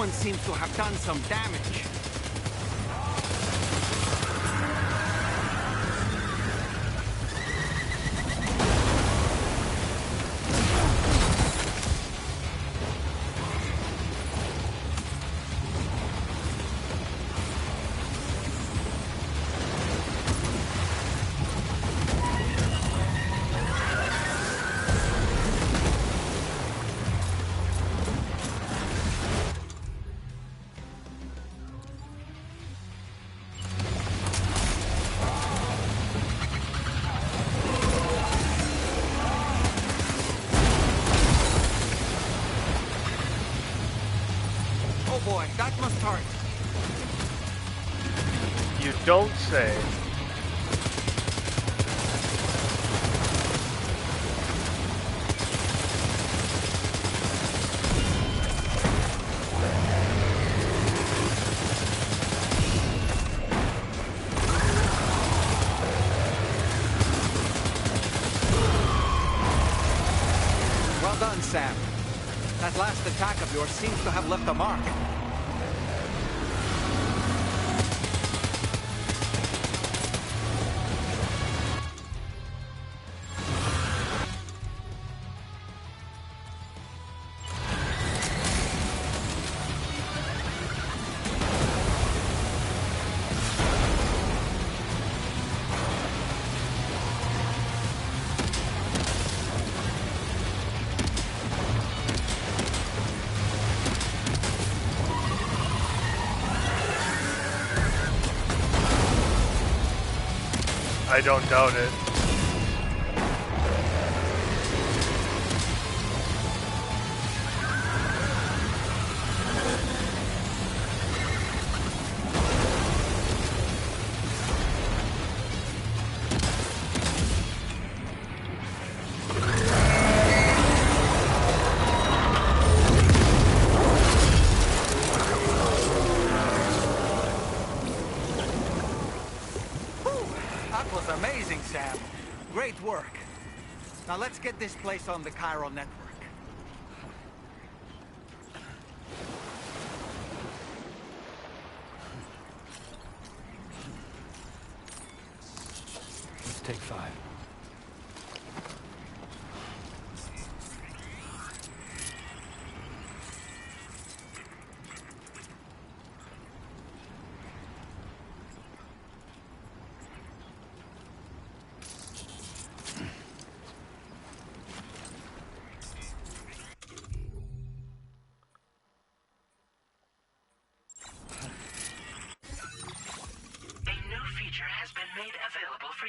Someone seems to have done some damage. Oh boy, that must hurt. You don't say. Well done, Sam. That last attack of yours seems to have left a mark. I don't doubt it. That was amazing, Sam. Great work. Now let's get this place on the chiral network. Take 5. A new feature has been made available for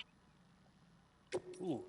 Ooh.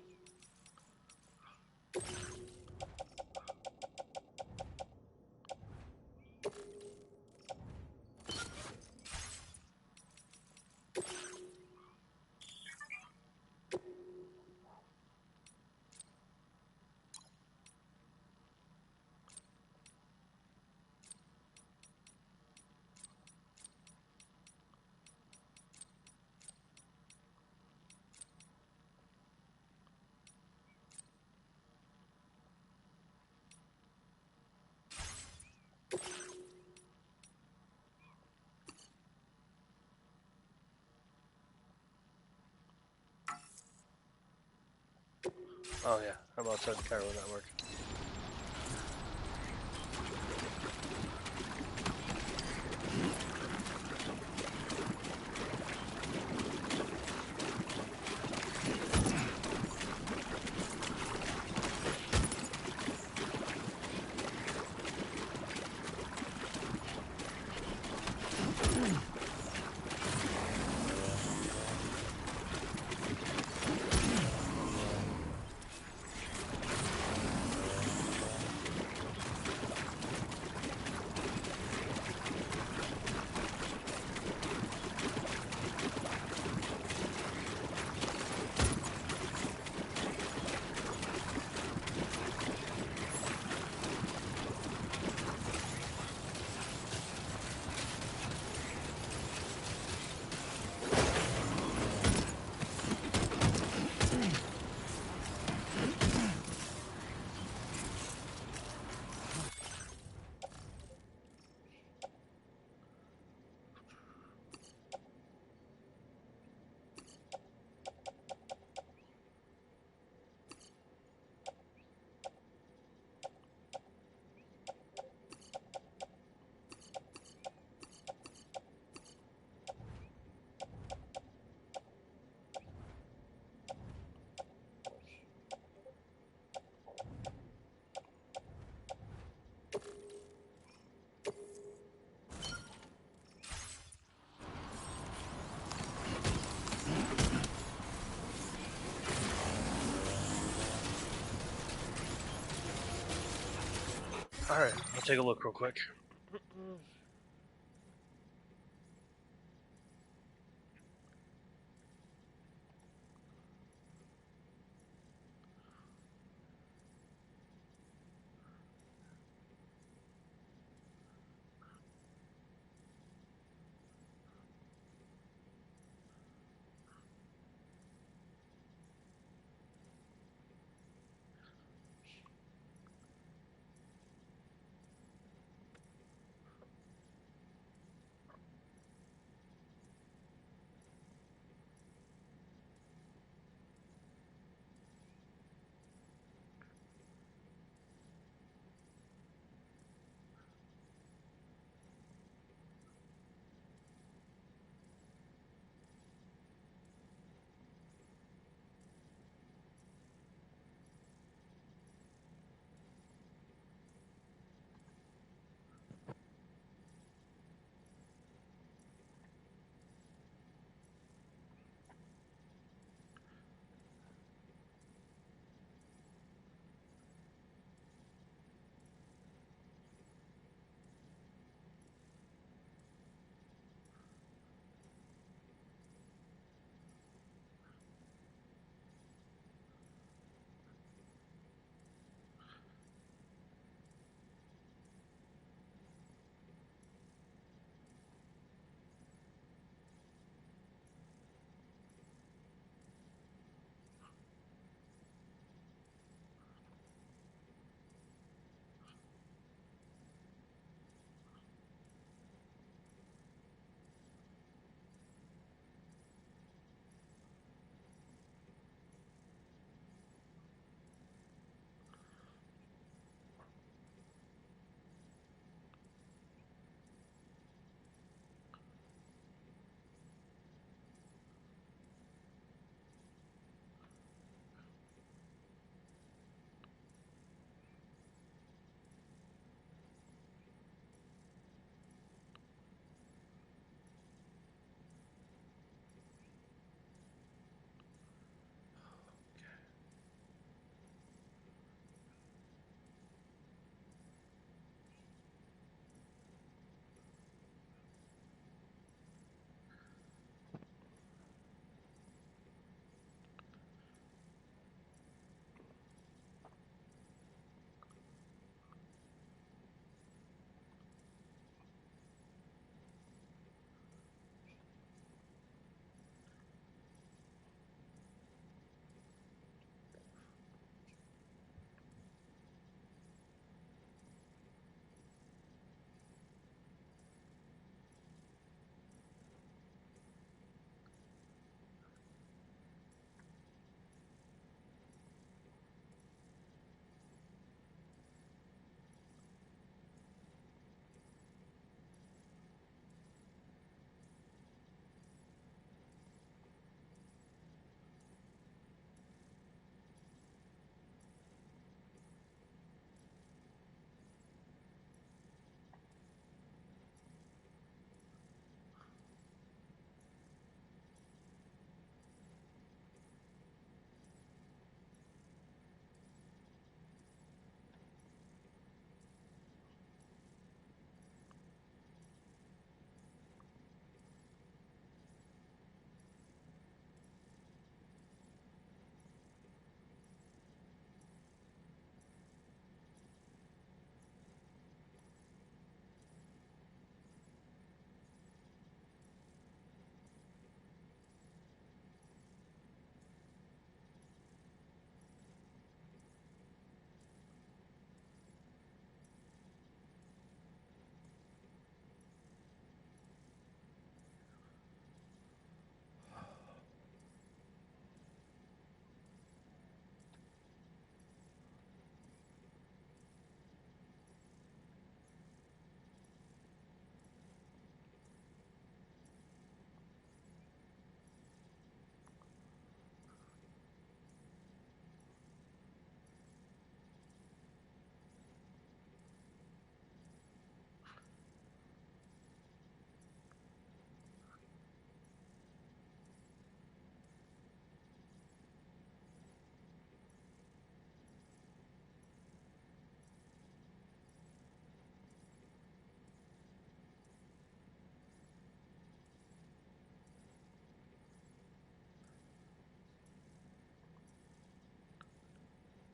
Oh yeah, I'm outside the chiral network. Alright, I'll take a look real quick.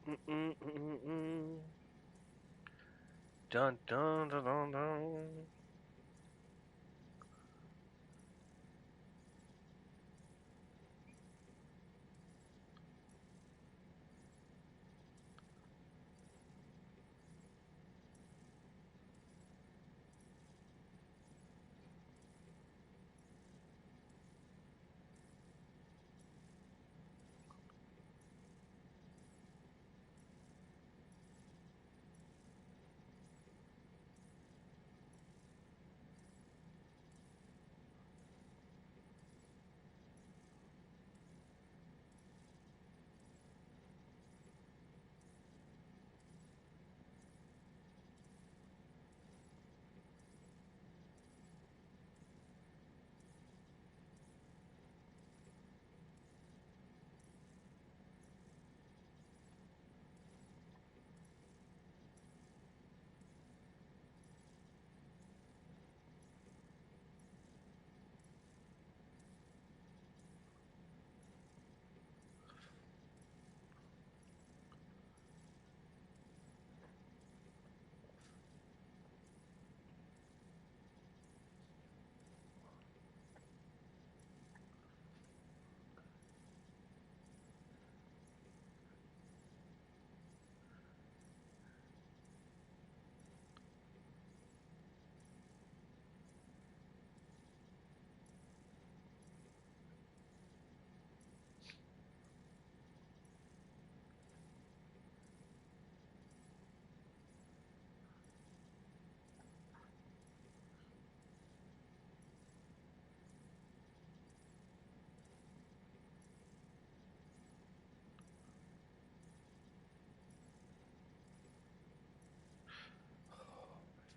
Dun dun dun dun dun.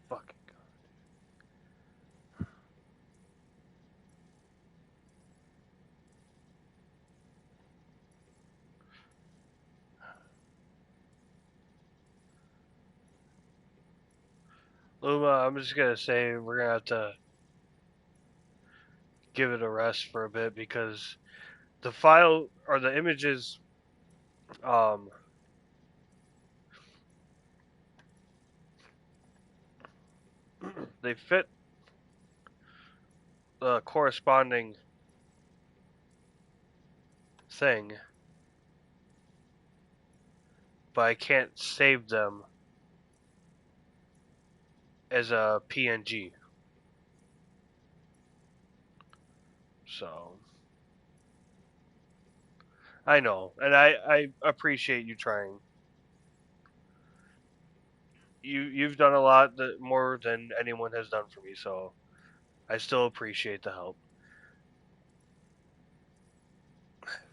Fucking Luma, I'm just gonna say we're gonna have to give it a rest for a bit because the file or the images, um, they fit the corresponding thing, but I can't save them as a PNG. So I know, and I appreciate you trying. You've done a lot more than anyone has done for me, so I still appreciate the help.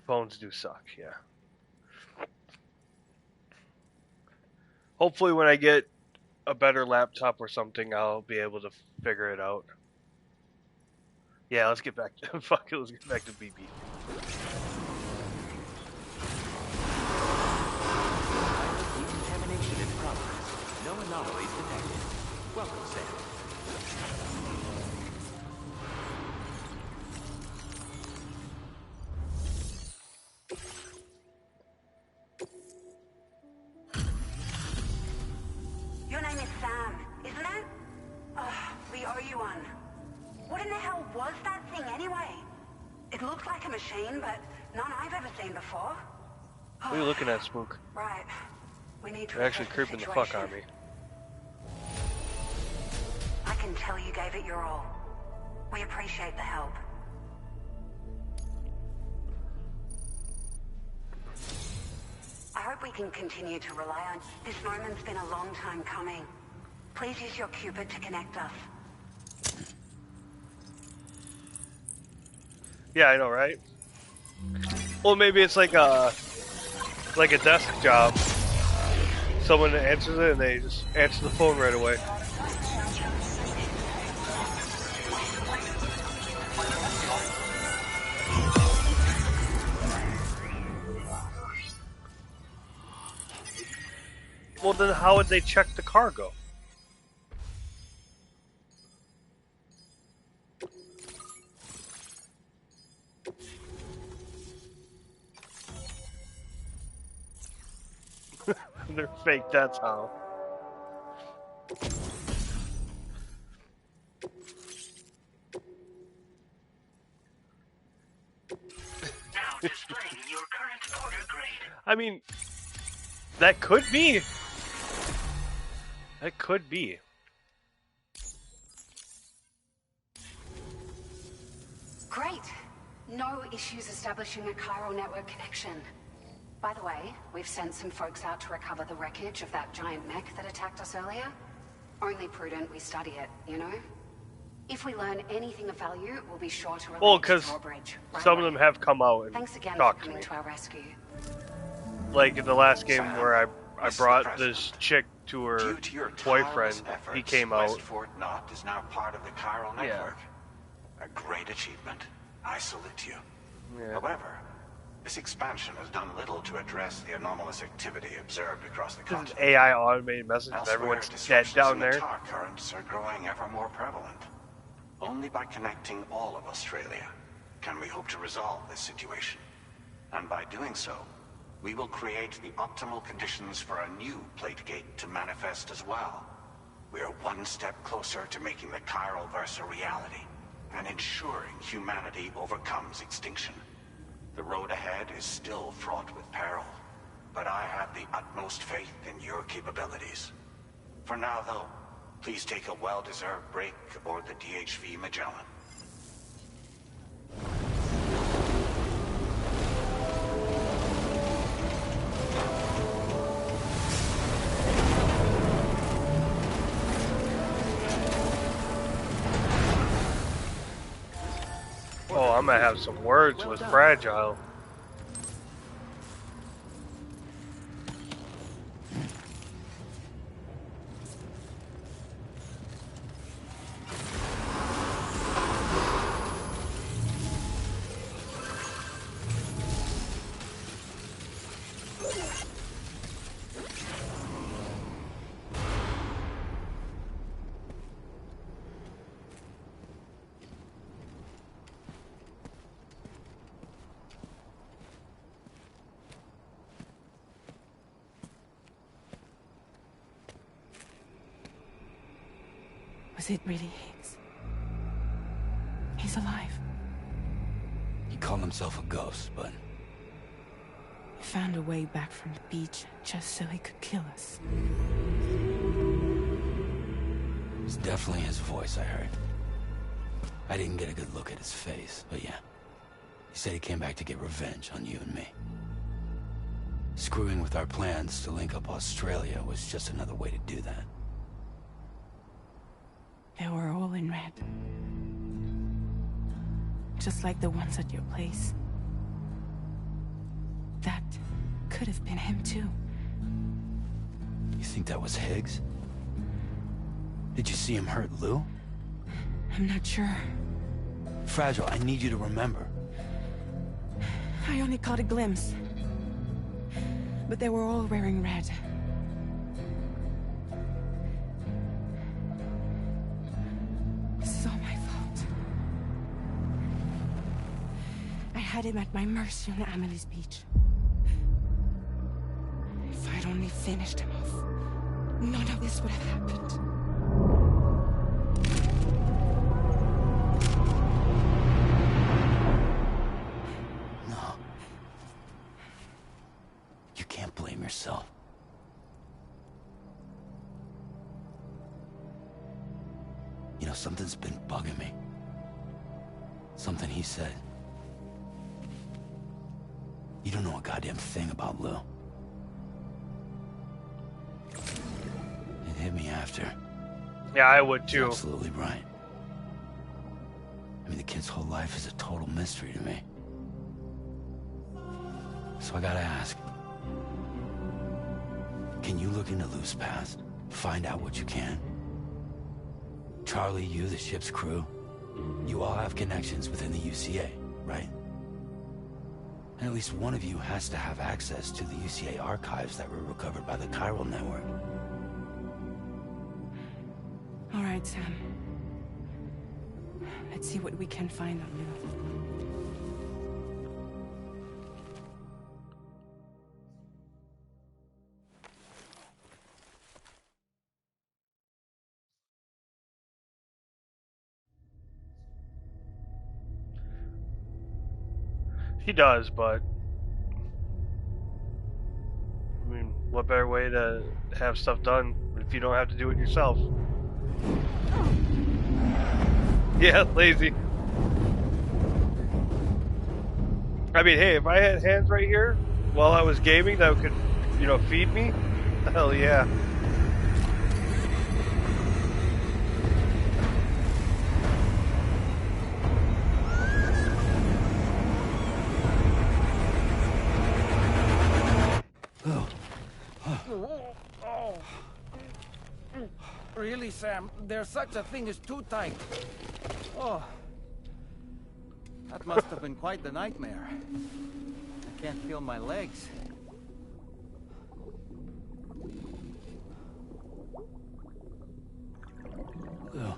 Phones do suck, yeah. Hopefully, when I get a better laptop or something, I'll be able to figure it out. Yeah, let's get back to fuck it. Let's get back to BB. Decontamination in progress. No anomalies detected. Welcome, Sam. Your name is Sam, isn't it? Oh, we owe you one. What in the hell was that thing anyway? It looked like a machine, but none I've ever seen before. What are you looking at, Spook? Right. We need to You're actually assess creeping the situation. fuck on me. I can tell you gave it your all. We appreciate the help. I hope we can continue to rely on... This moment's been a long time coming. Please use your Cupid to connect us. Yeah, I know, right? Well, maybe it's like a desk job. Someone answers it and they just answer the phone right away. Well, then how would they check the cargo? They're fake, that's how. Now displaying your current order grade. I mean, that could be. That could be. Great. No issues establishing a chiral network connection. By the way, we've sent some folks out to recover the wreckage of that giant mech that attacked us earlier. Only prudent we study it, you know? If we learn anything of value, we'll be sure to relay to Drawbridge. Some of them have come out and Thanks again talked for to me. coming to our rescue. Like in the last game where I brought this chick to her boyfriend, he came out. West Fort Knot is now part of the chiral network. A great achievement. I salute you. Yeah. However, this expansion has done little to address the anomalous activity observed across the continent. AI automated message. Everyone's dead down there. Tar currents are growing ever more prevalent. Only by connecting all of Australia can we hope to resolve this situation. And by doing so, we will create the optimal conditions for a new plate gate to manifest as well. We are one step closer to making the chiral verse a reality and ensuring humanity overcomes extinction. The road ahead is still fraught with peril, but I have the utmost faith in your capabilities. For now, though, please take a well-deserved break aboard the DHV Magellan. Oh, I'm gonna have some words with Fragile. Was it really Higgs? He's alive. He called himself a ghost, but... He found a way back from the beach just so he could kill us. It was definitely his voice I heard. I didn't get a good look at his face, but yeah. He said he came back to get revenge on you and me. Screwing with our plans to link up Australia was just another way to do that. They were all in red. Just like the ones at your place. That could have been him too. You think that was Higgs? Did you see him hurt Lou? I'm not sure. Fragile, I need you to remember. I only caught a glimpse. But they were all wearing red. This is all my fault. I had him at my mercy on Amelie's beach. If I'd only finished him off, none of this would have happened. No. You can't blame yourself. You know, something's been bugging me. Something he said. You don't know a goddamn thing about Lou. It hit me after. Yeah, I would too. You're absolutely right. I mean, the kid's whole life is a total mystery to me. So I gotta ask. Can you look into Lou's past? Find out what you can? Charlie, you, the ship's crew, you all have connections within the UCA, right? And at least one of you has to have access to the UCA archives that were recovered by the chiral network. All right, Sam. Let's see what we can find on Lou. He does, but I mean, what better way to have stuff done if you don't have to do it yourself? Yeah, lazy. I mean, hey, if I had hands right here while I was gaming that could, you know, feed me, hell yeah. Really, Sam? There's such a thing as too tight. Oh. That must have been quite the nightmare. I can't feel my legs. Ugh.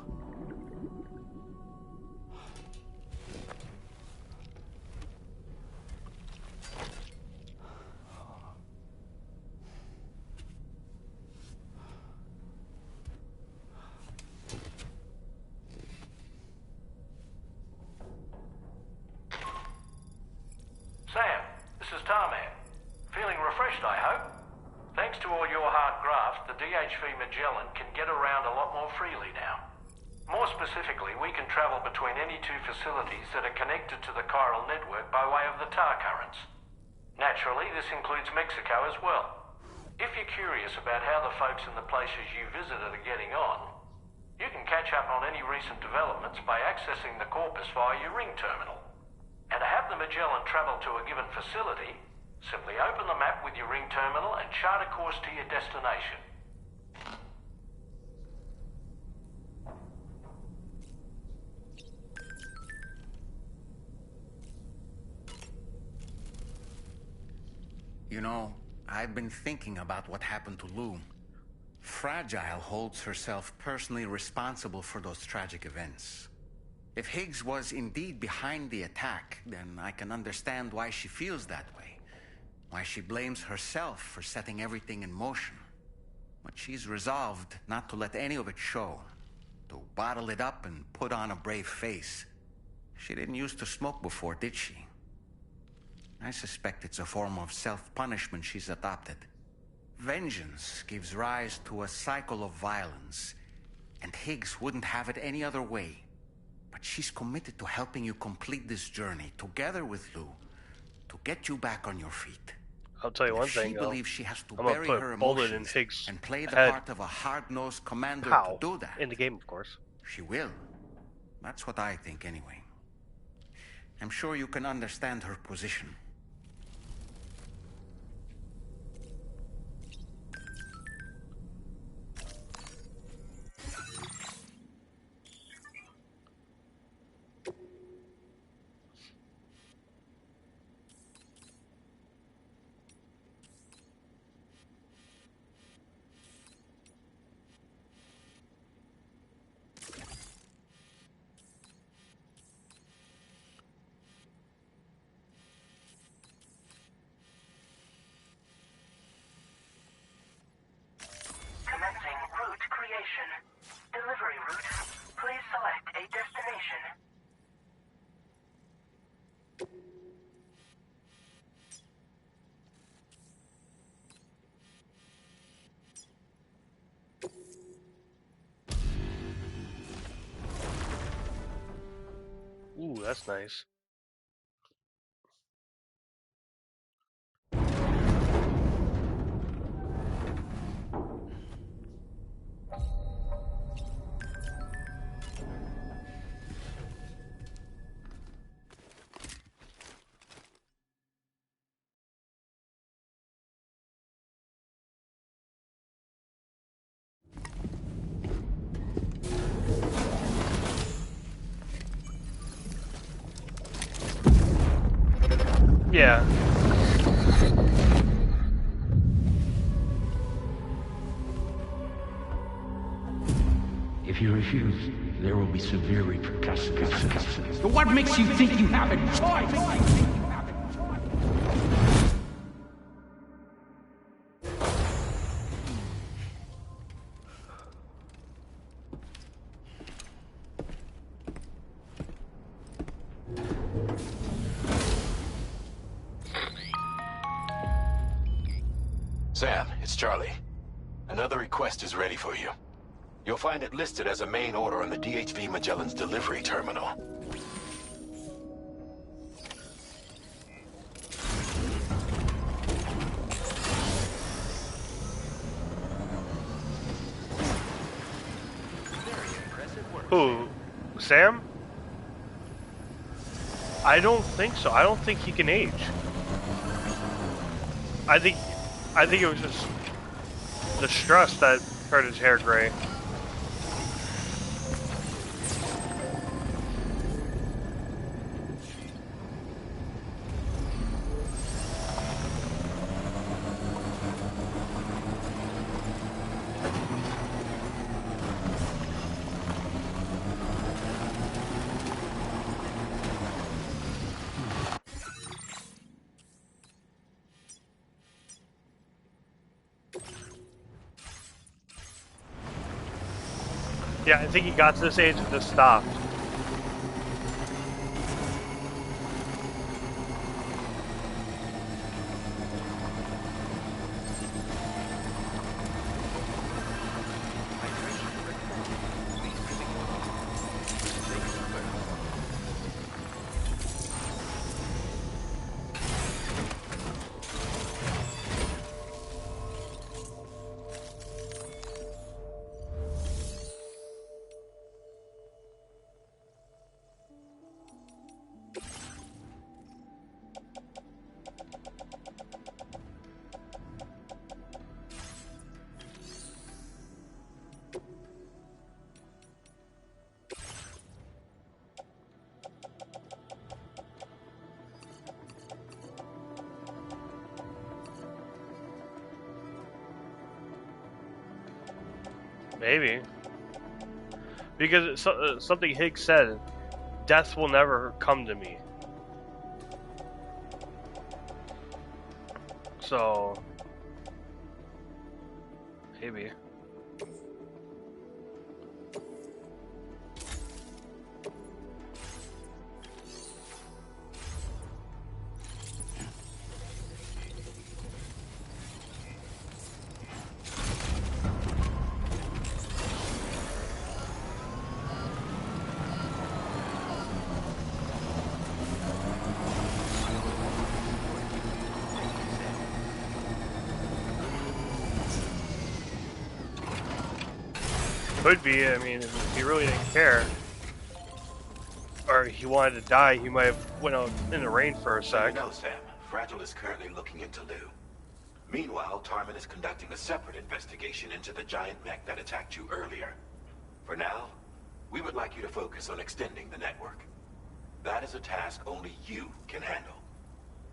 Sam, this is Tarman. Feeling refreshed, I hope? Thanks to all your hard graft, the DHV Magellan can get around a lot more freely now. More specifically, we can travel between any two facilities that are connected to the chiral network by way of the tar currents. Naturally, this includes Mexico as well. If you're curious about how the folks in the places you visited are getting on, you can catch up on any recent developments by accessing the Corpus via your ring terminal. And to have the Magellan travel to a given facility, simply open the map with your ring terminal and chart a course to your destination. You know, I've been thinking about what happened to Lou. Fragile holds herself personally responsible for those tragic events. If Higgs was indeed behind the attack, then I can understand why she feels that way. Why she blames herself for setting everything in motion. But she's resolved not to let any of it show. To bottle it up and put on a brave face. She didn't used to smoke before, did she? I suspect it's a form of self-punishment she's adopted. Vengeance gives rise to a cycle of violence, and Higgs wouldn't have it any other way. But she's committed to helping you complete this journey, together with Lou, to get you back on your feet. I'll tell you one thing, She though. believes she has to I'm gonna bury put her a bullet in emotions Higgs' and play the head. part of a hard-nosed commander Pow. to do that. In the game, of course. She will. That's what I think, anyway. I'm sure you can understand her position. Commencing route creation. Delivery route. Please select a destination. Ooh, that's nice. Yeah. If you refuse, there will be severe repercussions. But what makes you think you have a choice? Sam, it's Charlie. Another request is ready for you. You'll find it listed as a main order on the DHV Magellan's delivery terminal. Who? Sam? I don't think so. I don't think he can age. I think it was just the stress that turned his hair gray. Yeah, I think he got to this age and just stopped. Maybe. Because something Higgs said, death will never come to me. So, maybe. Could be. I mean, if he really didn't care, or he wanted to die, he might have went out in the rain for a sec. You know, Sam, Fragile is currently looking into Lou. Meanwhile, Tarman is conducting a separate investigation into the giant mech that attacked you earlier. For now, we would like you to focus on extending the network. That is a task only you can handle.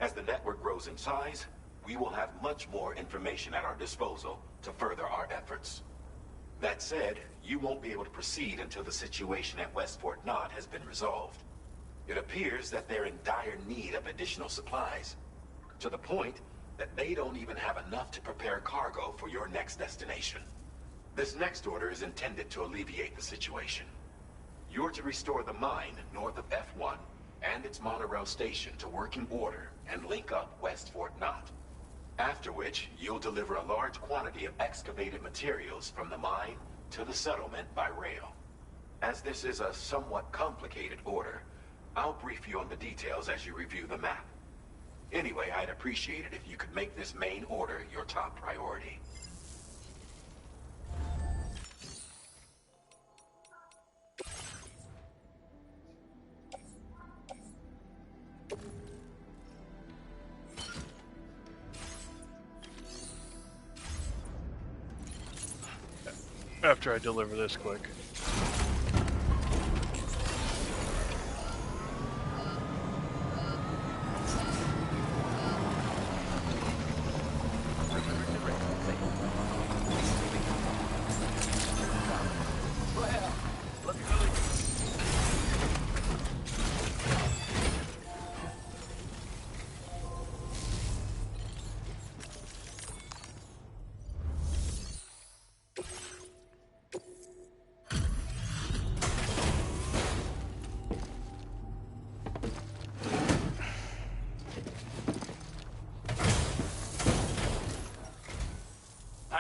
As the network grows in size, we will have much more information at our disposal to further our efforts. That said, you won't be able to proceed until the situation at West Fort Knot has been resolved. It appears that they're in dire need of additional supplies, to the point that they don't even have enough to prepare cargo for your next destination. This next order is intended to alleviate the situation. You're to restore the mine north of F1 and its monorail station to working order and link up West Fort Knot. After which, you'll deliver a large quantity of excavated materials from the mine to the settlement by rail. As this is a somewhat complicated order, I'll brief you on the details as you review the map. Anyway, I'd appreciate it if you could make this main order your top priority. After I deliver this quick.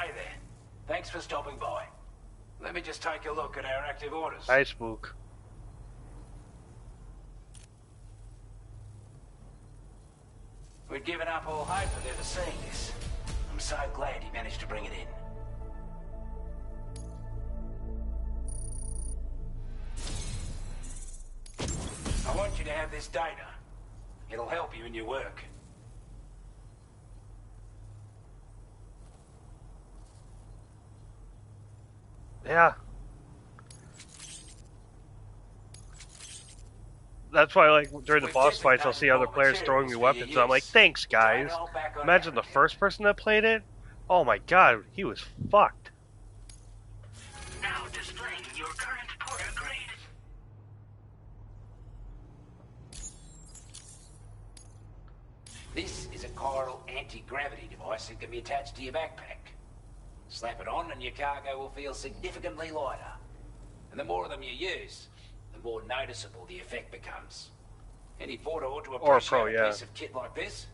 Hey there. Thanks for stopping by. Let me just take a look at our active orders. Hi, Spook. We'd given up all hope of ever seeing this. I'm so glad he managed to bring it in. I want you to have this data. It'll help you in your work. Yeah. That's why, like, during the boss fights, I'll see other players throwing me weapons, and I'm like, thanks, guys. Imagine the first person that played it. Oh my god, he was fucked. Now displaying your current porter grade. This is a chiral anti-gravity device that can be attached to your backpack. Slap it on and your cargo will feel significantly lighter. And the more of them you use, the more noticeable the effect becomes. Any porter ought to Or a appreciate pro, a yeah. piece of kit like this.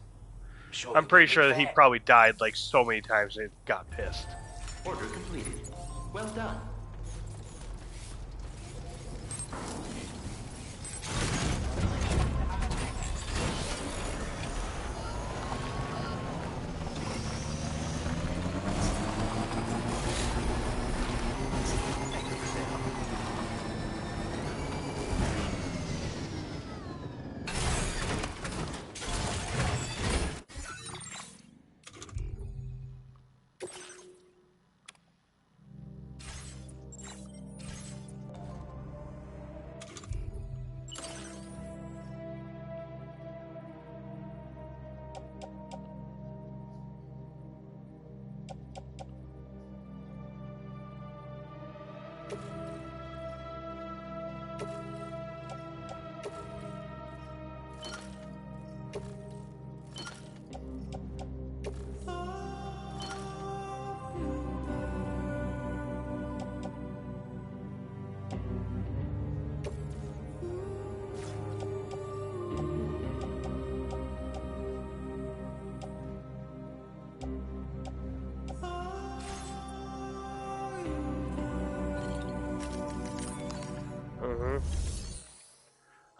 I'm pretty sure that he probably died like so many times and got pissed. Order completed. Well done.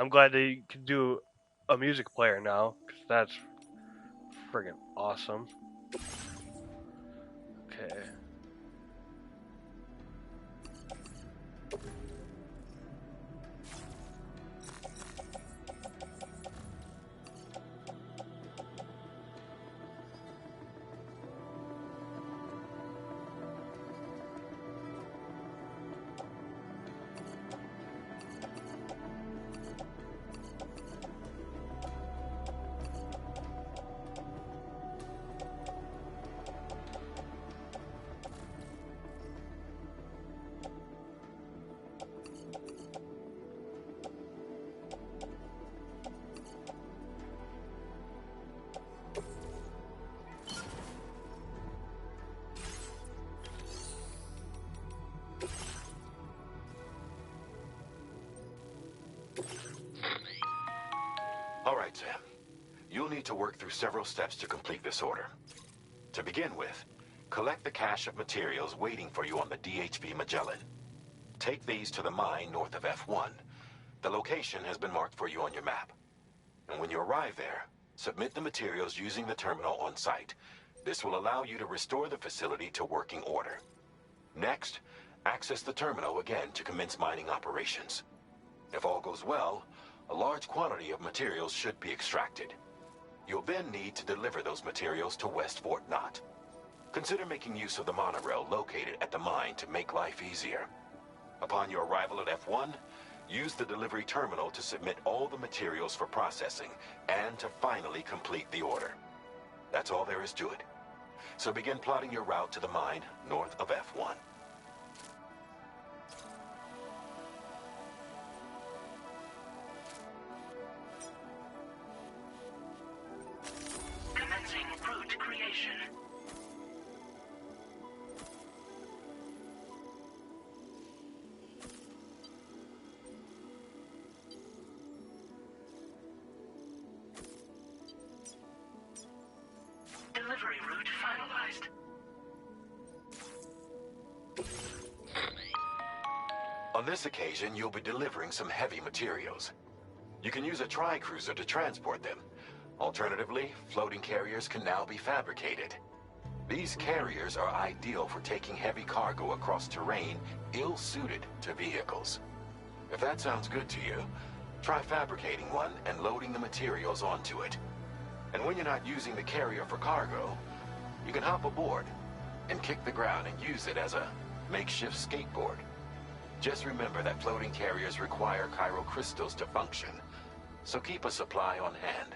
I'm glad that you can do a music player now, because that's friggin' awesome. Okay. All right, Sam. You'll need to work through several steps to complete this order. To begin with, collect the cache of materials waiting for you on the DHB Magellan. Take these to the mine north of F1. The location has been marked for you on your map. And when you arrive there, submit the materials using the terminal on site. This will allow you to restore the facility to working order. Next, access the terminal again to commence mining operations. If all goes well, a large quantity of materials should be extracted. You'll then need to deliver those materials to West Fort Knot. Consider making use of the monorail located at the mine to make life easier. Upon your arrival at F1, use the delivery terminal to submit all the materials for processing and to finally complete the order. That's all there is to it. So begin plotting your route to the mine north of F1. Commencing route creation. Delivery route finalized. On this occasion, you'll be delivering some heavy materials. You can use a tri-cruiser to transport them. Alternatively, floating carriers can now be fabricated. These carriers are ideal for taking heavy cargo across terrain ill-suited to vehicles. If that sounds good to you, try fabricating one and loading the materials onto it. And when you're not using the carrier for cargo, you can hop aboard and kick the ground and use it as a makeshift skateboard. Just remember that floating carriers require chiral crystals to function, so keep a supply on hand.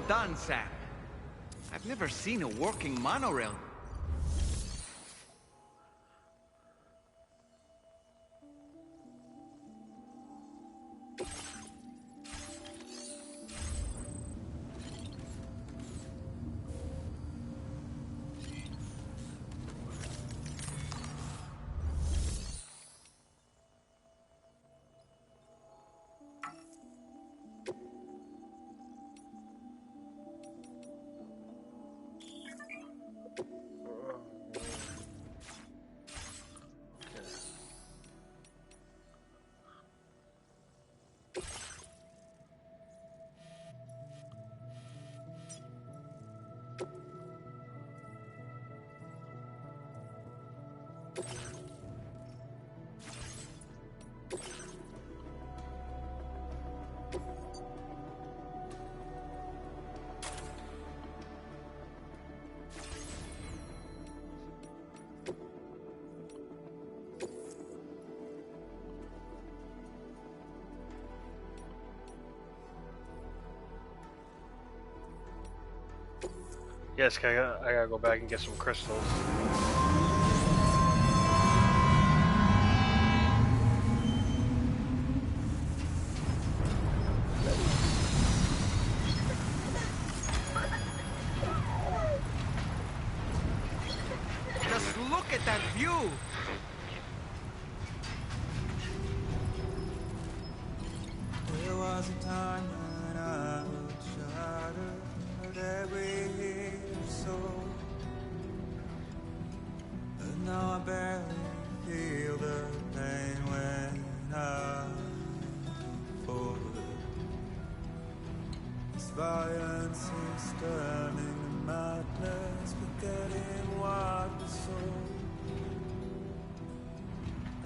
done, Sam. I've never seen a working monorail. Yes, I gotta go back and get some crystals. Just look at that view! There was a time when I would shatter every soul, but now I barely feel the pain when I fall. This violence is turning to madness, forgetting what we saw.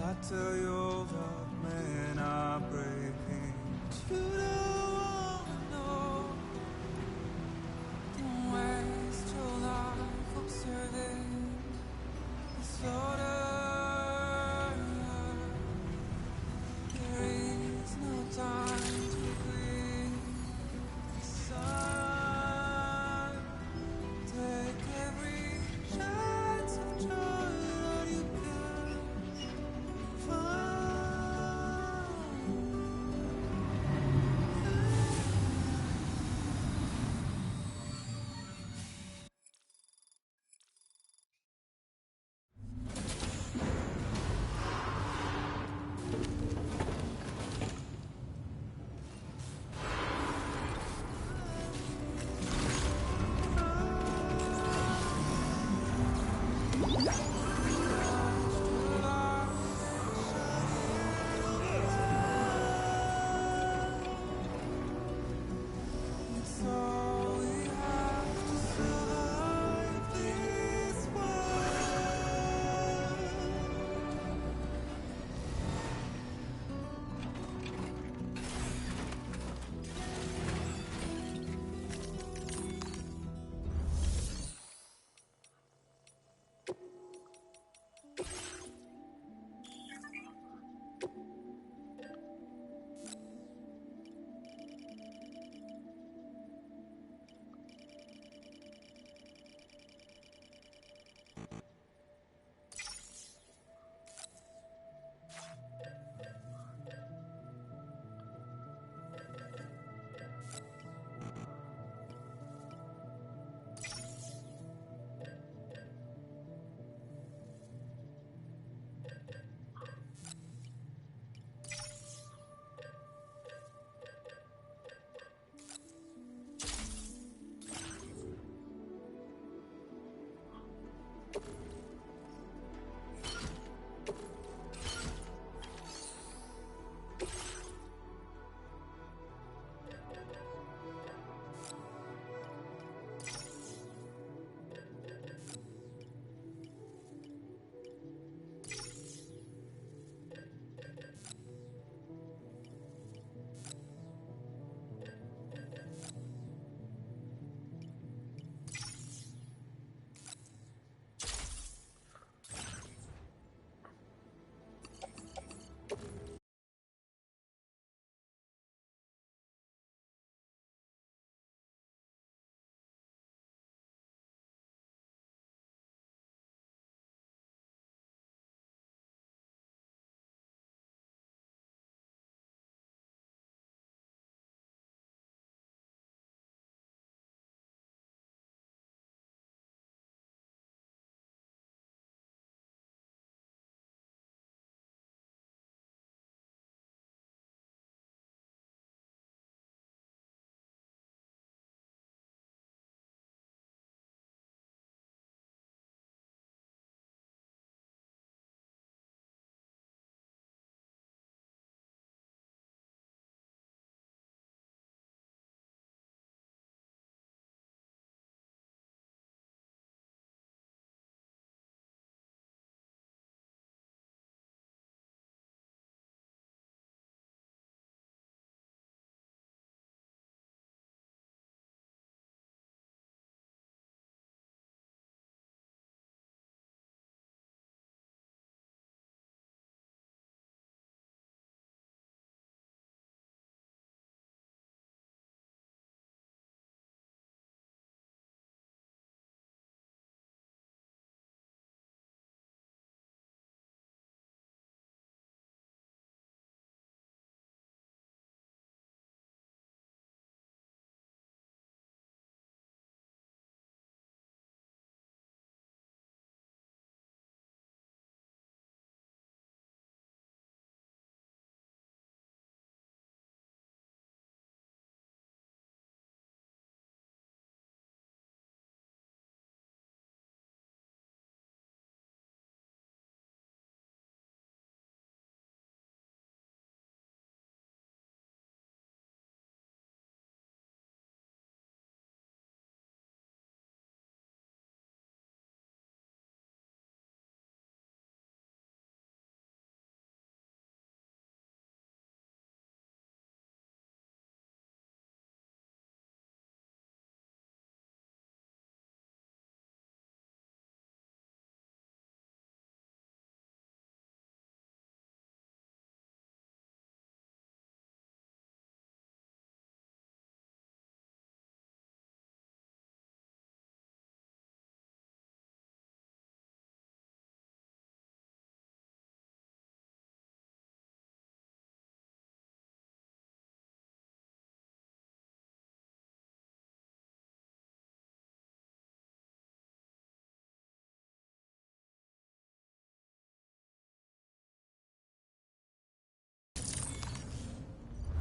I tell you, old heart, men are breaking, but you don't wanna know. Don't waste your life observing disorder. There is no time to grieve. The sun, take every chance of joy that you can find.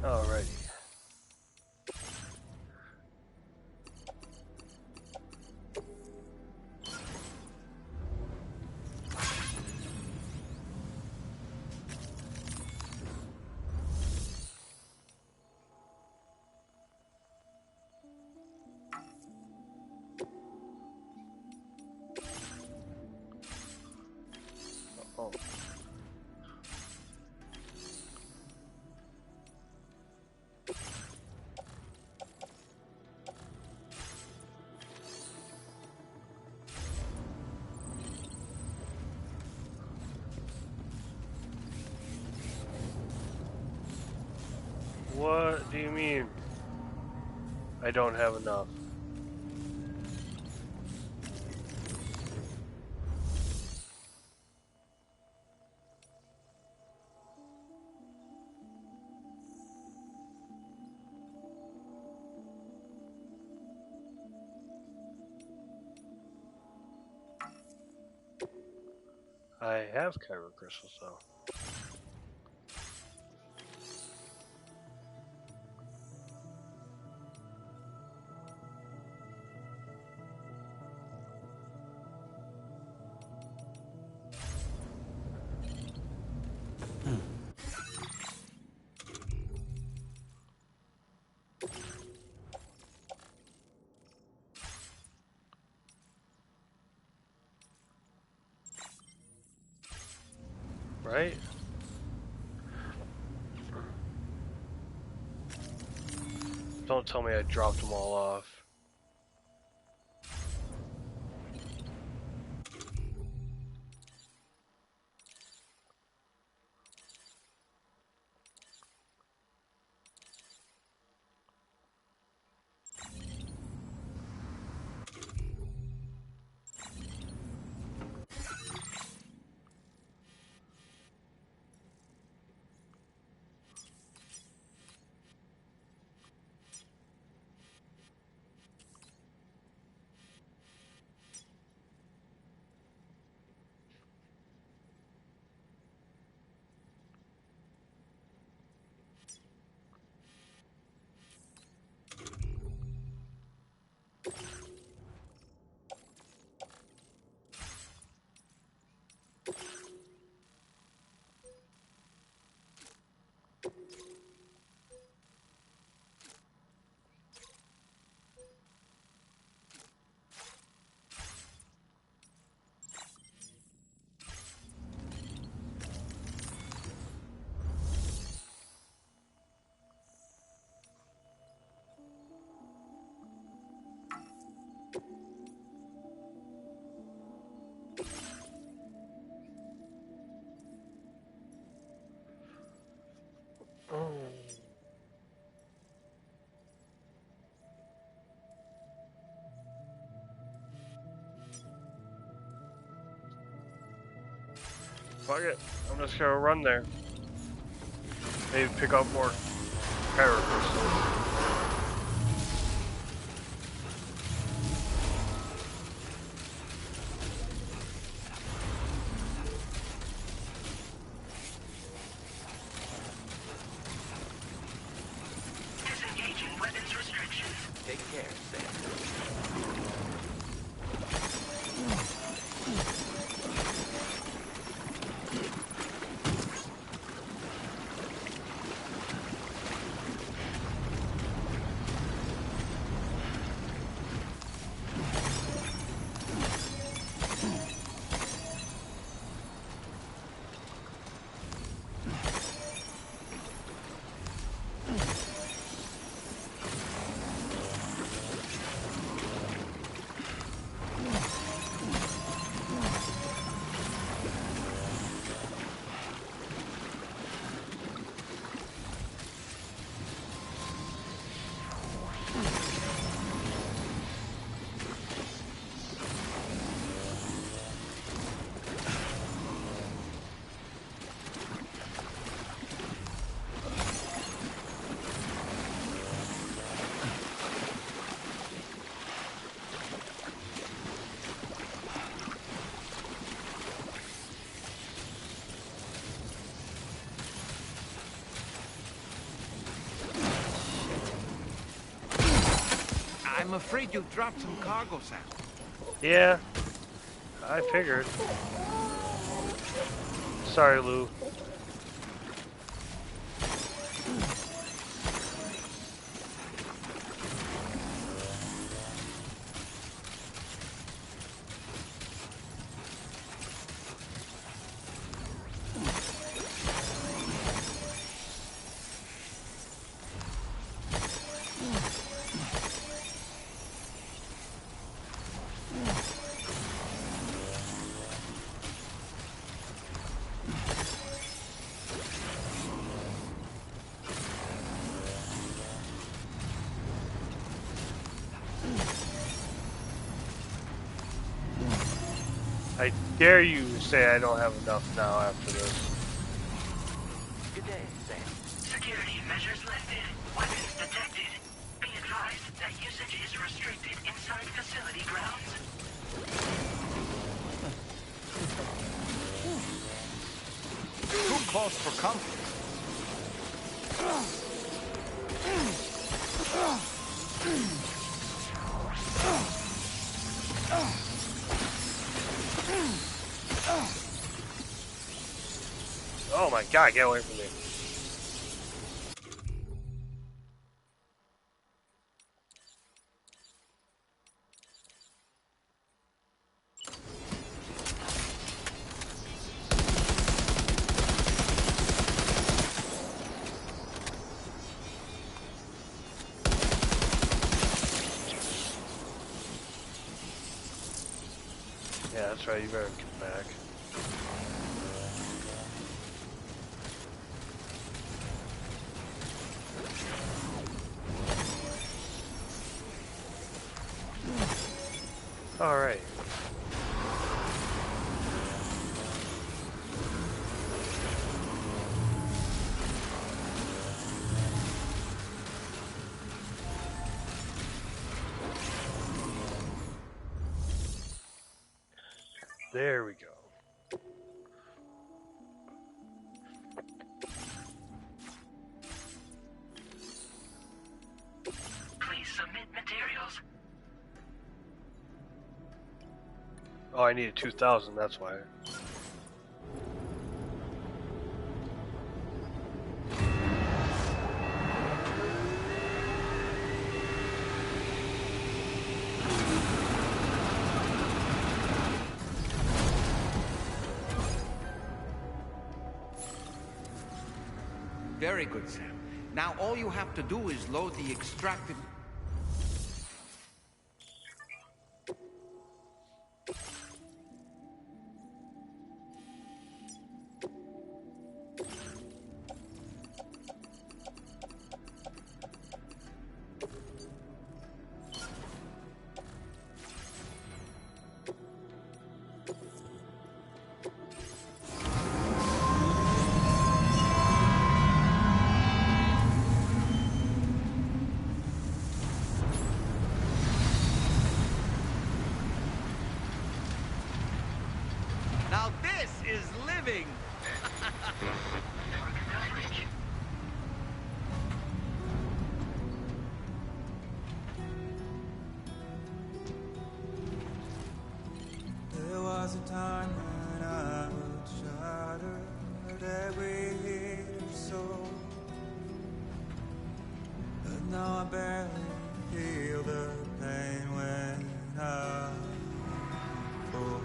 Alrighty. Oh. What do you mean? I don't have enough. I have Kyro crystals though. Right? Don't tell me I dropped them all off. Fuck it. I'm just gonna run there. Maybe pick up more Kyro crystals. Disengaging weapons restrictions. Take care, Sam. I'm afraid you dropped some cargo, Sam. Yeah, I figured. Sorry, Lou. I dare you say I don't have enough now after this. Good day, Sam. Security measures lifted. Weapons detected. Be advised that usage is restricted inside facility grounds. Too close for comfort. Oh my god, get away from me. Yeah, that's right, you better get back. Alright. There we go. Please submit materials. Oh, I needed 2,000, that's why. Very good, Sam. Now all you have to do is load the extracted... Now this is living! There was a time when I would shatter every hidden soul, but now I barely feel the pain when I fall.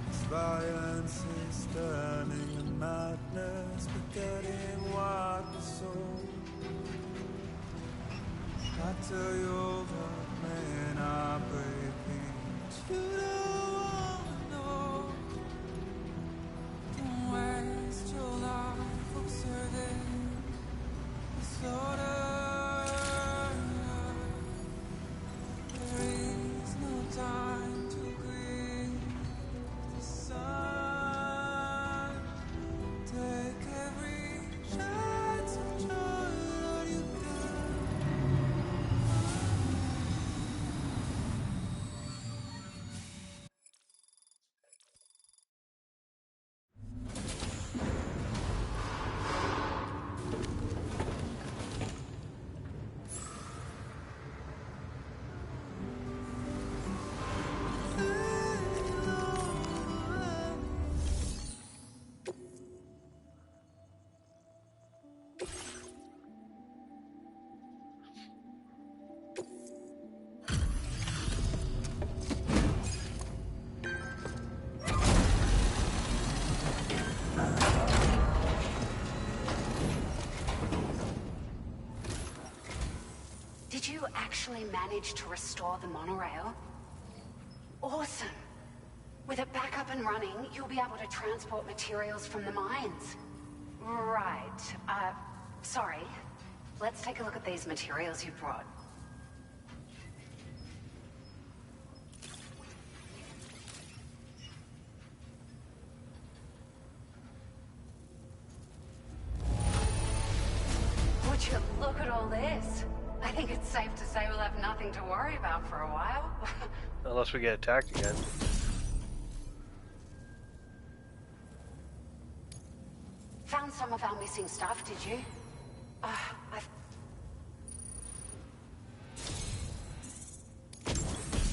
This violence is turning to madness, forgetting what we saw. I tell you all that men are breaking, but you don't wanna know. Don't waste your life observing disorder. There is no time to grieve the sun. Take every chance of joy that you can. Did you actually manage to restore the monorail? Awesome. With it back up and running, you'll be able to transport materials from the mines. Right. Sorry. Let's take a look at these materials you brought. Would you look at all this? I think it's safe to say we'll have nothing to worry about for a while. Unless we get attacked again. Found some of our missing stuff, did you?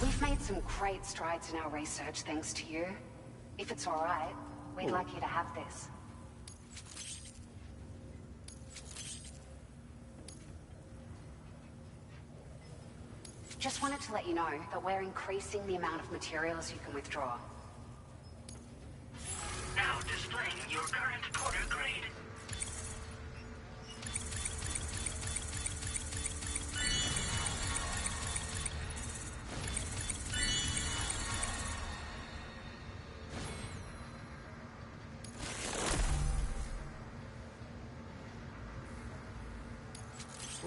We've made some great strides in our research thanks to you. If it's all right, we'd like you to have this. Just wanted to let you know that we're increasing the amount of materials you can withdraw. Now displaying your current quarter grade.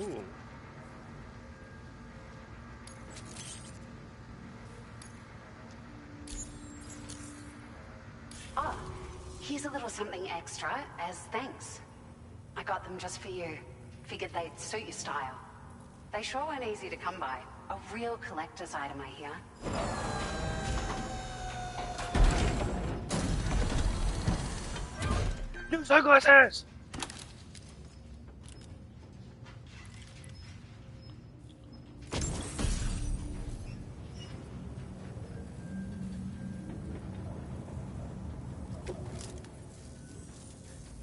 Ooh. Oh, here's a little something extra as thanks. I got them just for you. Figured they'd suit your style. They sure weren't easy to come by. A real collector's item, I hear. New sunglasses!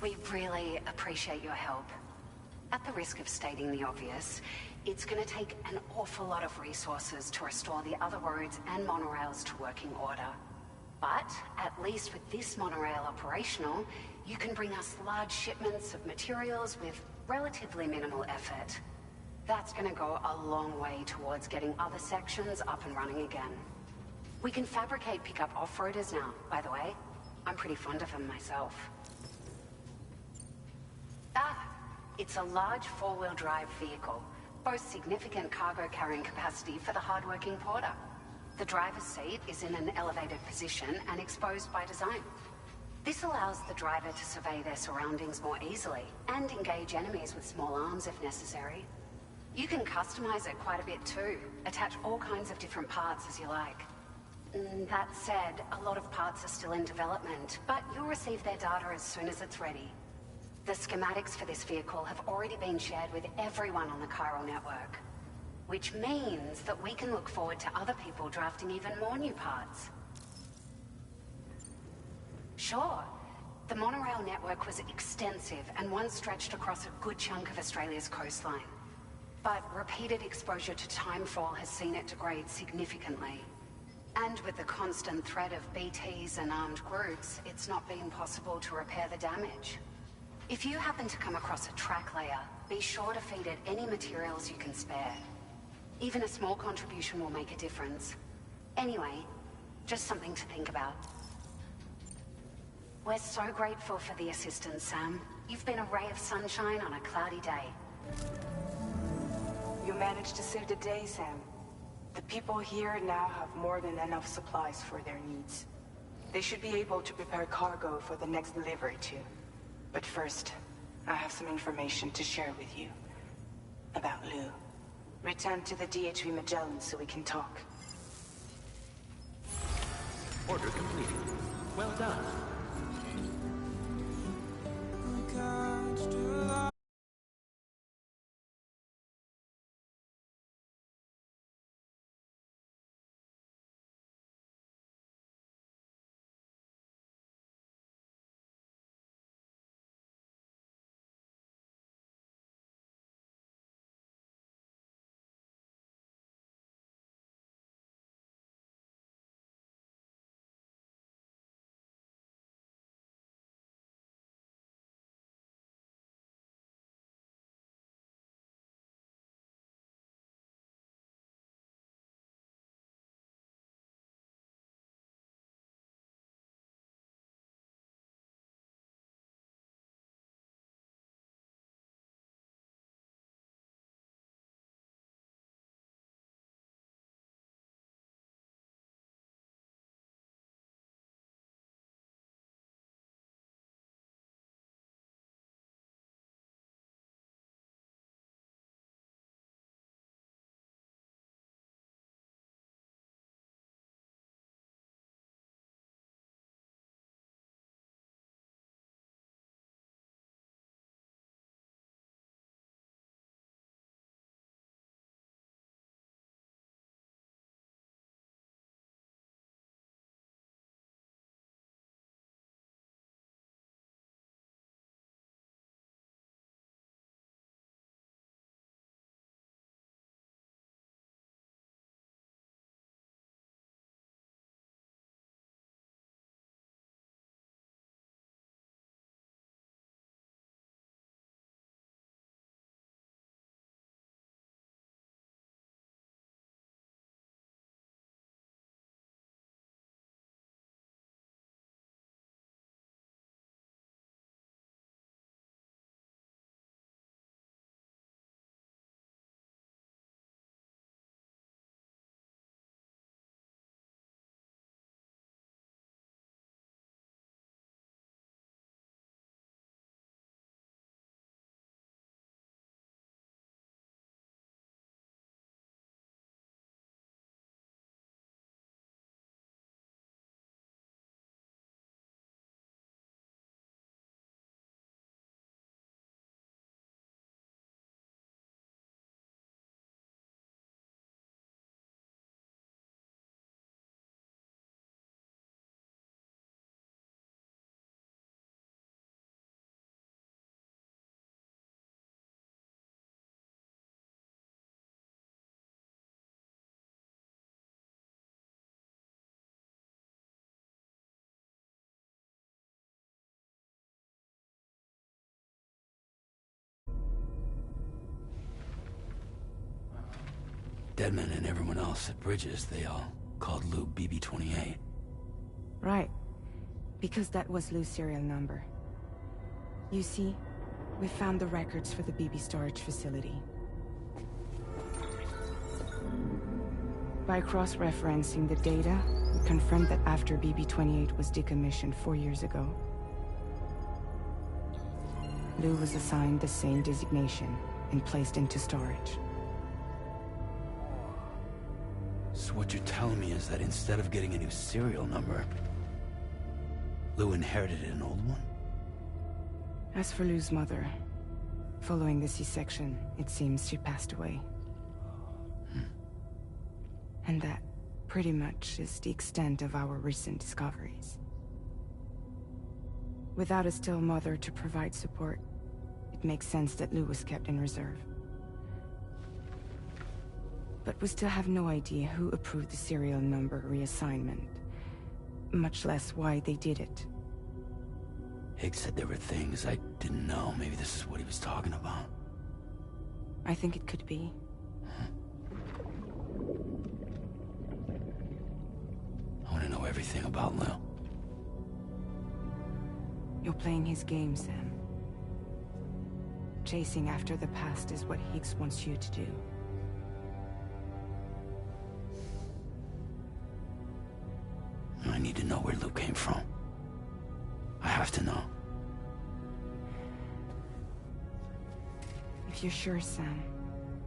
We really appreciate your help. At the risk of stating the obvious, it's going to take an awful lot of resources to restore the other roads and monorails to working order. But, at least with this monorail operational, you can bring us large shipments of materials with relatively minimal effort. That's going to go a long way towards getting other sections up and running again. We can fabricate pickup off-roaders now, by the way. I'm pretty fond of them myself. It's a large four-wheel drive vehicle, boasts significant cargo carrying capacity for the hard-working porter. The driver's seat is in an elevated position and exposed by design. This allows the driver to survey their surroundings more easily and engage enemies with small arms if necessary. You can customize it quite a bit too, attach all kinds of different parts as you like. That said, a lot of parts are still in development, but you'll receive their data as soon as it's ready. The schematics for this vehicle have already been shared with everyone on the Chiral network, which means that we can look forward to other people drafting even more new parts. Sure, the monorail network was extensive and once stretched across a good chunk of Australia's coastline. But repeated exposure to timefall has seen it degrade significantly. And with the constant threat of BTs and armed groups, it's not been possible to repair the damage. If you happen to come across a track layer, be sure to feed it any materials you can spare. Even a small contribution will make a difference. Anyway, just something to think about. We're so grateful for the assistance, Sam. You've been a ray of sunshine on a cloudy day. You managed to save the day, Sam. The people here now have more than enough supplies for their needs. They should be able to prepare cargo for the next delivery too. But first, I have some information to share with you. About Lou. Return to the DHV Magellan so we can talk. Order completed. Well done. Deadman and everyone else at Bridges, they all called Lou BB-28. Right. Because that was Lou's serial number. You see, we found the records for the BB storage facility. By cross-referencing the data, we confirmed that after BB-28 was decommissioned 4 years ago, Lou was assigned the same designation and placed into storage. So what you're telling me is that instead of getting a new serial number, Lou inherited an old one? As for Lou's mother, following the C-section, it seems she passed away. And that, pretty much, is the extent of our recent discoveries. Without a still mother to provide support, it makes sense that Lou was kept in reserve. But we still have no idea who approved the serial number reassignment, much less why they did it. Higgs said there were things I didn't know. Maybe this is what he was talking about. I think it could be. I want to know everything about Lou. You're playing his game, Sam. Chasing after the past is what Higgs wants you to do. I need to know where Lou came from. I have to know. If you're sure, Sam,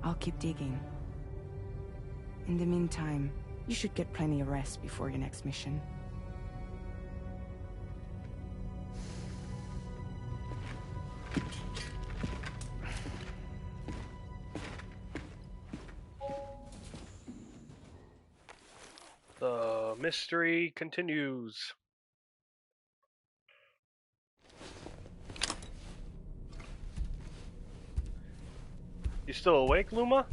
I'll keep digging. In the meantime, you should get plenty of rest before your next mission. The mystery continues. You still awake, Luma?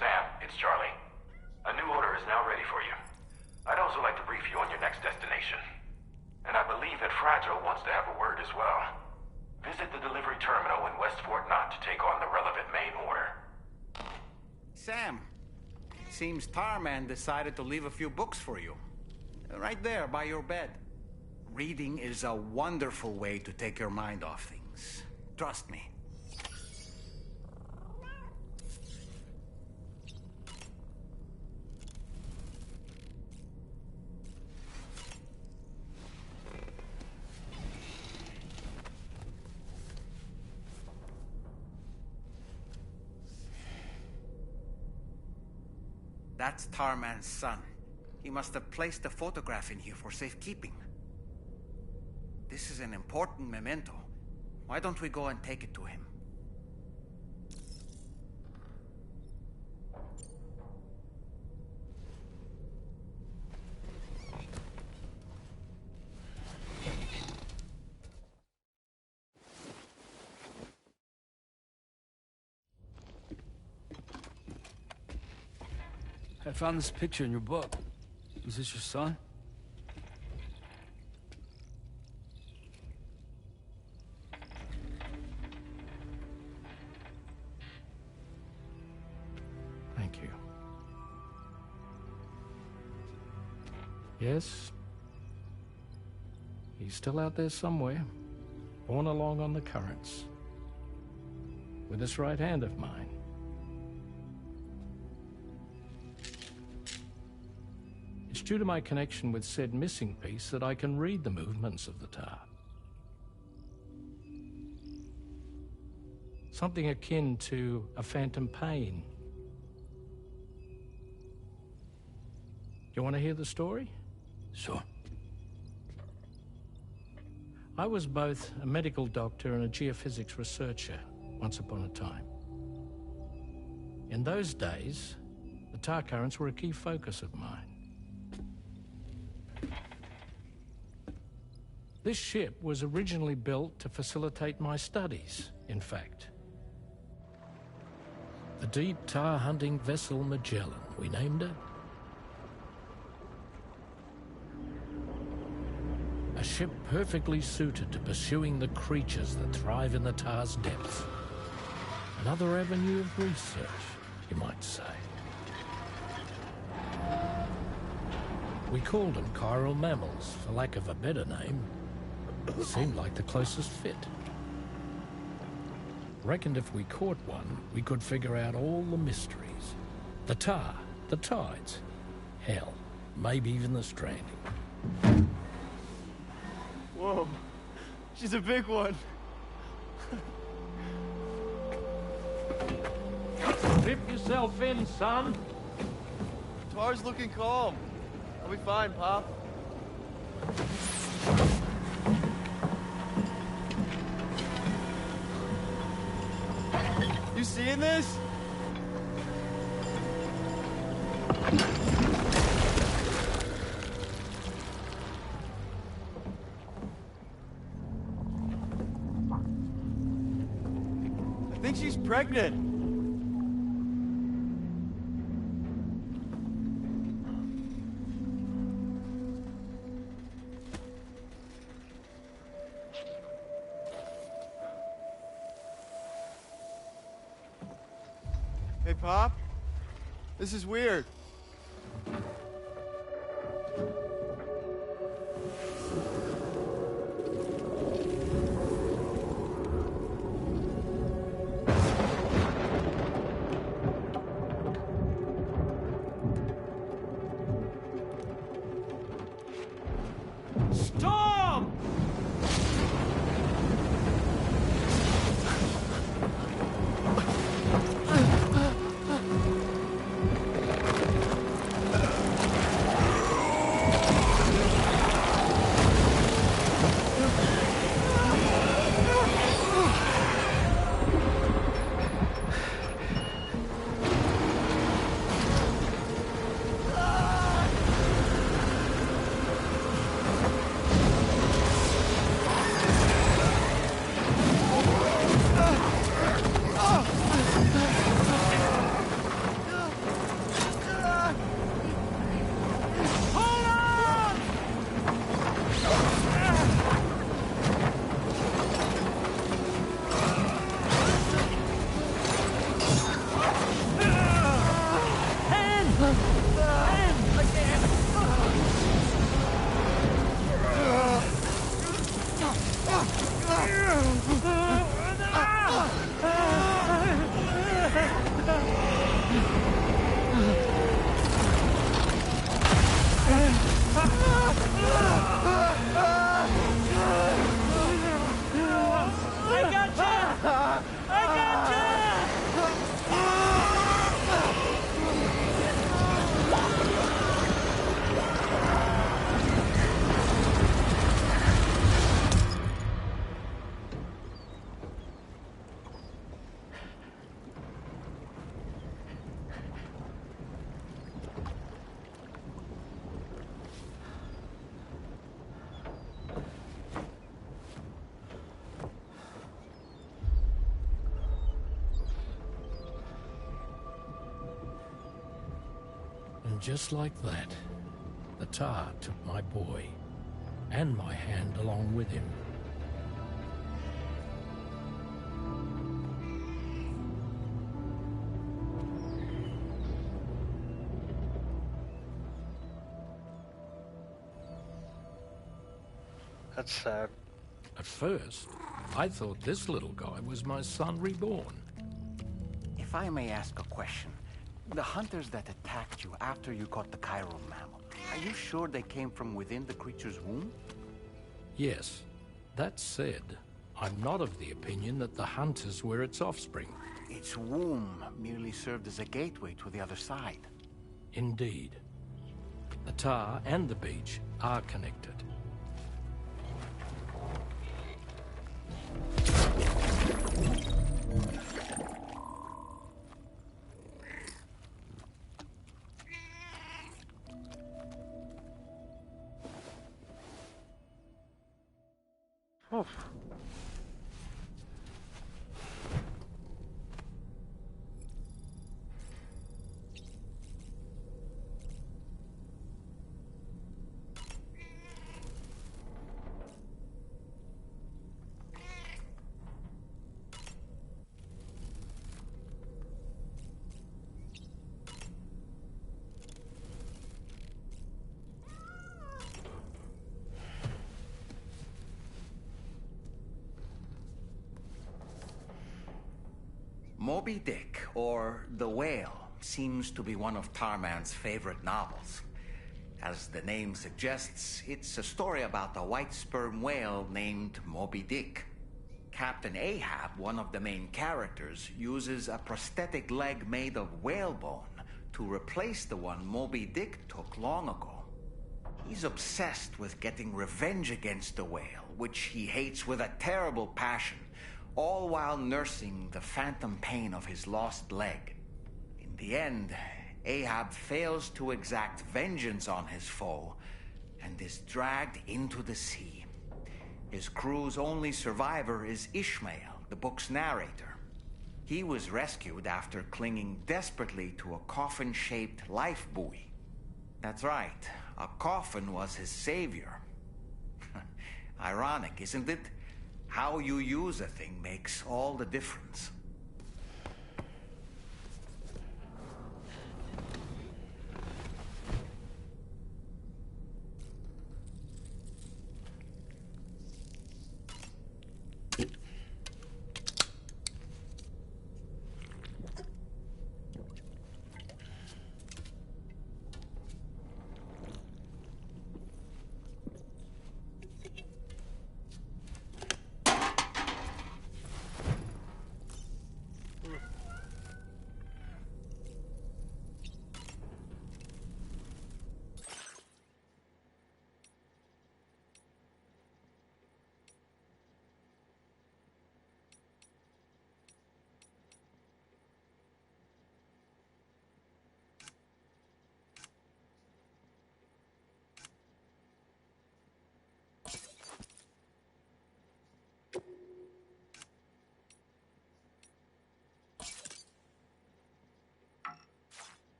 Sam, it's Charlie. A new order is now ready for you. I'd also like to brief you on your next destination. And I believe that Fragile wants to have a word as well. Visit the delivery terminal in West Fort Knott to take on the relevant main order. Sam, seems Tarman decided to leave a few books for you. Right there by your bed. Reading is a wonderful way to take your mind off things. Trust me. That's Tarman's son. He must have placed a photograph in here for safekeeping. This is an important memento. Why don't we go and take it to him? I found this picture in your book. Is this your son? Thank you. Yes. He's still out there somewhere, borne along on the currents, with this right hand of mine. It's due to my connection with said missing piece that I can read the movements of the tar. Something akin to a phantom pain. You want to hear the story? Sure. I was both a medical doctor and a geophysics researcher once upon a time. In those days, the tar currents were a key focus of mine. This ship was originally built to facilitate my studies, in fact. The deep tar hunting vessel Magellan, we named her. A ship perfectly suited to pursuing the creatures that thrive in the tar's depths. Another avenue of research, you might say. We called them chiral mammals, for lack of a better name. It seemed like the closest fit. Reckoned if we caught one, we could figure out all the mysteries. The tar, the tides, hell, maybe even the stranding. Whoa, she's a big one. Dip yourself in, son. Tar's looking calm. I'll be fine, Pop. You seeing this? I think she's pregnant. Hey, Pop. This is weird. Storm! And just like that, the tar took my boy, and my hand along with him. That's sad. At first, I thought this little guy was my son reborn. If I may ask a question, the hunters that attacked you after you caught the chiral mammal, are you sure they came from within the creature's womb? Yes. That said, I'm not of the opinion that the hunters were its offspring. Its womb merely served as a gateway to the other side. Indeed. The tar and the beach are connected. Oof. Moby Dick, or The Whale, seems to be one of Tarman's favorite novels. As the name suggests, it's a story about a white sperm whale named Moby Dick. Captain Ahab, one of the main characters, uses a prosthetic leg made of whalebone to replace the one Moby Dick took long ago. He's obsessed with getting revenge against the whale, which he hates with a terrible passion, all while nursing the phantom pain of his lost leg. In the end, Ahab fails to exact vengeance on his foe and is dragged into the sea. His crew's only survivor is Ishmael, the book's narrator. He was rescued after clinging desperately to a coffin-shaped life buoy. That's right, a coffin was his savior. Ironic, isn't it? How you use a thing makes all the difference.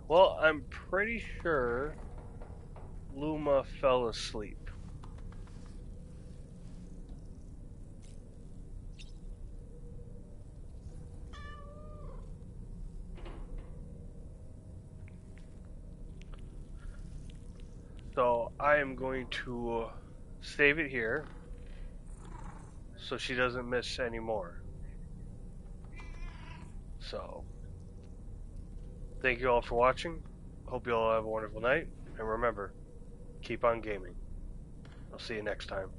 Well, I'm pretty sure Luma fell asleep. So I am going to save it here so she doesn't miss any more. So, thank you all for watching. Hope you all have a wonderful night. And remember, keep on gaming. I'll see you next time.